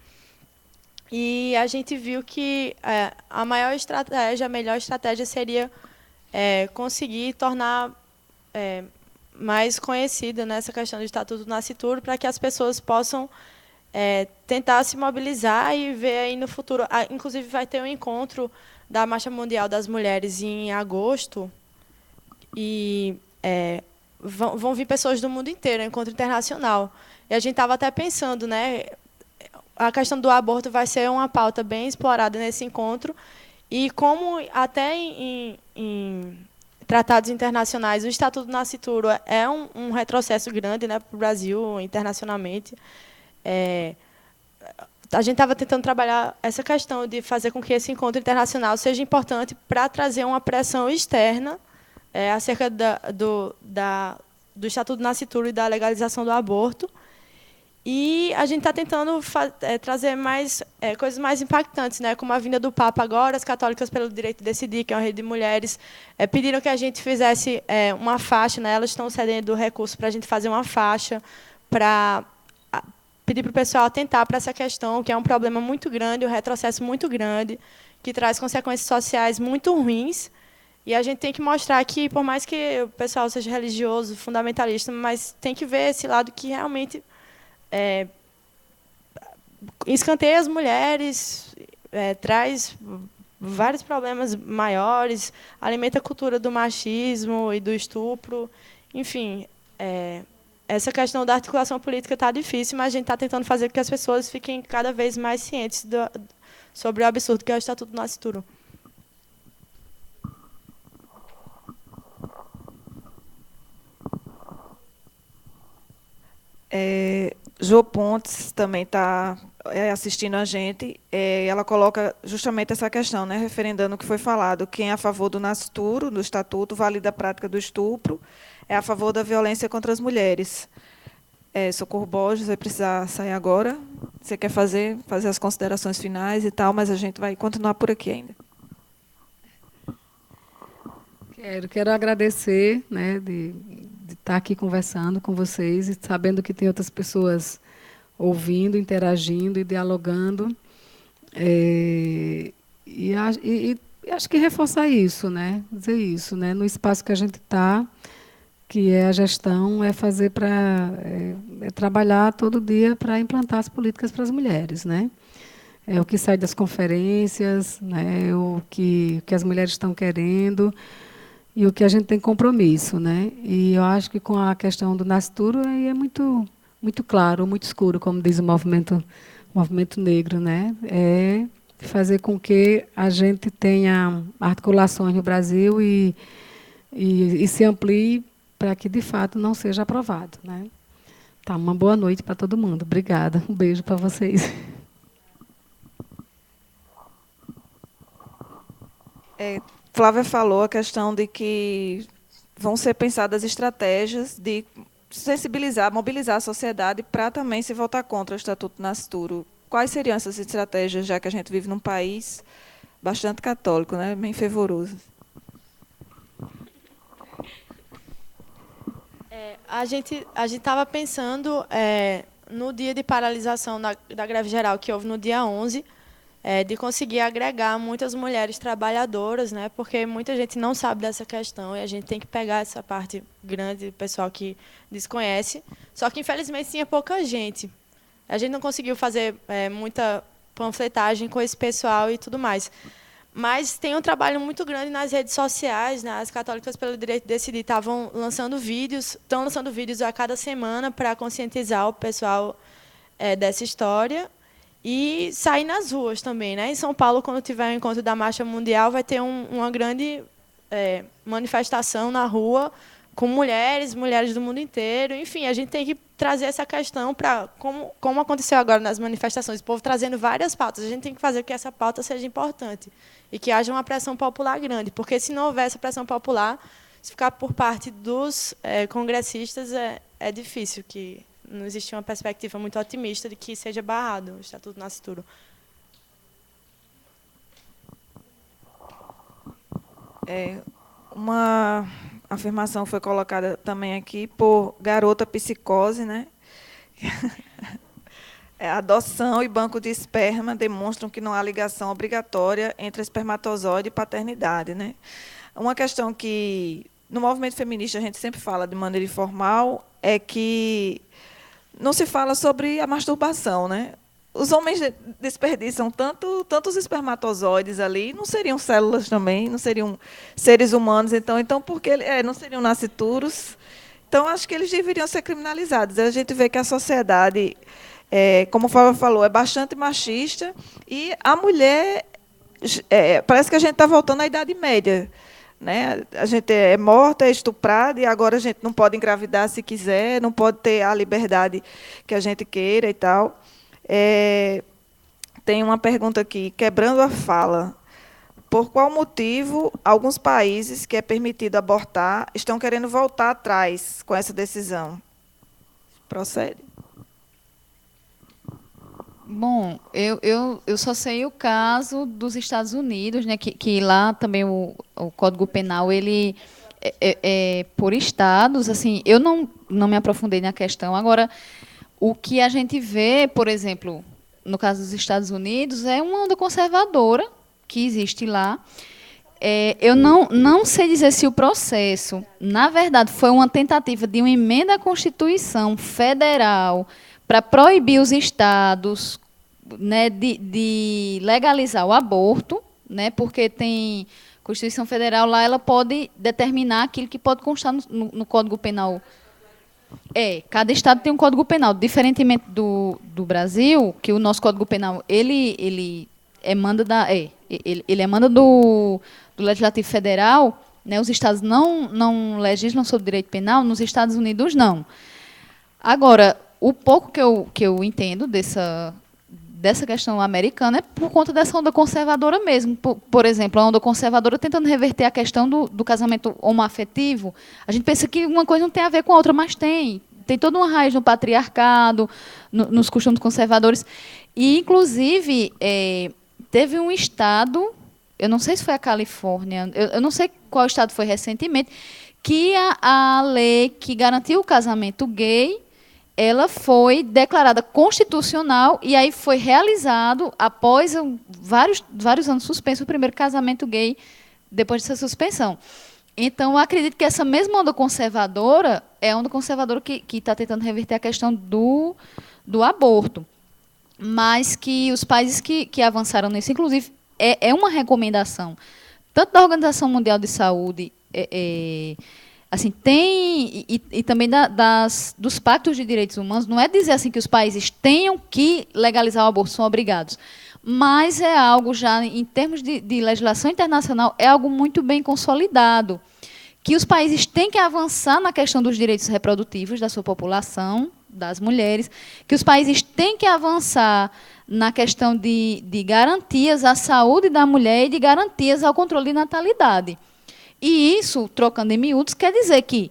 E a gente viu que a melhor estratégia seria conseguir tornar mais conhecida nessa questão do Estatuto do Nascituro, para que as pessoas possam tentar se mobilizar e ver aí no futuro. Inclusive, vai ter um encontro da Marcha Mundial das Mulheres em agosto, e vão vir pessoas do mundo inteiro, é um encontro internacional. E a gente estava até pensando, né, a questão do aborto vai ser uma pauta bem explorada nesse encontro, e como até em tratados internacionais o Estatuto do Nascituro é um retrocesso grande, né, para o Brasil internacionalmente. A gente estava tentando trabalhar essa questão de fazer com que esse encontro internacional seja importante para trazer uma pressão externa acerca do Estatuto do Nascituro e da legalização do aborto. E a gente está tentando trazer mais coisas mais impactantes, né, como a vinda do Papa agora, as Católicas pelo Direito de Decidir, que é uma rede de mulheres, pediram que a gente fizesse uma faixa, né, elas estão cedendo recurso para a gente fazer uma faixa, para pedir para o pessoal atentar para essa questão, que é um problema muito grande, um retrocesso muito grande, que traz consequências sociais muito ruins. E a gente tem que mostrar que, por mais que o pessoal seja religioso, fundamentalista, mas tem que ver esse lado que realmente escanteia as mulheres, traz vários problemas maiores, alimenta a cultura do machismo e do estupro. Enfim, essa questão da articulação política está difícil, mas a gente está tentando fazer com que as pessoas fiquem cada vez mais cientes sobre o absurdo que é o Estatuto do Nascituro. Jo Pontes também está assistindo a gente. Ela coloca justamente essa questão, né, referendando o que foi falado. Quem é a favor do nascituro, do estatuto, valida a prática do estupro, é a favor da violência contra as mulheres. Socorro Borges vai precisar sair agora. Você quer fazer as considerações finais e tal, mas a gente vai continuar por aqui ainda. Quero agradecer, né, de estar aqui conversando com vocês e sabendo que tem outras pessoas ouvindo, interagindo e dialogando. E acho que reforçar isso, né, dizer isso, né, no espaço que a gente está, que é a gestão, fazer trabalhar todo dia para implantar as políticas para as mulheres, né? É o que sai das conferências, né, o que as mulheres estão querendo. E o que a gente tem compromisso, né? E eu acho que com a questão do nascituro aí é muito, muito claro, muito escuro, como diz o movimento negro, né? É fazer com que a gente tenha articulações no Brasil e se amplie para que, de fato, não seja aprovado, né? Tá, uma boa noite para todo mundo. Obrigada. Um beijo para vocês. Flávia falou a questão de que vão ser pensadas estratégias de sensibilizar, mobilizar a sociedade para também se votar contra o Estatuto do Nascituro. Quais seriam essas estratégias, já que a gente vive num país bastante católico, né, bem fervoroso? A gente estava pensando no dia de paralisação da greve geral que houve no dia 11, de conseguir agregar muitas mulheres trabalhadoras, né, porque muita gente não sabe dessa questão e a gente tem que pegar essa parte grande do pessoal que desconhece. Só que, infelizmente, tinha pouca gente. A gente não conseguiu fazer muita panfletagem com esse pessoal e tudo mais. Mas tem um trabalho muito grande nas redes sociais, né? As Católicas pelo Direito de Decidir estão lançando vídeos a cada semana para conscientizar o pessoal dessa história. E sair nas ruas também, né? Em São Paulo, quando tiver o encontro da Marcha Mundial, vai ter uma grande manifestação na rua com mulheres do mundo inteiro. Enfim, a gente tem que trazer essa questão para, como aconteceu agora nas manifestações, o povo trazendo várias pautas. A gente tem que fazer com que essa pauta seja importante e que haja uma pressão popular grande, porque se não houver essa pressão popular, se ficar por parte dos congressistas, é difícil, que não existe uma perspectiva muito otimista de que seja barrado o Estatuto do Nascituro. Uma afirmação foi colocada também aqui por Garota Psicose, né? Adoção e banco de esperma demonstram que não há ligação obrigatória entre espermatozoide e paternidade, né? Uma questão que, no movimento feminista, a gente sempre fala de maneira informal, é que não se fala sobre a masturbação, né? Os homens desperdiçam tantos espermatozoides ali, não seriam células também, não seriam seres humanos, então porque não seriam nascituros. Então, acho que eles deveriam ser criminalizados. A gente vê que a sociedade, como o Fábio falou, é bastante machista, e a mulher, parece que a gente está voltando à Idade Média, né? A gente é morta, é estuprada, e agora a gente não pode engravidar se quiser, não pode ter a liberdade que a gente queira e tal. Tem uma pergunta aqui, quebrando a fala. Por qual motivo alguns países que é permitido abortar estão querendo voltar atrás com essa decisão? Procede. Bom, eu só sei o caso dos Estados Unidos, né, que lá também o Código Penal ele é por estados. Assim, eu não me aprofundei na questão. Agora, o que a gente vê, por exemplo, no caso dos Estados Unidos, é uma onda conservadora que existe lá. Eu não sei dizer se o processo, na verdade, foi uma tentativa de uma emenda à Constituição Federal para proibir os estados, né, de legalizar o aborto, né, porque tem Constituição Federal lá, ela pode determinar aquilo que pode constar no Código Penal. Cada estado tem um Código Penal, diferentemente do Brasil, que o nosso Código Penal ele emana do Legislativo Federal, né? Os estados não legislam sobre direito penal, nos Estados Unidos não. Agora, o pouco que eu entendo dessa questão americana é por conta dessa onda conservadora mesmo. Por exemplo, a onda conservadora tentando reverter a questão do casamento homoafetivo. A gente pensa que uma coisa não tem a ver com a outra, mas tem. Tem toda uma raiz no patriarcado, nos costumes conservadores. E, inclusive, teve um estado, eu não sei se foi a Califórnia, eu não sei qual estado foi recentemente, que a lei que garantiu o casamento gay, ela foi declarada constitucional, e aí foi realizado, após vários anos suspenso, o primeiro casamento gay depois dessa suspensão. Então, eu acredito que essa mesma onda conservadora é a onda conservadora que está tentando reverter a questão do aborto. Mas que os países que avançaram nisso, inclusive, é uma recomendação, tanto da Organização Mundial de Saúde, assim, tem, e também dos pactos de direitos humanos. Não é dizer assim que os países tenham que legalizar o aborto, são obrigados, mas é algo já, em termos de legislação internacional, é algo muito bem consolidado, que os países têm que avançar na questão dos direitos reprodutivos da sua população, das mulheres, que os países têm que avançar na questão de garantias à saúde da mulher e de garantias ao controle de natalidade. E isso, trocando em miúdos, quer dizer que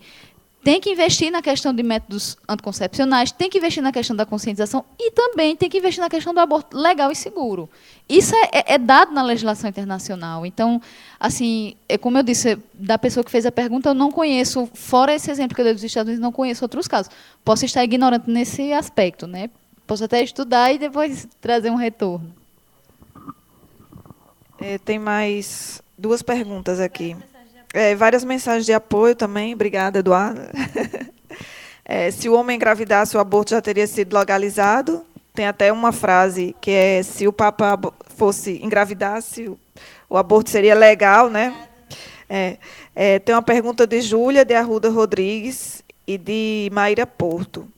tem que investir na questão de métodos anticoncepcionais, tem que investir na questão da conscientização e também tem que investir na questão do aborto legal e seguro. Isso é dado na legislação internacional. Então, assim, como eu disse, da pessoa que fez a pergunta, eu não conheço, fora esse exemplo que eu dei dos Estados Unidos, não conheço outros casos. Posso estar ignorante nesse aspecto, né? Posso até estudar e depois trazer um retorno. Tem mais 2 perguntas aqui. Várias mensagens de apoio também. Obrigada, Eduardo. Se o homem engravidasse, o aborto já teria sido legalizado. Tem até uma frase que é: se o Papa engravidasse, o aborto seria legal, né? Tem uma pergunta de Júlia de Arruda Rodrigues e de Maíra Porto.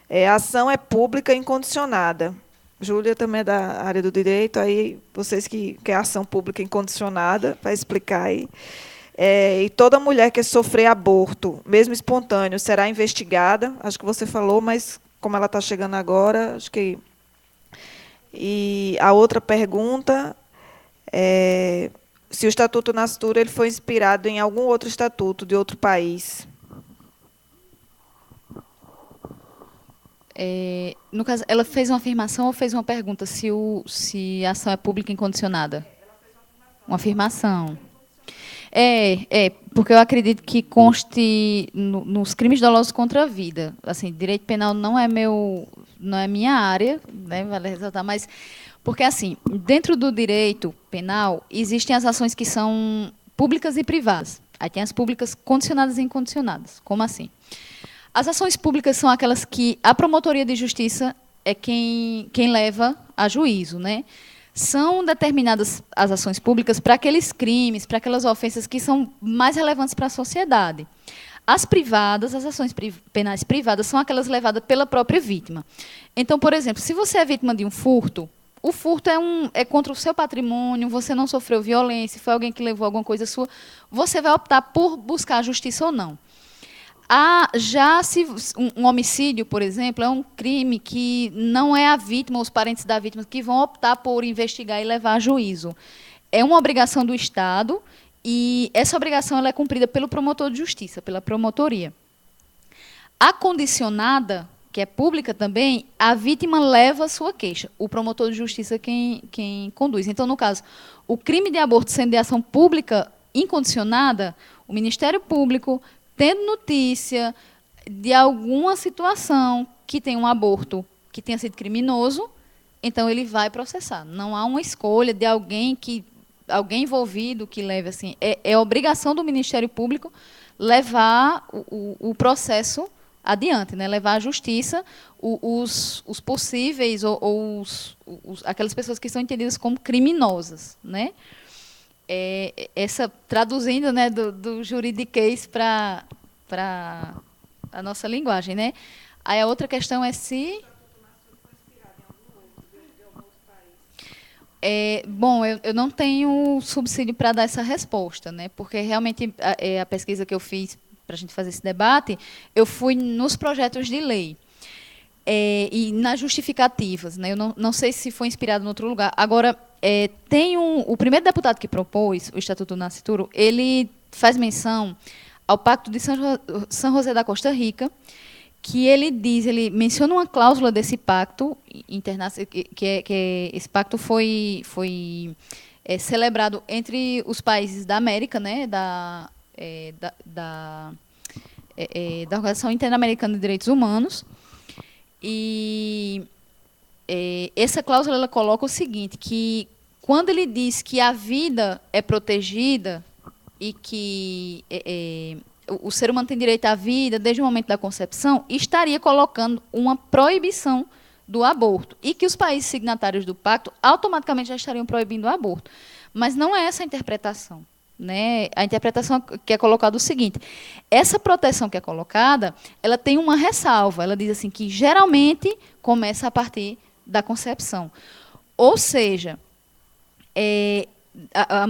A ação é pública e incondicionada. Júlia também é da área do direito, aí vocês que é ação pública incondicionada, para explicar aí. E toda mulher que sofrer aborto, mesmo espontâneo, será investigada. Acho que você falou, mas como ela está chegando agora, acho que... E a outra pergunta é se o Estatuto Nascitura ele foi inspirado em algum outro estatuto de outro país. No caso, ela fez uma afirmação ou fez uma pergunta se a ação é pública incondicionada? Uma afirmação. Porque eu acredito que conste nos crimes dolosos contra a vida. Assim, direito penal não é minha área, né, vale ressaltar, mas porque assim, dentro do direito penal existem as ações que são públicas e privadas. Aí tem as públicas condicionadas e incondicionadas. Como assim? As ações públicas são aquelas que a promotoria de justiça é quem leva a juízo, né? São determinadas as ações públicas para aqueles crimes, para aquelas ofensas que são mais relevantes para a sociedade. As privadas, as ações penais privadas, são aquelas levadas pela própria vítima. Então, por exemplo, se você é vítima de um furto, o furto é contra o seu patrimônio, você não sofreu violência, foi alguém que levou alguma coisa sua, você vai optar por buscar a justiça ou não. Já se um homicídio, por exemplo, é um crime que não é a vítima ou os parentes da vítima que vão optar por investigar e levar a juízo. É uma obrigação do Estado e essa obrigação ela é cumprida pelo promotor de justiça, pela promotoria. A condicionada, que é pública também, a vítima leva a sua queixa. O promotor de justiça é quem conduz. Então, no caso, o crime de aborto sendo de ação pública incondicionada, o Ministério Público, tendo notícia de alguma situação que tem um aborto que tenha sido criminoso, então ele vai processar. Não há uma escolha de alguém envolvido que leve assim. É obrigação do Ministério Público levar o processo adiante, né? Levar à justiça os possíveis ou aquelas pessoas que são entendidas como criminosas, né? Traduzindo, né, do juridiquês para a nossa linguagem, né? Aí a outra questão é se... Bom, eu não tenho subsídio para dar essa resposta, né? Porque realmente a pesquisa que eu fiz para a gente fazer esse debate, eu fui nos projetos de lei. E nas justificativas, né? Eu não sei se foi inspirado em outro lugar. Agora, o primeiro deputado que propôs o Estatuto Nascituro, ele faz menção ao Pacto de São José da Costa Rica, que ele menciona uma cláusula desse pacto internacional, que esse pacto foi celebrado entre os países da América, né? Da Organização Interamericana de Direitos Humanos. E essa cláusula ela coloca o seguinte, que quando ele diz que a vida é protegida e que o ser humano tem direito à vida desde o momento da concepção, estaria colocando uma proibição do aborto e que os países signatários do pacto automaticamente já estariam proibindo o aborto. Mas não é essa a interpretação. Né? A interpretação que é colocada é o seguinte: essa proteção que é colocada, ela tem uma ressalva. Ela diz assim que geralmente começa a partir da concepção. Ou seja,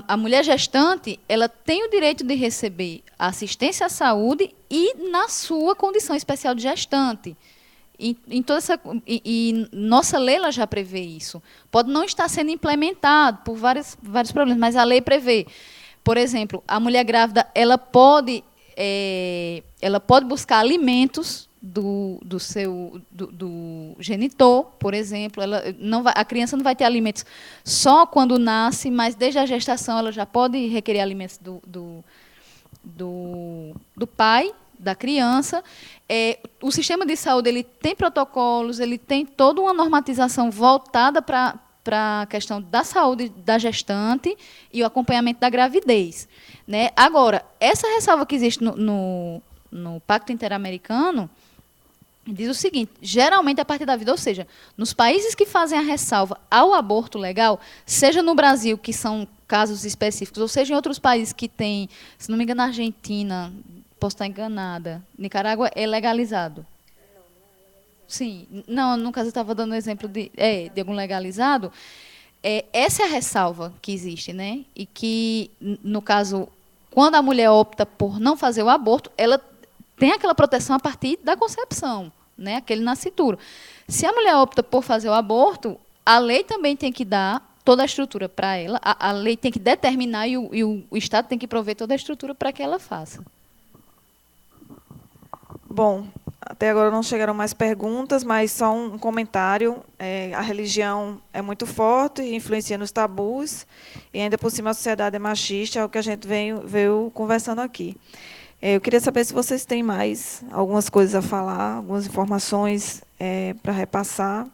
a mulher gestante ela tem o direito de receber assistência à saúde e na sua condição especial de gestante. E nossa lei ela já prevê isso. Pode não estar sendo implementado por vários problemas, mas a lei prevê. Por exemplo, a mulher grávida ela pode buscar alimentos do genitor, por exemplo. A criança não vai ter alimentos só quando nasce, mas desde a gestação ela já pode requerer alimentos do pai da criança. O sistema de saúde ele tem protocolos, ele tem toda uma normatização voltada para a questão da saúde da gestante e o acompanhamento da gravidez, né? Agora, essa ressalva que existe no Pacto Interamericano diz o seguinte: geralmente a partir da vida, ou seja, nos países que fazem a ressalva ao aborto legal, seja no Brasil, que são casos específicos, ou seja em outros países que tem, se não me engano, na Argentina, posso estar enganada, Nicarágua é legalizado. Sim, não, no caso eu estava dando exemplo de algum legalizado. Essa é a ressalva que existe, né? E que, no caso, quando a mulher opta por não fazer o aborto, ela tem aquela proteção a partir da concepção, né? Aquele nascituro. Se a mulher opta por fazer o aborto, a lei também tem que dar toda a estrutura para ela, a lei tem que determinar e o Estado tem que prover toda a estrutura para que ela faça. Bom, até agora não chegaram mais perguntas, mas só um comentário. A religião é muito forte e influencia nos tabus, e ainda por cima a sociedade é machista, é o que a gente veio conversando aqui. Eu queria saber se vocês têm mais algumas coisas a falar, algumas informações para repassar,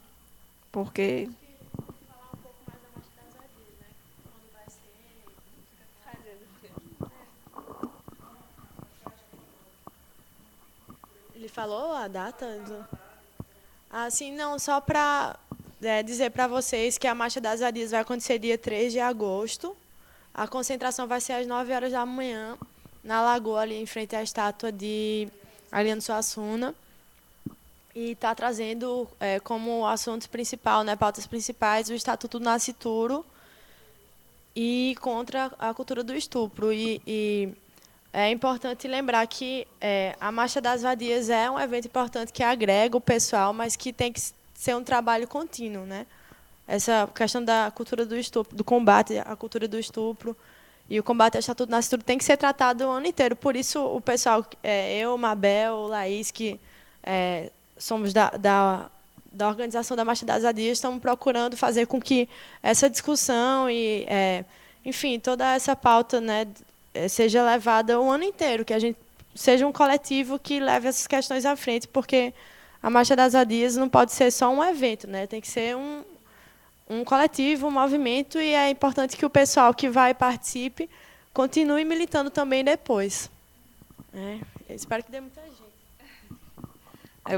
porque... Ele falou a data? Sim, não, só para dizer para vocês que a Marcha das Vadias vai acontecer dia 3 de agosto. A concentração vai ser às 9 horas da manhã, na Lagoa, ali em frente à estátua de Ariano Suassuna. E está trazendo como assuntos principais, né, pautas principais, o Estatuto do Nascituro e contra a cultura do estupro. E é importante lembrar que a Marcha das Vadias é um evento importante que agrega o pessoal, mas que tem que ser um trabalho contínuo, né? Essa questão da cultura do estupro, do combate à cultura do estupro e o combate ao Estatuto do Nascituro tem que ser tratado o ano inteiro. Por isso, o pessoal, eu, Mabel, Laís, que somos da organização da Marcha das Vadias, estamos procurando fazer com que essa discussão e, enfim, toda essa pauta, né, seja levada o ano inteiro, que a gente seja um coletivo que leve essas questões à frente, porque a Marcha das Vadias não pode ser só um evento, né? Tem que ser um coletivo, um movimento, e é importante que o pessoal que vai e participe continue militando também depois. Eu espero que dê muita gente.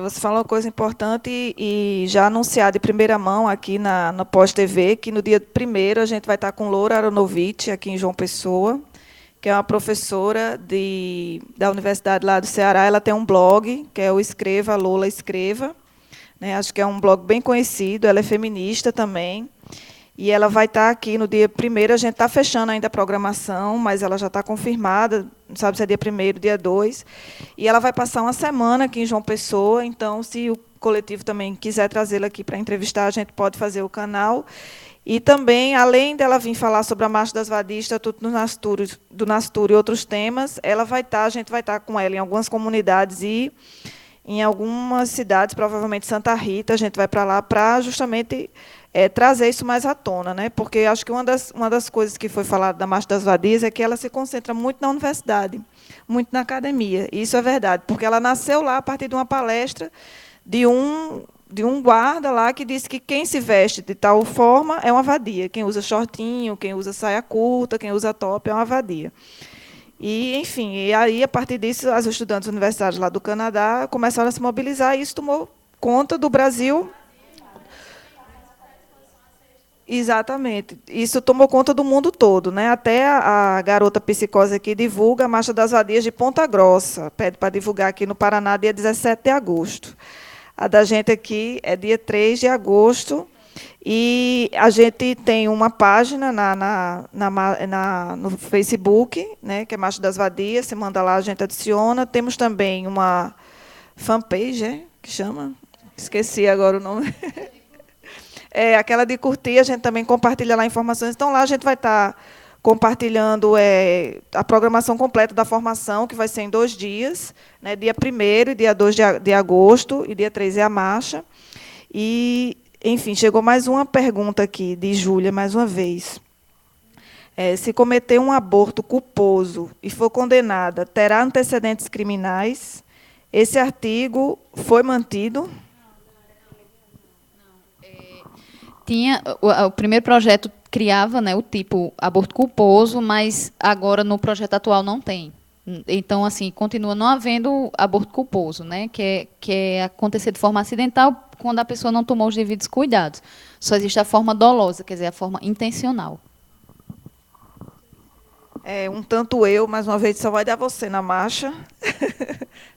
Você falou uma coisa importante e já anunciada em primeira mão aqui na Pós-TV, que no dia 1º a gente vai estar com Loura Aronovitch, aqui em João Pessoa, que é uma professora da Universidade lá do Ceará. Ela tem um blog, que é o Escreva, Lola Escreva. Né? Acho que é um blog bem conhecido, ela é feminista também. E ela vai estar aqui no dia 1º, a gente está fechando ainda a programação, mas ela já está confirmada, não sabe se é dia 1º, dia 2. E ela vai passar uma semana aqui em João Pessoa, então, se o coletivo também quiser trazê-la aqui para entrevistar, a gente pode fazer o canal. E também, além dela vir falar sobre a Marcha das Vadias, Estatuto do Nascituro e outros temas, a gente vai estar com ela em algumas comunidades e em algumas cidades, provavelmente Santa Rita, a gente vai para lá para justamente trazer isso mais à tona, né? Porque acho que uma das coisas que foi falada da Marcha das Vadias é que ela se concentra muito na universidade, muito na academia. E isso é verdade, porque ela nasceu lá a partir de uma palestra de um guarda lá que disse que quem se veste de tal forma é uma vadia. Quem usa shortinho, quem usa saia curta, quem usa top é uma vadia. E, enfim, e aí, a partir disso, as estudantes universitárias lá do Canadá começaram a se mobilizar e isso tomou conta do Brasil. Exatamente. Isso tomou conta do mundo todo, né? Até a garota psicose aqui divulga a Marcha das Vadias de Ponta Grossa. Pede para divulgar aqui no Paraná, dia 17 de agosto. A da gente aqui é dia 3 de agosto. E a gente tem uma página no Facebook, né, que é Marcha das Vadias. Você manda lá, a gente adiciona. Temos também uma fanpage, que chama? Esqueci agora o nome. Aquela de curtir, a gente também compartilha lá informações. Então, lá a gente vai estar compartilhando a programação completa da formação, que vai ser em 2 dias, né, dia 1º e dia 2 de agosto, e dia 3 é a marcha. E, enfim, chegou mais uma pergunta aqui, de Júlia, mais uma vez. Se cometer um aborto culposo e for condenada, terá antecedentes criminais? Esse artigo foi mantido? O primeiro projeto criava, né, o tipo aborto culposo, mas agora no projeto atual não tem. Então, assim, continua não havendo aborto culposo, né, que é acontecer de forma acidental quando a pessoa não tomou os devidos cuidados. Só existe a forma dolosa, quer dizer, a forma intencional. Um tanto eu, mais uma vez, só vai dar você na marcha.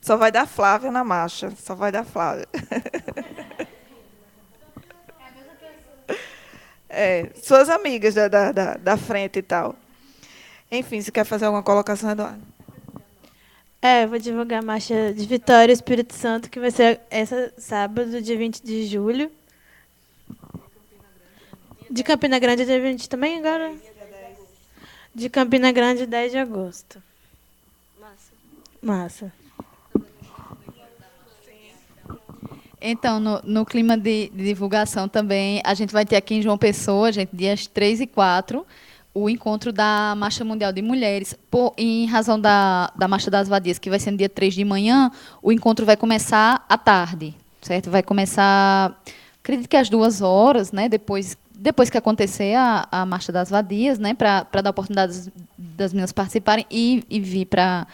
Só vai dar Flávia na marcha. Só vai dar Flávia. Suas amigas da frente e tal. Enfim, se quer fazer alguma colocação, Eduardo? Vou divulgar a Marcha de Vitória Espírito Santo, que vai ser essa sábado, dia 20 de julho. De Campina Grande, dia 20 também agora? De Campina Grande, 10 de agosto. Massa. Então, no clima de divulgação também, a gente vai ter aqui em João Pessoa, gente, dias 3 e 4, o encontro da Marcha Mundial de Mulheres. Em razão da Marcha das Vadias, que vai ser no dia 3 de manhã, o encontro vai começar à tarde, certo? Vai começar, acredito que às 2 horas, né, depois que acontecer a Marcha das Vadias, né, para dar a oportunidade das meninas participarem e vir para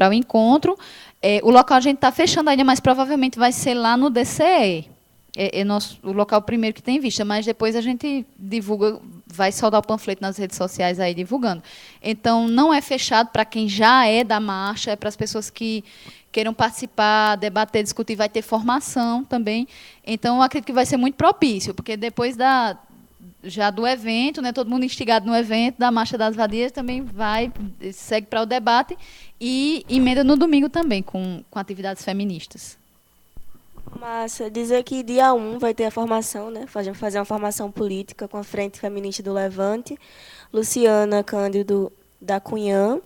o encontro. O local a gente está fechando ainda, mas provavelmente vai ser lá no DCE. O local primeiro que tem vista, mas depois a gente divulga, vai soldar o panfleto nas redes sociais aí divulgando. Então, não é fechado para quem já é da marcha, é para as pessoas que queiram participar, debater, discutir, vai ter formação também. Então, eu acredito que vai ser muito propício, porque depois já do evento, né, todo mundo instigado no evento da Marcha das Vadias, também segue para o debate e emenda no domingo também, com atividades feministas. Massa, dizer que dia 1 vai ter a formação, né? Fazer uma formação política com a Frente Feminista do Levante, Luciana Cândido da Cunhã,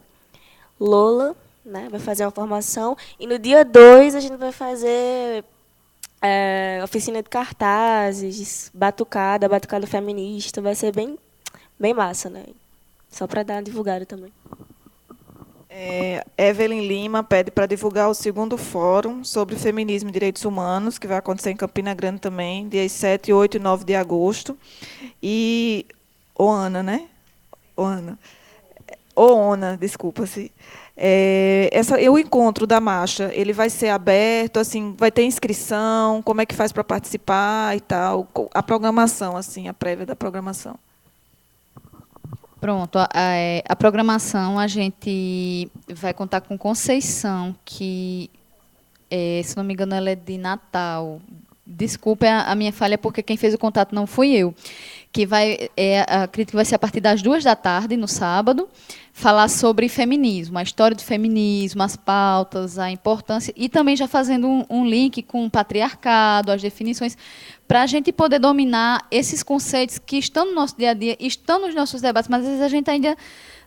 Lola, né? Vai fazer uma formação. E no dia 2 a gente vai fazer oficina de cartazes, batucada feminista, vai ser bem, bem massa, né? Só para dar uma divulgada também. Evelyn Lima pede para divulgar o 2º Fórum sobre Feminismo e Direitos Humanos, que vai acontecer em Campina Grande também, dias 7, 8 e 9 de agosto. E Oana, né? Oana, desculpa-se. O encontro da marcha, ele vai ser aberto, assim, vai ter inscrição, como é que faz para participar e tal, a programação, assim, a prévia da programação. Pronto, a programação a gente vai contar com Conceição, que, se não me engano, ela é de Natal. Desculpe a minha falha, porque quem fez o contato não fui eu. Acredito que vai ser a partir das 2 da tarde, no sábado, falar sobre feminismo, a história do feminismo, as pautas, a importância, e também já fazendo um link com o patriarcado, as definições, para a gente poder dominar esses conceitos que estão no nosso dia a dia, estão nos nossos debates, mas às vezes a gente ainda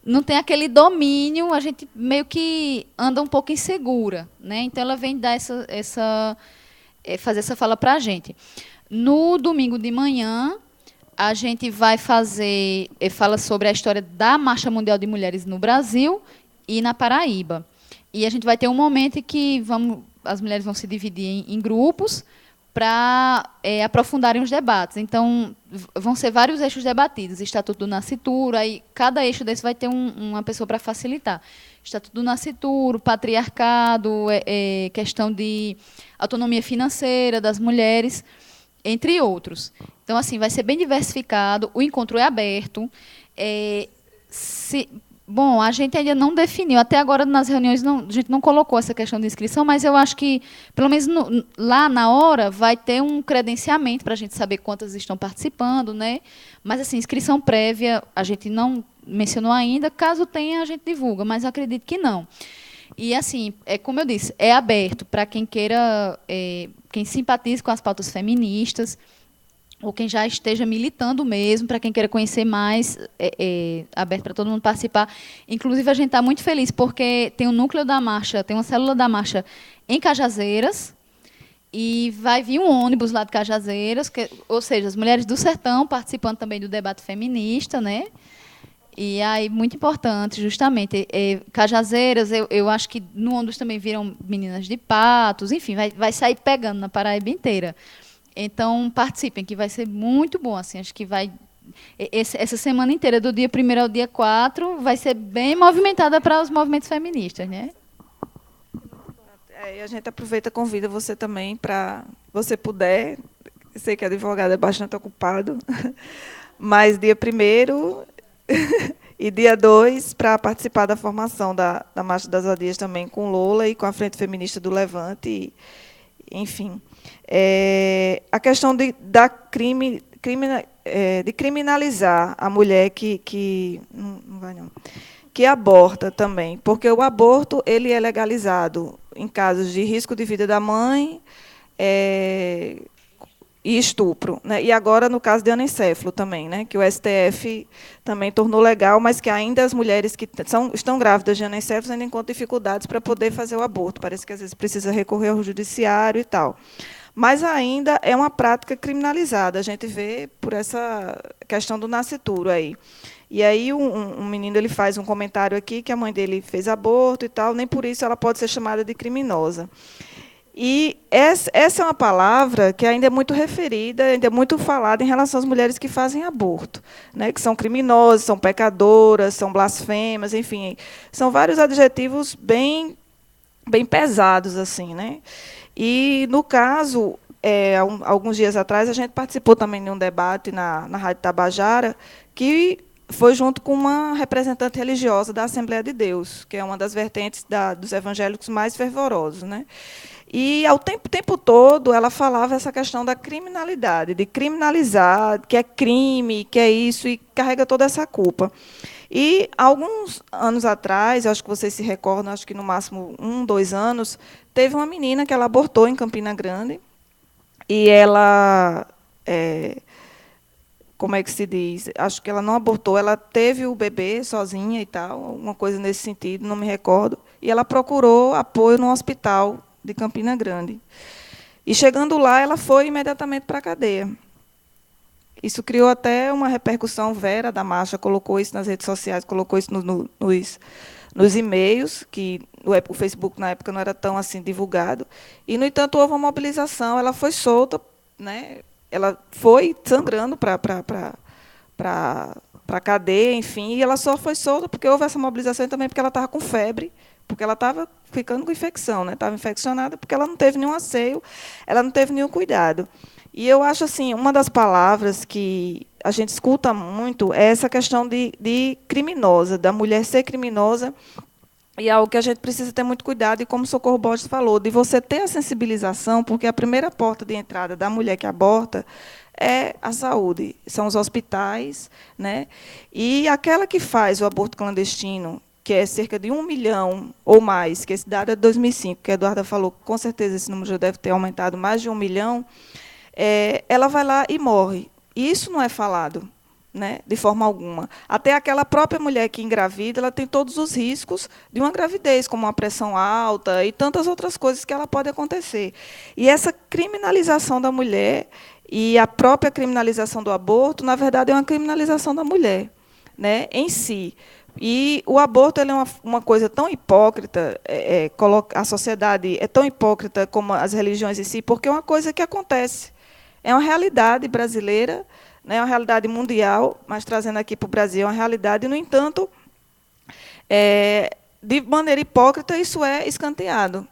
não tem aquele domínio, a gente meio que anda um pouco insegura, né? Então, ela vem dar fazer essa fala para a gente. No domingo de manhã, a gente vai fala sobre a história da Marcha Mundial de Mulheres no Brasil e na Paraíba. E a gente vai ter um momento em que as mulheres vão se dividir em grupos para aprofundarem os debates. Então, vão ser vários eixos debatidos. Estatuto do Nascituro, aí cada eixo desse vai ter uma pessoa para facilitar. Estatuto do Nascituro, patriarcado, questão de autonomia financeira das mulheres, entre outros. Então, assim, vai ser bem diversificado, o encontro é aberto. Bom, a gente ainda não definiu, até agora nas reuniões a gente não colocou essa questão de inscrição, mas eu acho que, pelo menos lá na hora, vai ter um credenciamento para a gente saber quantas estão participando, né? Mas, assim, inscrição prévia, a gente não mencionou ainda, caso tenha, a gente divulga, mas acredito que não. E, assim, como eu disse, é aberto para quem queira, quem simpatize com as pautas feministas, ou quem já esteja militando mesmo, para quem queira conhecer mais, aberto para todo mundo participar. Inclusive, a gente está muito feliz, porque tem um núcleo da marcha, tem uma célula da marcha em Cajazeiras, e vai vir um ônibus lá de Cajazeiras, ou seja, as mulheres do sertão participando também do debate feminista, né? E aí, muito importante, justamente, Cajazeiras, eu acho que no ônibus também viram meninas de Patos, enfim, vai sair pegando na Paraíba inteira. Então, participem, que vai ser muito bom. Assim, acho que essa semana inteira, do dia 1º ao dia 4, vai ser bem movimentada para os movimentos feministas, né? E a gente aproveita e convida você também, para você puder. Eu sei que advogado é bastante ocupado, mas dia 1º e dia 2 para participar da formação da Marcha das Vadias também com Lola e com a Frente Feminista do Levante, enfim. A questão de criminalizar a mulher que não vai não, que aborta também, porque o aborto ele é legalizado em casos de risco de vida da mãe, e estupro, né? E agora no caso de anencefalo também, né? Que o STF também tornou legal, mas que ainda as mulheres que estão grávidas de anencefalo ainda encontram dificuldades para poder fazer o aborto. Parece que às vezes precisa recorrer ao judiciário e tal. Mas ainda é uma prática criminalizada. A gente vê por essa questão do nascituro aí. E aí um menino ele faz um comentário aqui que a mãe dele fez aborto e tal, nem por isso ela pode ser chamada de criminosa. E essa é uma palavra que ainda é muito referida, ainda é muito falada em relação às mulheres que fazem aborto, né, que são criminosas, são pecadoras, são blasfemas, enfim, são vários adjetivos bem pesados assim, né? E no caso, alguns dias atrás a gente participou também de um debate na Rádio Tabajara que foi junto com uma representante religiosa da Assembleia de Deus, que é uma das vertentes dos evangélicos mais fervorosos, né? E, ao tempo todo, ela falava essa questão da criminalidade, de criminalizar, que é crime, que é isso, e carrega toda essa culpa. E, alguns anos atrás, acho que vocês se recordam, acho que no máximo 1, 2 anos, teve uma menina que ela abortou em Campina Grande, e ela, como é que se diz? Acho que ela não abortou, ela teve o bebê sozinha e tal, uma coisa nesse sentido, não me recordo, e ela procurou apoio no hospital de Campina Grande. E, chegando lá, ela foi imediatamente para a cadeia. Isso criou até uma repercussão. Vera, da Marcha, colocou isso nas redes sociais, colocou isso nos e-mails, que o Facebook, na época, não era tão assim divulgado. E, no entanto, houve uma mobilização, ela foi solta, né? Ela foi sangrando para a cadeia, enfim, e ela só foi solta porque houve essa mobilização e também porque ela estava com febre, porque ela estava ficando com infecção, né? Estava infeccionada porque ela não teve nenhum asseio, ela não teve nenhum cuidado. E eu acho assim, uma das palavras que a gente escuta muito é essa questão de criminosa, da mulher ser criminosa, e é algo que a gente precisa ter muito cuidado, e como o Socorro Borges falou, de você ter a sensibilização, porque a primeira porta de entrada da mulher que aborta é a saúde, são os hospitais, né? E aquela que faz o aborto clandestino, que é cerca de 1 milhão ou mais, que esse dado é de 2005, que a Eduarda falou, com certeza esse número já deve ter aumentado mais de 1 milhão, ela vai lá e morre. E isso não é falado, né, de forma alguma. Até aquela própria mulher que engravida, ela tem todos os riscos de uma gravidez, como uma pressão alta e tantas outras coisas que ela pode acontecer. E essa criminalização da mulher e a própria criminalização do aborto, na verdade, é uma criminalização da mulher, né, em si. E o aborto ele é uma coisa tão hipócrita, a sociedade é tão hipócrita como as religiões em si, porque é uma coisa que acontece. É uma realidade brasileira, né, uma realidade mundial, mas trazendo aqui para o Brasil é uma realidade, e, no entanto, de maneira hipócrita, isso é escanteado,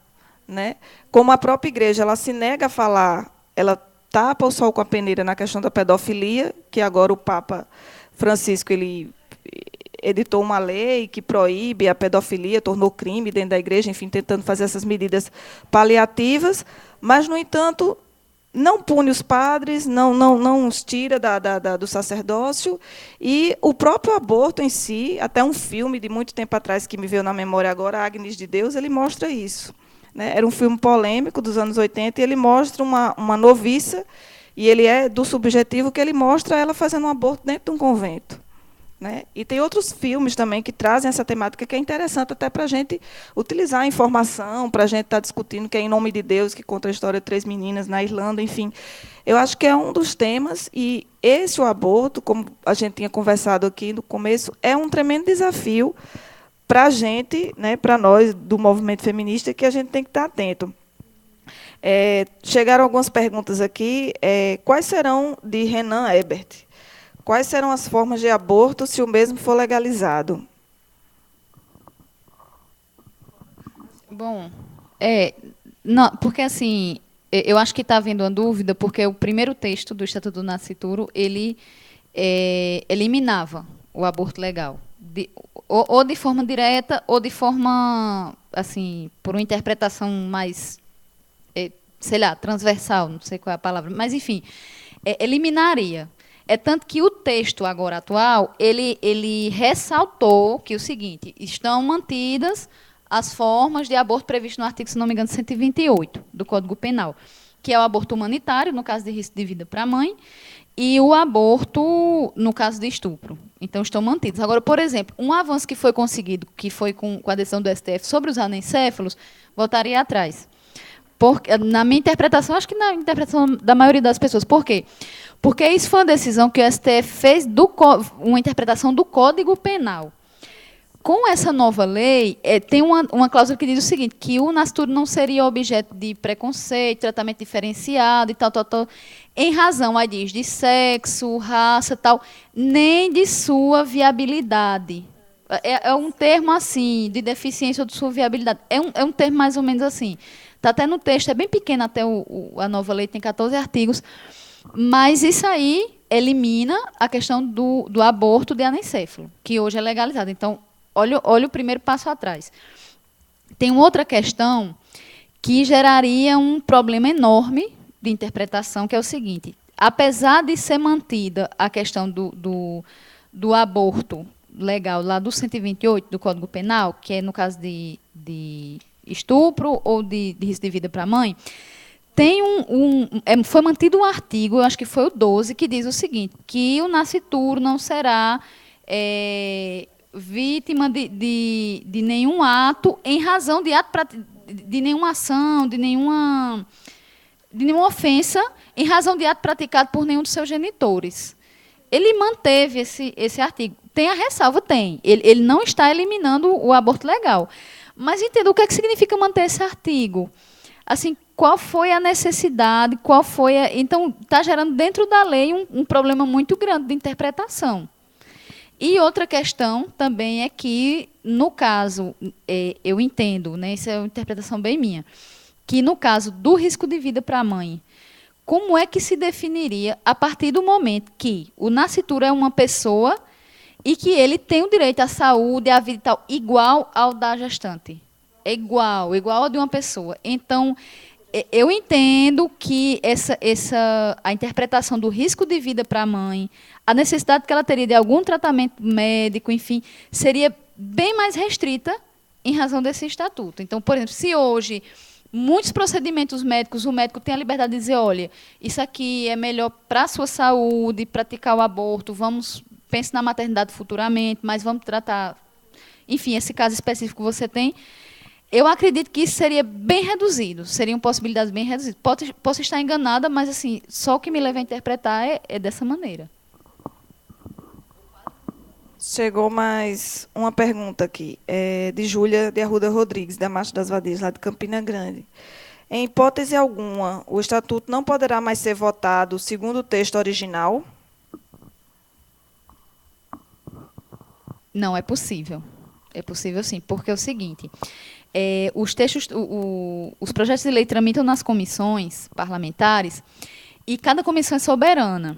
né? Como a própria igreja ela se nega a falar, ela tapa o sol com a peneira na questão da pedofilia, que agora o Papa Francisco ele editou uma lei que proíbe a pedofilia, tornou crime dentro da igreja, enfim, tentando fazer essas medidas paliativas, mas, no entanto, não pune os padres, não os tira do sacerdócio, e o próprio aborto em si, até um filme de muito tempo atrás, que me veio na memória agora, Agnes de Deus, ele mostra isso, né? Era um filme polêmico dos anos 80, e ele mostra uma noviça, e ele é do subjetivo que ele mostra ela fazendo um aborto dentro de um convento, né? E tem outros filmes também que trazem essa temática, que é interessante até para a gente utilizar a informação, para a gente estar discutindo, que é Em Nome de Deus, que conta a história de 3 meninas na Irlanda, enfim. Eu acho que é um dos temas, e o aborto, como a gente tinha conversado aqui no começo, é um tremendo desafio para a gente, né, para nós, do movimento feminista, que a gente tem que estar atento. Chegaram algumas perguntas aqui. Quais serão, de Renan Ebert, quais serão as formas de aborto se o mesmo for legalizado? Bom, não, porque assim, eu acho que está havendo uma dúvida, porque o primeiro texto do Estatuto do Nascituro, ele eliminava o aborto legal, ou de forma direta, ou de forma, assim, por uma interpretação mais, sei lá, transversal, não sei qual é a palavra, mas, enfim, eliminaria. É tanto que o texto agora atual, ele ressaltou que o seguinte, estão mantidas as formas de aborto previstas no artigo, se não me engano, 128 do Código Penal, que é o aborto humanitário, no caso de risco de vida para a mãe, e o aborto no caso de estupro. Então, estão mantidos. Agora, por exemplo, um avanço que foi conseguido, que foi com a decisão do STF sobre os anencéfalos, voltaria atrás. Na minha interpretação, acho que na interpretação da maioria das pessoas. Por quê? Porque isso foi uma decisão que o STF fez uma interpretação do Código Penal. Com essa nova lei, tem uma cláusula que diz o seguinte, que o nascituro não seria objeto de preconceito, tratamento diferenciado e tal, em razão, aí diz, de sexo, raça, tal, nem de sua viabilidade. É um termo assim, de deficiência ou de sua viabilidade. É um termo mais ou menos assim. Está até no texto, é bem pequeno, até a nova lei tem 14 artigos, mas isso aí elimina a questão do aborto de anencéfalo, que hoje é legalizado. Então, olha o primeiro passo atrás. Tem uma outra questão que geraria um problema enorme de interpretação, que é o seguinte, apesar de ser mantida a questão do aborto legal lá do 128 do Código Penal, que é no caso de estupro ou de risco de vida para a mãe, tem foi mantido um artigo, eu acho que foi o 12, que diz o seguinte, que o nascituro não será vítima de nenhum ato em razão de nenhuma ação, de nenhuma ofensa, em razão de ato praticado por nenhum dos seus genitores. Ele manteve esse artigo. Tem a ressalva? Tem. Ele não está eliminando o aborto legal. Mas entenda o que significa manter esse artigo. Assim, qual foi a necessidade, Então, está gerando dentro da lei um problema muito grande de interpretação. E outra questão também é que, no caso, eu entendo, né, isso é uma interpretação bem minha, que no caso do risco de vida para a mãe, como é que se definiria a partir do momento que o nascituro é uma pessoa e que ele tem o direito à saúde, à vida e tal, igual ao da gestante? É igual ao de uma pessoa. Então, eu entendo que a interpretação do risco de vida para a mãe, a necessidade que ela teria de algum tratamento médico, enfim, seria bem mais restrita em razão desse estatuto. Então, por exemplo, se hoje muitos procedimentos médicos, o médico tem a liberdade de dizer, olha, isso aqui é melhor para a sua saúde, praticar o aborto, pense na maternidade futuramente, mas vamos tratar, enfim, esse caso específico que você tem. Eu acredito que isso seria bem reduzido, seriam possibilidades bem reduzidas. Posso estar enganada, mas assim, só o que me leva a interpretar é dessa maneira. Chegou mais uma pergunta aqui, de Júlia de Arruda Rodrigues, da Marcha das Vadias, lá de Campina Grande. Em hipótese alguma, o Estatuto não poderá mais ser votado segundo o texto original? Não, é possível. É possível, sim, porque é o seguinte, os projetos de lei tramitam nas comissões parlamentares e cada comissão é soberana.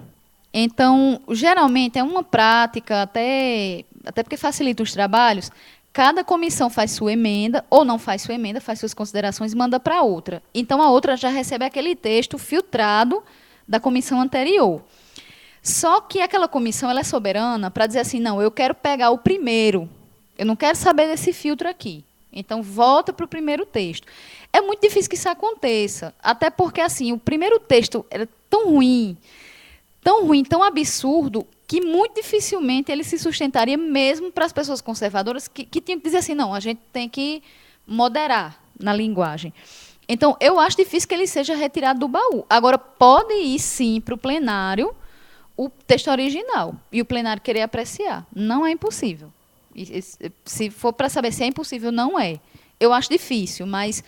Então, geralmente, é uma prática, até porque facilita os trabalhos, cada comissão faz sua emenda, ou não faz sua emenda, faz suas considerações e manda para a outra. Então, a outra já recebe aquele texto filtrado da comissão anterior. Só que aquela comissão ela é soberana para dizer assim, não, eu quero pegar o primeiro, eu não quero saber desse filtro aqui. Então, volta para o primeiro texto. É muito difícil que isso aconteça, até porque assim, o primeiro texto era tão ruim, tão absurdo, que muito dificilmente ele se sustentaria mesmo para as pessoas conservadoras que tinham que dizer assim, não, a gente tem que moderar na linguagem. Então, eu acho difícil que ele seja retirado do baú. Agora, pode ir, sim, para o plenário o texto original e o plenário querer apreciar. Não é impossível. Se for para saber se é impossível, não é. Eu acho difícil, mas,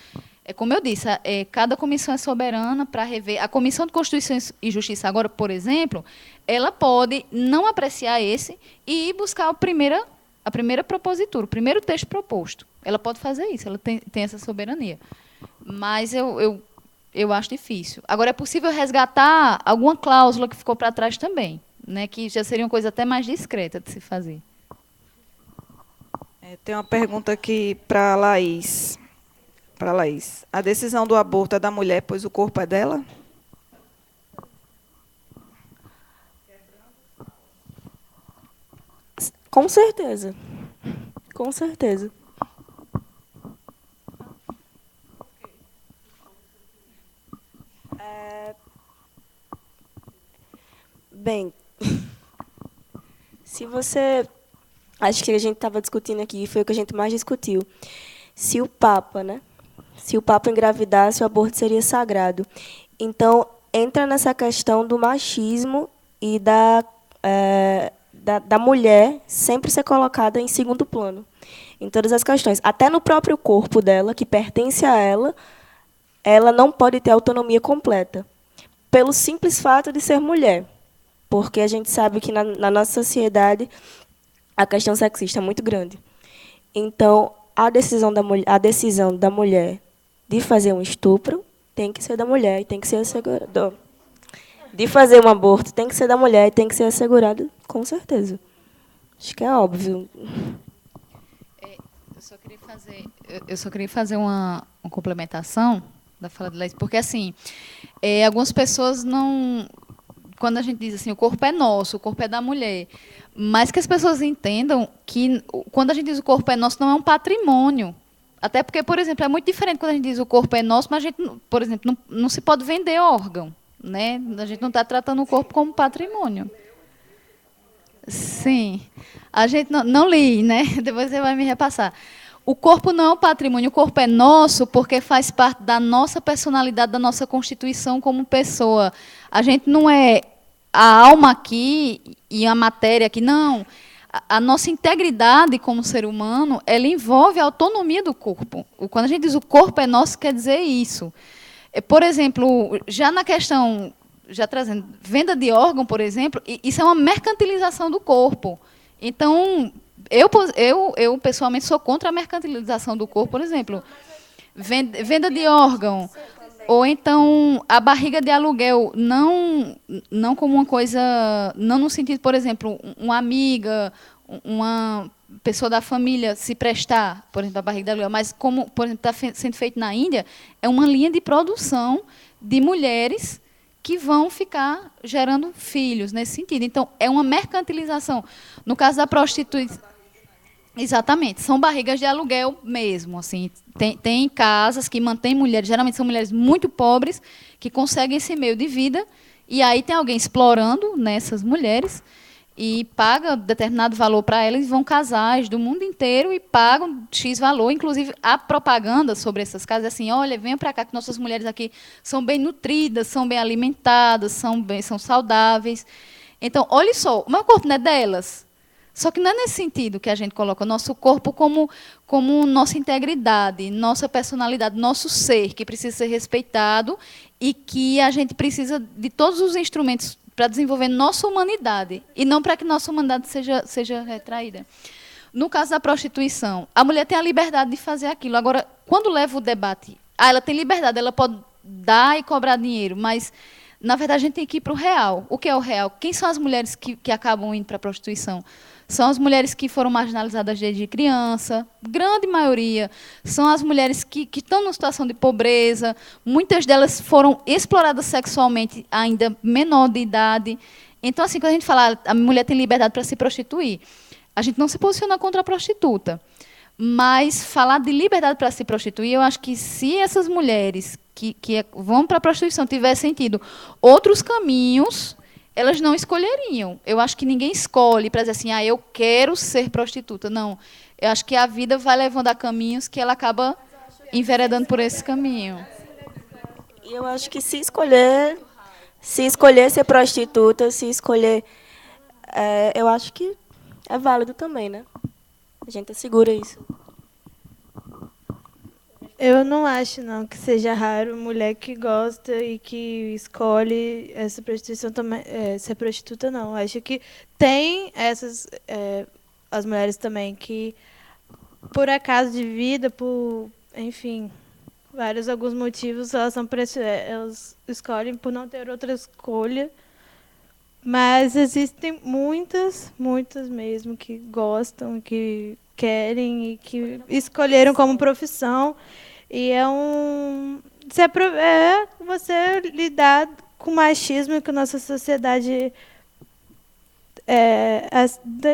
como eu disse, cada comissão é soberana para rever. A Comissão de Constituição e Justiça, agora, por exemplo, ela pode não apreciar esse e ir buscar a primeira propositura, o primeiro texto proposto. Ela pode fazer isso, ela tem essa soberania. Mas eu acho difícil. Agora, é possível resgatar alguma cláusula que ficou para trás também, né, que já seria uma coisa até mais discreta de se fazer. Tem uma pergunta aqui para a Laís. A decisão do aborto é da mulher, pois o corpo é dela? Com certeza. Com certeza. Bem, se você... Acho que a gente estava discutindo aqui, foi o que a gente mais discutiu. Se o Papa, né? Se o Papa engravidasse, o aborto seria sagrado. Então, entra nessa questão do machismo e da mulher sempre ser colocada em segundo plano, em todas as questões. Até no próprio corpo dela, que pertence a ela não pode ter autonomia completa, pelo simples fato de ser mulher. Porque a gente sabe que na nossa sociedade a questão sexista é muito grande. Então, a decisão da mulher de fazer um estupro tem que ser da mulher e tem que ser assegurado. De fazer um aborto tem que ser da mulher e tem que ser assegurado, com certeza. Acho que é óbvio. Eu só queria fazer uma complementação da fala de Laís, porque assim, algumas pessoas não, quando a gente diz assim, o corpo é nosso, o corpo é da mulher, mas que as pessoas entendam que quando a gente diz o corpo é nosso, não é um patrimônio. Até porque, por exemplo, é muito diferente quando a gente diz o corpo é nosso, mas a gente, por exemplo, não se pode vender órgão, né? A gente não está tratando o corpo como patrimônio. Sim. A gente não li, né? Depois você vai me repassar. O corpo não é um patrimônio, o corpo é nosso porque faz parte da nossa personalidade, da nossa constituição como pessoa. A gente não é a alma aqui e a matéria aqui, não. A nossa integridade como ser humano, ela envolve a autonomia do corpo. Quando a gente diz o corpo é nosso, quer dizer isso. Por exemplo, já na questão, já trazendo venda de órgão, por exemplo, isso é uma mercantilização do corpo. Então, eu pessoalmente sou contra a mercantilização do corpo, por exemplo, venda de órgão, ou então a barriga de aluguel, não como uma coisa, não no sentido, por exemplo, uma amiga, uma pessoa da família se prestar, por exemplo, a barriga de aluguel, mas como, por exemplo, está sendo feito na Índia, é uma linha de produção de mulheres que vão ficar gerando filhos nesse sentido. Então, é uma mercantilização. No caso da prostituição, exatamente, são barrigas de aluguel mesmo. Assim, tem casas que mantêm mulheres, geralmente são mulheres muito pobres, que conseguem esse meio de vida, e aí tem alguém explorando nessas mulheres e paga determinado valor para elas, e vão casais do mundo inteiro e pagam X valor. Inclusive, há propaganda sobre essas casas, assim, olha, venha para cá que nossas mulheres aqui são bem nutridas, são bem alimentadas, são saudáveis. Então, olha só, o meu corpo não é delas. Só que não é nesse sentido que a gente coloca o nosso corpo como nossa integridade, nossa personalidade, nosso ser, que precisa ser respeitado e que a gente precisa de todos os instrumentos para desenvolver nossa humanidade, e não para que nossa humanidade seja retraída. No caso da prostituição, a mulher tem a liberdade de fazer aquilo. Agora, quando leva o debate, ela tem liberdade, ela pode dar e cobrar dinheiro, mas, na verdade, a gente tem que ir para o real. O que é o real? Quem são as mulheres que acabam indo para a prostituição? São as mulheres que foram marginalizadas desde criança, grande maioria. São as mulheres que estão numa situação de pobreza. Muitas delas foram exploradas sexualmente ainda menor de idade. Então, assim, quando a gente fala a mulher tem liberdade para se prostituir, a gente não se posiciona contra a prostituta. Mas falar de liberdade para se prostituir, eu acho que se essas mulheres que vão para a prostituição tivessem tido outros caminhos, elas não escolheriam. Eu acho que ninguém escolhe para dizer assim, eu quero ser prostituta. Não. Eu acho que a vida vai levando a caminhos que ela acaba enveredando por esse caminho. E eu acho que se escolher ser prostituta, se escolher... eu acho que é válido também, né? A gente assegura isso. Eu não acho, não, que seja raro mulher que gosta e que escolhe essa prostituição também, ser prostituta, não. Eu acho que tem essas, as mulheres também que, por acaso de vida, por, enfim, alguns motivos, elas escolhem por não ter outra escolha. Mas existem muitas mesmo que gostam, que querem e que escolheram como profissão. E é você lidar com o machismo que a nossa sociedade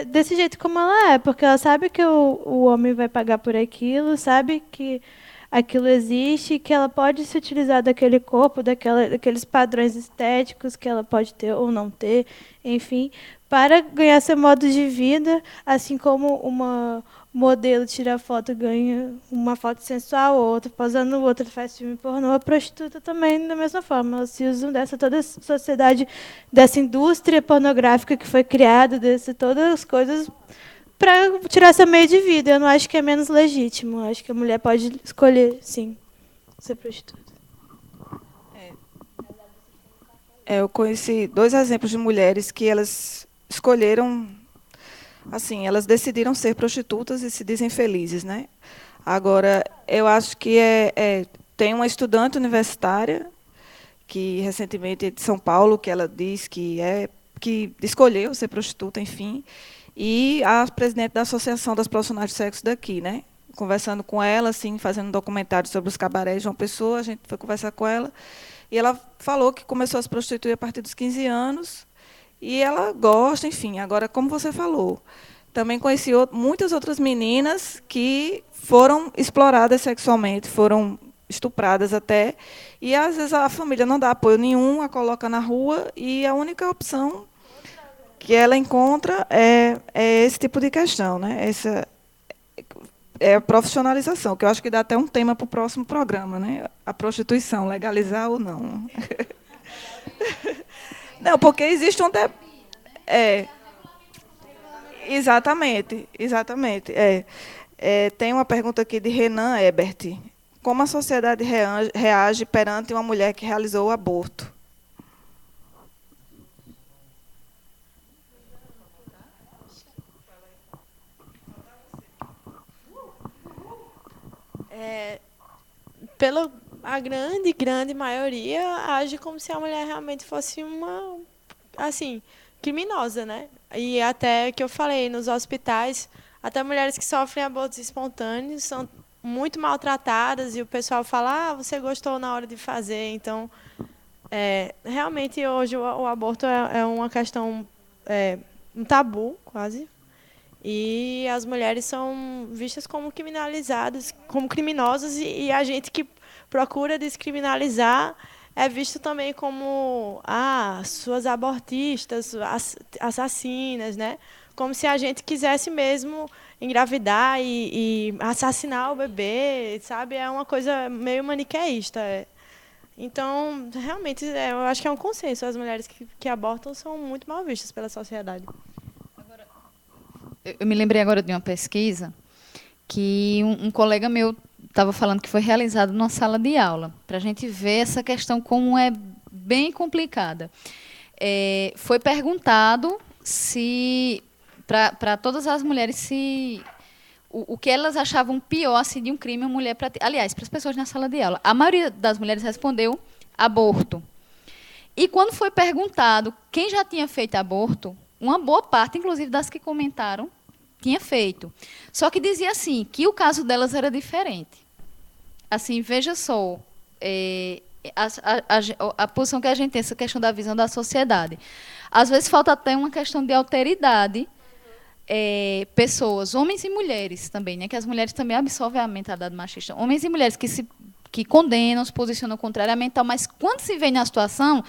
desse jeito como ela é, porque ela sabe que o homem vai pagar por aquilo, sabe que aquilo existe, que ela pode se utilizar daquele corpo, daqueles padrões estéticos que ela pode ter ou não ter, enfim, para ganhar seu modo de vida, assim como uma modelo tira foto, ganha uma foto sensual, outra posando, outra faz filme pornô, a prostituta também da mesma forma. Elas se usam dessa toda a sociedade, dessa indústria pornográfica que foi criada, todas as coisas para tirar seu meio de vida. Eu não acho que é menos legítimo. Eu acho que a mulher pode escolher, sim, ser prostituta. Eu conheci 2 exemplos de mulheres que elas escolheram, assim, elas decidiram ser prostitutas e se dizem felizes, né? Agora, eu acho que tem uma estudante universitária que recentemente de São Paulo, que ela diz que escolheu ser prostituta, enfim, e a presidente da Associação das Profissionais de Sexo daqui, né? Conversando com ela, assim, fazendo um documentário sobre os cabarés de João Pessoa, a gente foi conversar com ela, e ela falou que começou a se prostituir a partir dos 15 anos, e ela gosta, enfim. Agora, como você falou, também conheci muitas outras meninas que foram exploradas sexualmente, foram estupradas até, e às vezes a família não dá apoio nenhum, a coloca na rua, e a única opção que ela encontra é esse tipo de questão, né? Essa é a profissionalização, que eu acho que dá até um tema para o próximo programa, né? A prostituição, legalizar ou não. Não, porque existe um... Exatamente, exatamente. Tem uma pergunta aqui de Renan Ebert. Como a sociedade reage perante uma mulher que realizou o aborto? A grande maioria age como se a mulher realmente fosse uma, assim, criminosa, né? E até que eu falei, nos hospitais, até mulheres que sofrem abortos espontâneos são muito maltratadas e o pessoal fala, você gostou na hora de fazer. Então, realmente, hoje o aborto é uma questão, um tabu, quase. E as mulheres são vistas como criminalizadas, como criminosas, e a gente que procura descriminalizar é visto também como suas abortistas, assassinas, né? Como se a gente quisesse mesmo engravidar e assassinar o bebê, sabe? É uma coisa meio maniqueísta. Então, realmente, eu acho que é um consenso. As mulheres que abortam são muito mal vistas pela sociedade. Eu me lembrei agora de uma pesquisa que um colega meu estava falando que foi realizado numa sala de aula, para a gente ver essa questão como é bem complicada. Foi perguntado para todas as mulheres o que elas achavam pior assim, de um crime uma mulher praticar. Aliás, para as pessoas na sala de aula, a maioria das mulheres respondeu aborto. E quando foi perguntado quem já tinha feito aborto, uma boa parte, inclusive das que comentaram, tinha feito. Só que dizia assim, que o caso delas era diferente. Assim, veja só, a posição que a gente tem, essa questão da visão da sociedade. Às vezes falta até uma questão de alteridade. Pessoas, homens e mulheres também, né, que as mulheres também absorvem a mentalidade machista. Homens e mulheres que condenam, se posicionam contrariamente, mas quando se vê na situação,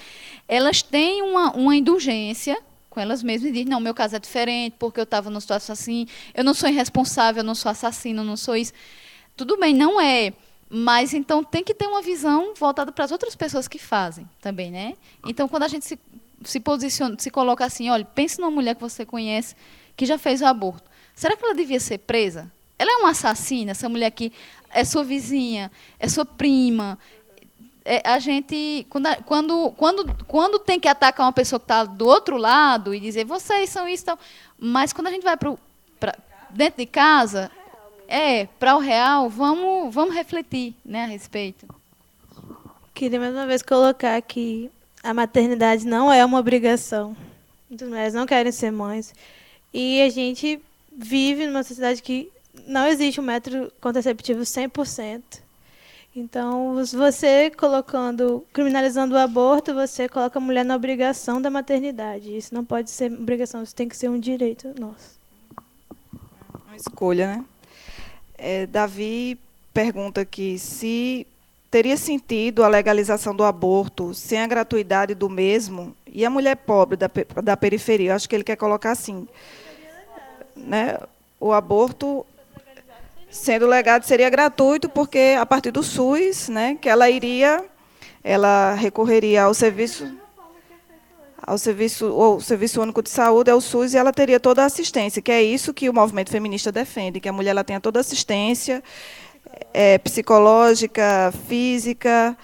elas têm uma indulgência com elas mesmas e dizem, não, meu caso é diferente, porque eu estava numa situação assim, eu não sou irresponsável, eu não sou assassino, eu não sou isso. Tudo bem, não é, mas então tem que ter uma visão voltada para as outras pessoas que fazem também, né? Então, quando a gente se posiciona, se coloca assim, olha, pense numa mulher que você conhece que já fez o aborto. Será que ela devia ser presa? Ela é uma assassina, essa mulher que é sua vizinha, é sua prima. A gente, quando tem que atacar uma pessoa que está do outro lado e dizer, vocês são isso, então, mas quando a gente vai para dentro de casa, para o real, vamos refletir, né, a respeito. Queria mais uma vez colocar que a maternidade não é uma obrigação. Muitas mulheres não querem ser mães. E a gente vive numa sociedade que não existe um método contraceptivo 100%. Então, você colocando, criminalizando o aborto, você coloca a mulher na obrigação da maternidade. Isso não pode ser obrigação, isso tem que ser um direito nosso. Uma escolha, né? Davi pergunta aqui se teria sentido a legalização do aborto sem a gratuidade do mesmo e a mulher pobre da periferia. Eu acho que ele quer colocar assim, né? O aborto sendo legado seria gratuito porque a partir do SUS, né, que ela recorreria ao serviço ou Serviço Único de Saúde, é o SUS, e ela teria toda a assistência, que é isso que o movimento feminista defende, que a mulher ela tenha toda a assistência psicológica, física,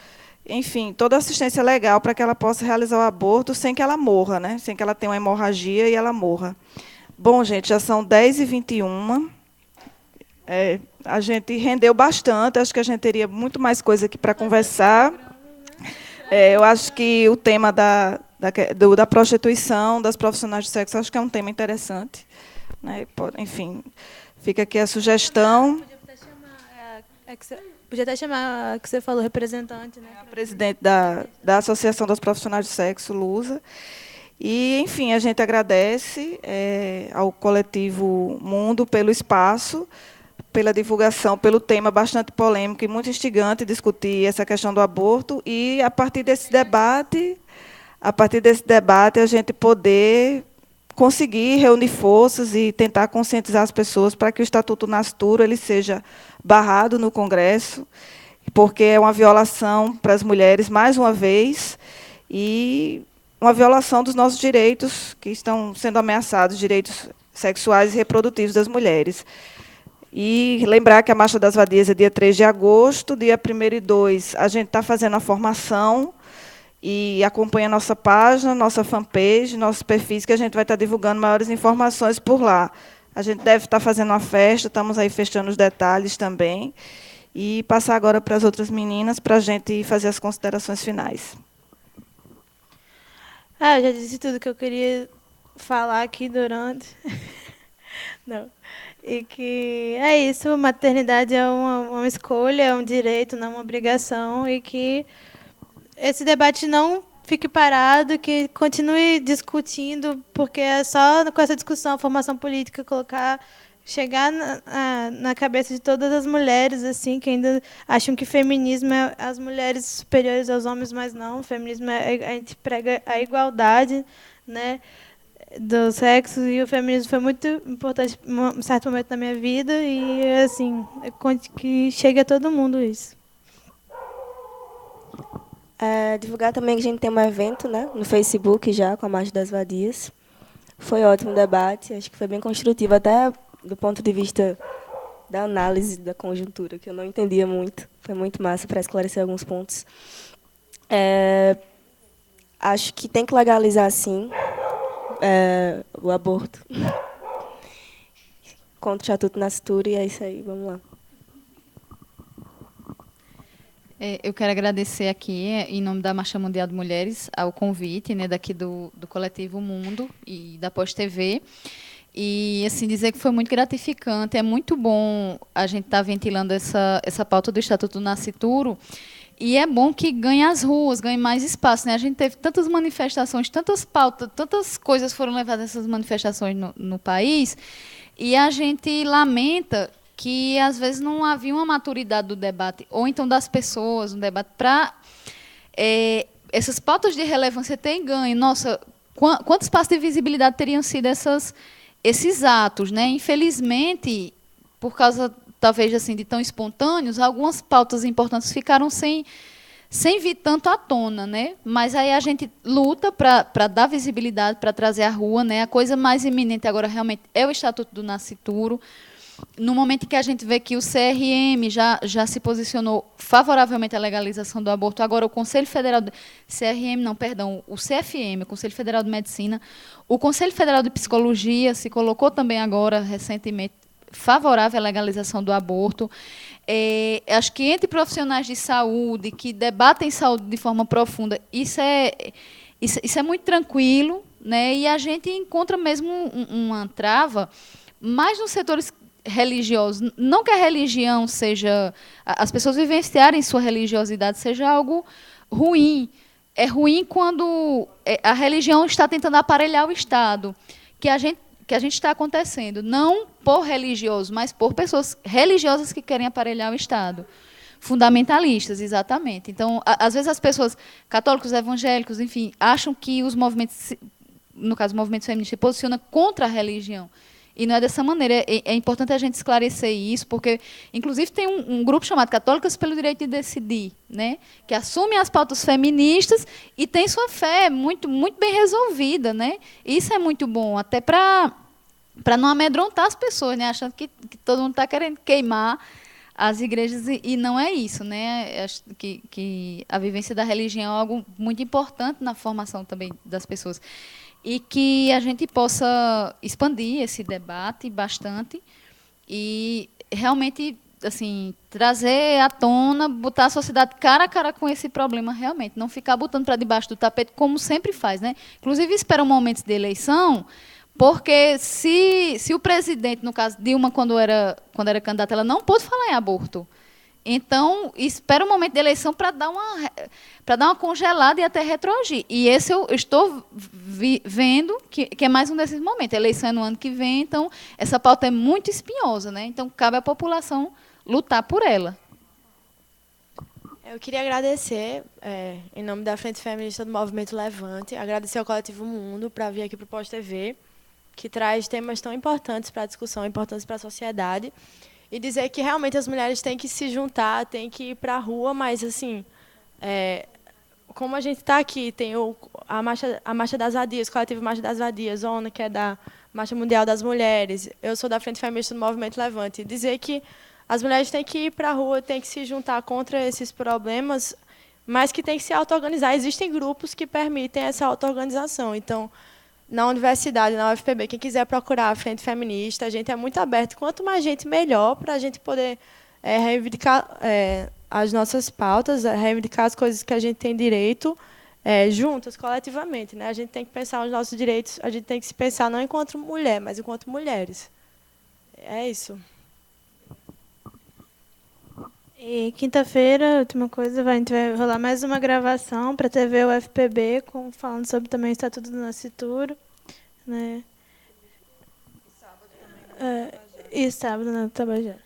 enfim, toda a assistência legal para que ela possa realizar o aborto sem que ela morra, né? Sem que ela tenha uma hemorragia e ela morra. Bom, gente, já são 10h21. A gente rendeu bastante, acho que a gente teria muito mais coisa aqui para conversar. Eu acho que o tema da prostituição, das profissionais de sexo, acho que é um tema interessante, né? Enfim, fica aqui a sugestão. Podia até chamar a que você falou, representante, né? A presidente da Associação das Profissionais de Sexo, Lusa. E, enfim, a gente agradece ao Coletivo Mundo pelo espaço, pela divulgação, pelo tema bastante polêmico e muito instigante discutir essa questão do aborto, e a partir desse debate a gente poder conseguir reunir forças e tentar conscientizar as pessoas para que o Estatuto Nascituro ele seja barrado no Congresso, porque é uma violação para as mulheres, mais uma vez, e uma violação dos nossos direitos que estão sendo ameaçados, direitos sexuais e reprodutivos das mulheres. E lembrar que a Marcha das Vadias é dia 3 de agosto, dia 1º e 2 a gente está fazendo a formação, e acompanha a nossa página, nossa fanpage, nossos perfis, que a gente vai estar divulgando maiores informações por lá. A gente deve estar fazendo uma festa, estamos aí fechando os detalhes também, e passar agora para as outras meninas para a gente fazer as considerações finais. Eu já disse tudo que eu queria falar aqui durante. Não. E que é isso, maternidade é uma escolha, é um direito, não uma obrigação, e que esse debate não fique parado, que continue discutindo, porque é só com essa discussão, a formação política, chegar na cabeça de todas as mulheres, assim, que ainda acham que feminismo é as mulheres superiores aos homens, mas não, feminismo a gente prega a igualdade, né, do sexo, e o feminismo foi muito importante em um certo momento da minha vida, e assim, que chegue a todo mundo isso. Divulgar também que a gente tem um evento, né, no Facebook já, com a Marcha das Vadias. Foi ótimo o debate, acho que foi bem construtivo, até do ponto de vista da análise da conjuntura, que eu não entendia muito. Foi muito massa para esclarecer alguns pontos. Acho que tem que legalizar, sim, o aborto contra o Estatuto Nascituro, e é isso aí, vamos lá. Eu quero agradecer aqui, em nome da Marcha Mundial de Mulheres, ao convite, né, daqui do Coletivo Mundo e da Pós-TV. E assim, dizer que foi muito gratificante, é muito bom a gente estar ventilando essa pauta do Estatuto Nascituro, e é bom que ganhe as ruas, ganhe mais espaço, né? A gente teve tantas manifestações, tantas pautas, tantas coisas foram levadas a essas manifestações no país, e a gente lamenta que, às vezes, não havia uma maturidade do debate, ou então das pessoas, no debate, para essas pautas de relevância terem ganho. Nossa, quanto espaço de visibilidade teriam sido esses atos, né? Infelizmente, por causa, talvez, assim, de tão espontâneos, algumas pautas importantes ficaram sem vir tanto à tona, né? Mas aí a gente luta para dar visibilidade, para trazer à rua, né? A coisa mais iminente agora realmente é o Estatuto do Nascituro. No momento em que a gente vê que o CRM já se posicionou favoravelmente à legalização do aborto, agora o Conselho Federal... o CFM, o Conselho Federal de Medicina, o Conselho Federal de Psicologia se colocou também agora, recentemente, favorável à legalização do aborto. Acho que entre profissionais de saúde, que debatem saúde de forma profunda, isso é muito tranquilo, né? E a gente encontra mesmo uma trava, mais nos setores religiosos. Não que a religião seja... As pessoas vivenciarem sua religiosidade seja algo ruim. É ruim quando a religião está tentando aparelhar o Estado, que a gente está acontecendo, não por religiosos, mas por pessoas religiosas que querem aparelhar o Estado. Fundamentalistas, exatamente. Então, às vezes as pessoas, católicos, evangélicos, enfim, acham que os movimentos, no caso, o movimento feminista, se posiciona contra a religião. E não é dessa maneira. É importante a gente esclarecer isso, porque, inclusive, tem um grupo chamado Católicas pelo Direito de Decidir, né, que assume as pautas feministas e tem sua fé muito, muito bem resolvida. Né? Isso é muito bom, até para não amedrontar as pessoas, né, achando que todo mundo está querendo queimar as igrejas, e não é isso. Né? Acho que a vivência da religião é algo muito importante na formação também das pessoas. E que a gente possa expandir esse debate bastante e realmente assim, trazer à tona, botar a sociedade cara a cara com esse problema realmente, não ficar botando para debaixo do tapete como sempre faz. Né? Inclusive, espera um momento de eleição, porque se o presidente, no caso Dilma, quando era candidata, ela não pôde falar em aborto. Então, espera o momento da eleição para dar uma congelada e até retroagir. E esse eu estou vendo que é mais um desses momentos. A eleição é no ano que vem, então essa pauta é muito espinhosa. Né? Então, cabe à população lutar por ela. Eu queria agradecer, em nome da Frente Feminista do Movimento Levante, agradecer ao Coletivo Mundo para vir aqui para o Pós TV, que traz temas tão importantes para a discussão, importantes para a sociedade. E dizer que realmente as mulheres têm que se juntar, têm que ir para a rua, mas, assim, como a gente está aqui, tem a Marcha das Vadias, o Coletivo Marcha das Vadias, ONU, que é da Marcha Mundial das Mulheres, eu sou da Frente Feminista do Movimento Levante, e dizer que as mulheres têm que ir para a rua, têm que se juntar contra esses problemas, mas que têm que se auto-organizar. Existem grupos que permitem essa auto-organização. Então, na universidade, na UFPB, quem quiser procurar a Frente Feminista, a gente é muito aberto. Quanto mais gente, melhor, para a gente poder reivindicar as nossas pautas, reivindicar as coisas que a gente tem direito, juntas, coletivamente. Né? A gente tem que pensar nos nossos direitos, a gente tem que se pensar não enquanto mulher, mas enquanto mulheres. É isso. E quinta-feira, última coisa, a gente vai rolar mais uma gravação para a TV UFPB, falando sobre também o Estatuto do Nascituro. Né? E sábado na Tabajara.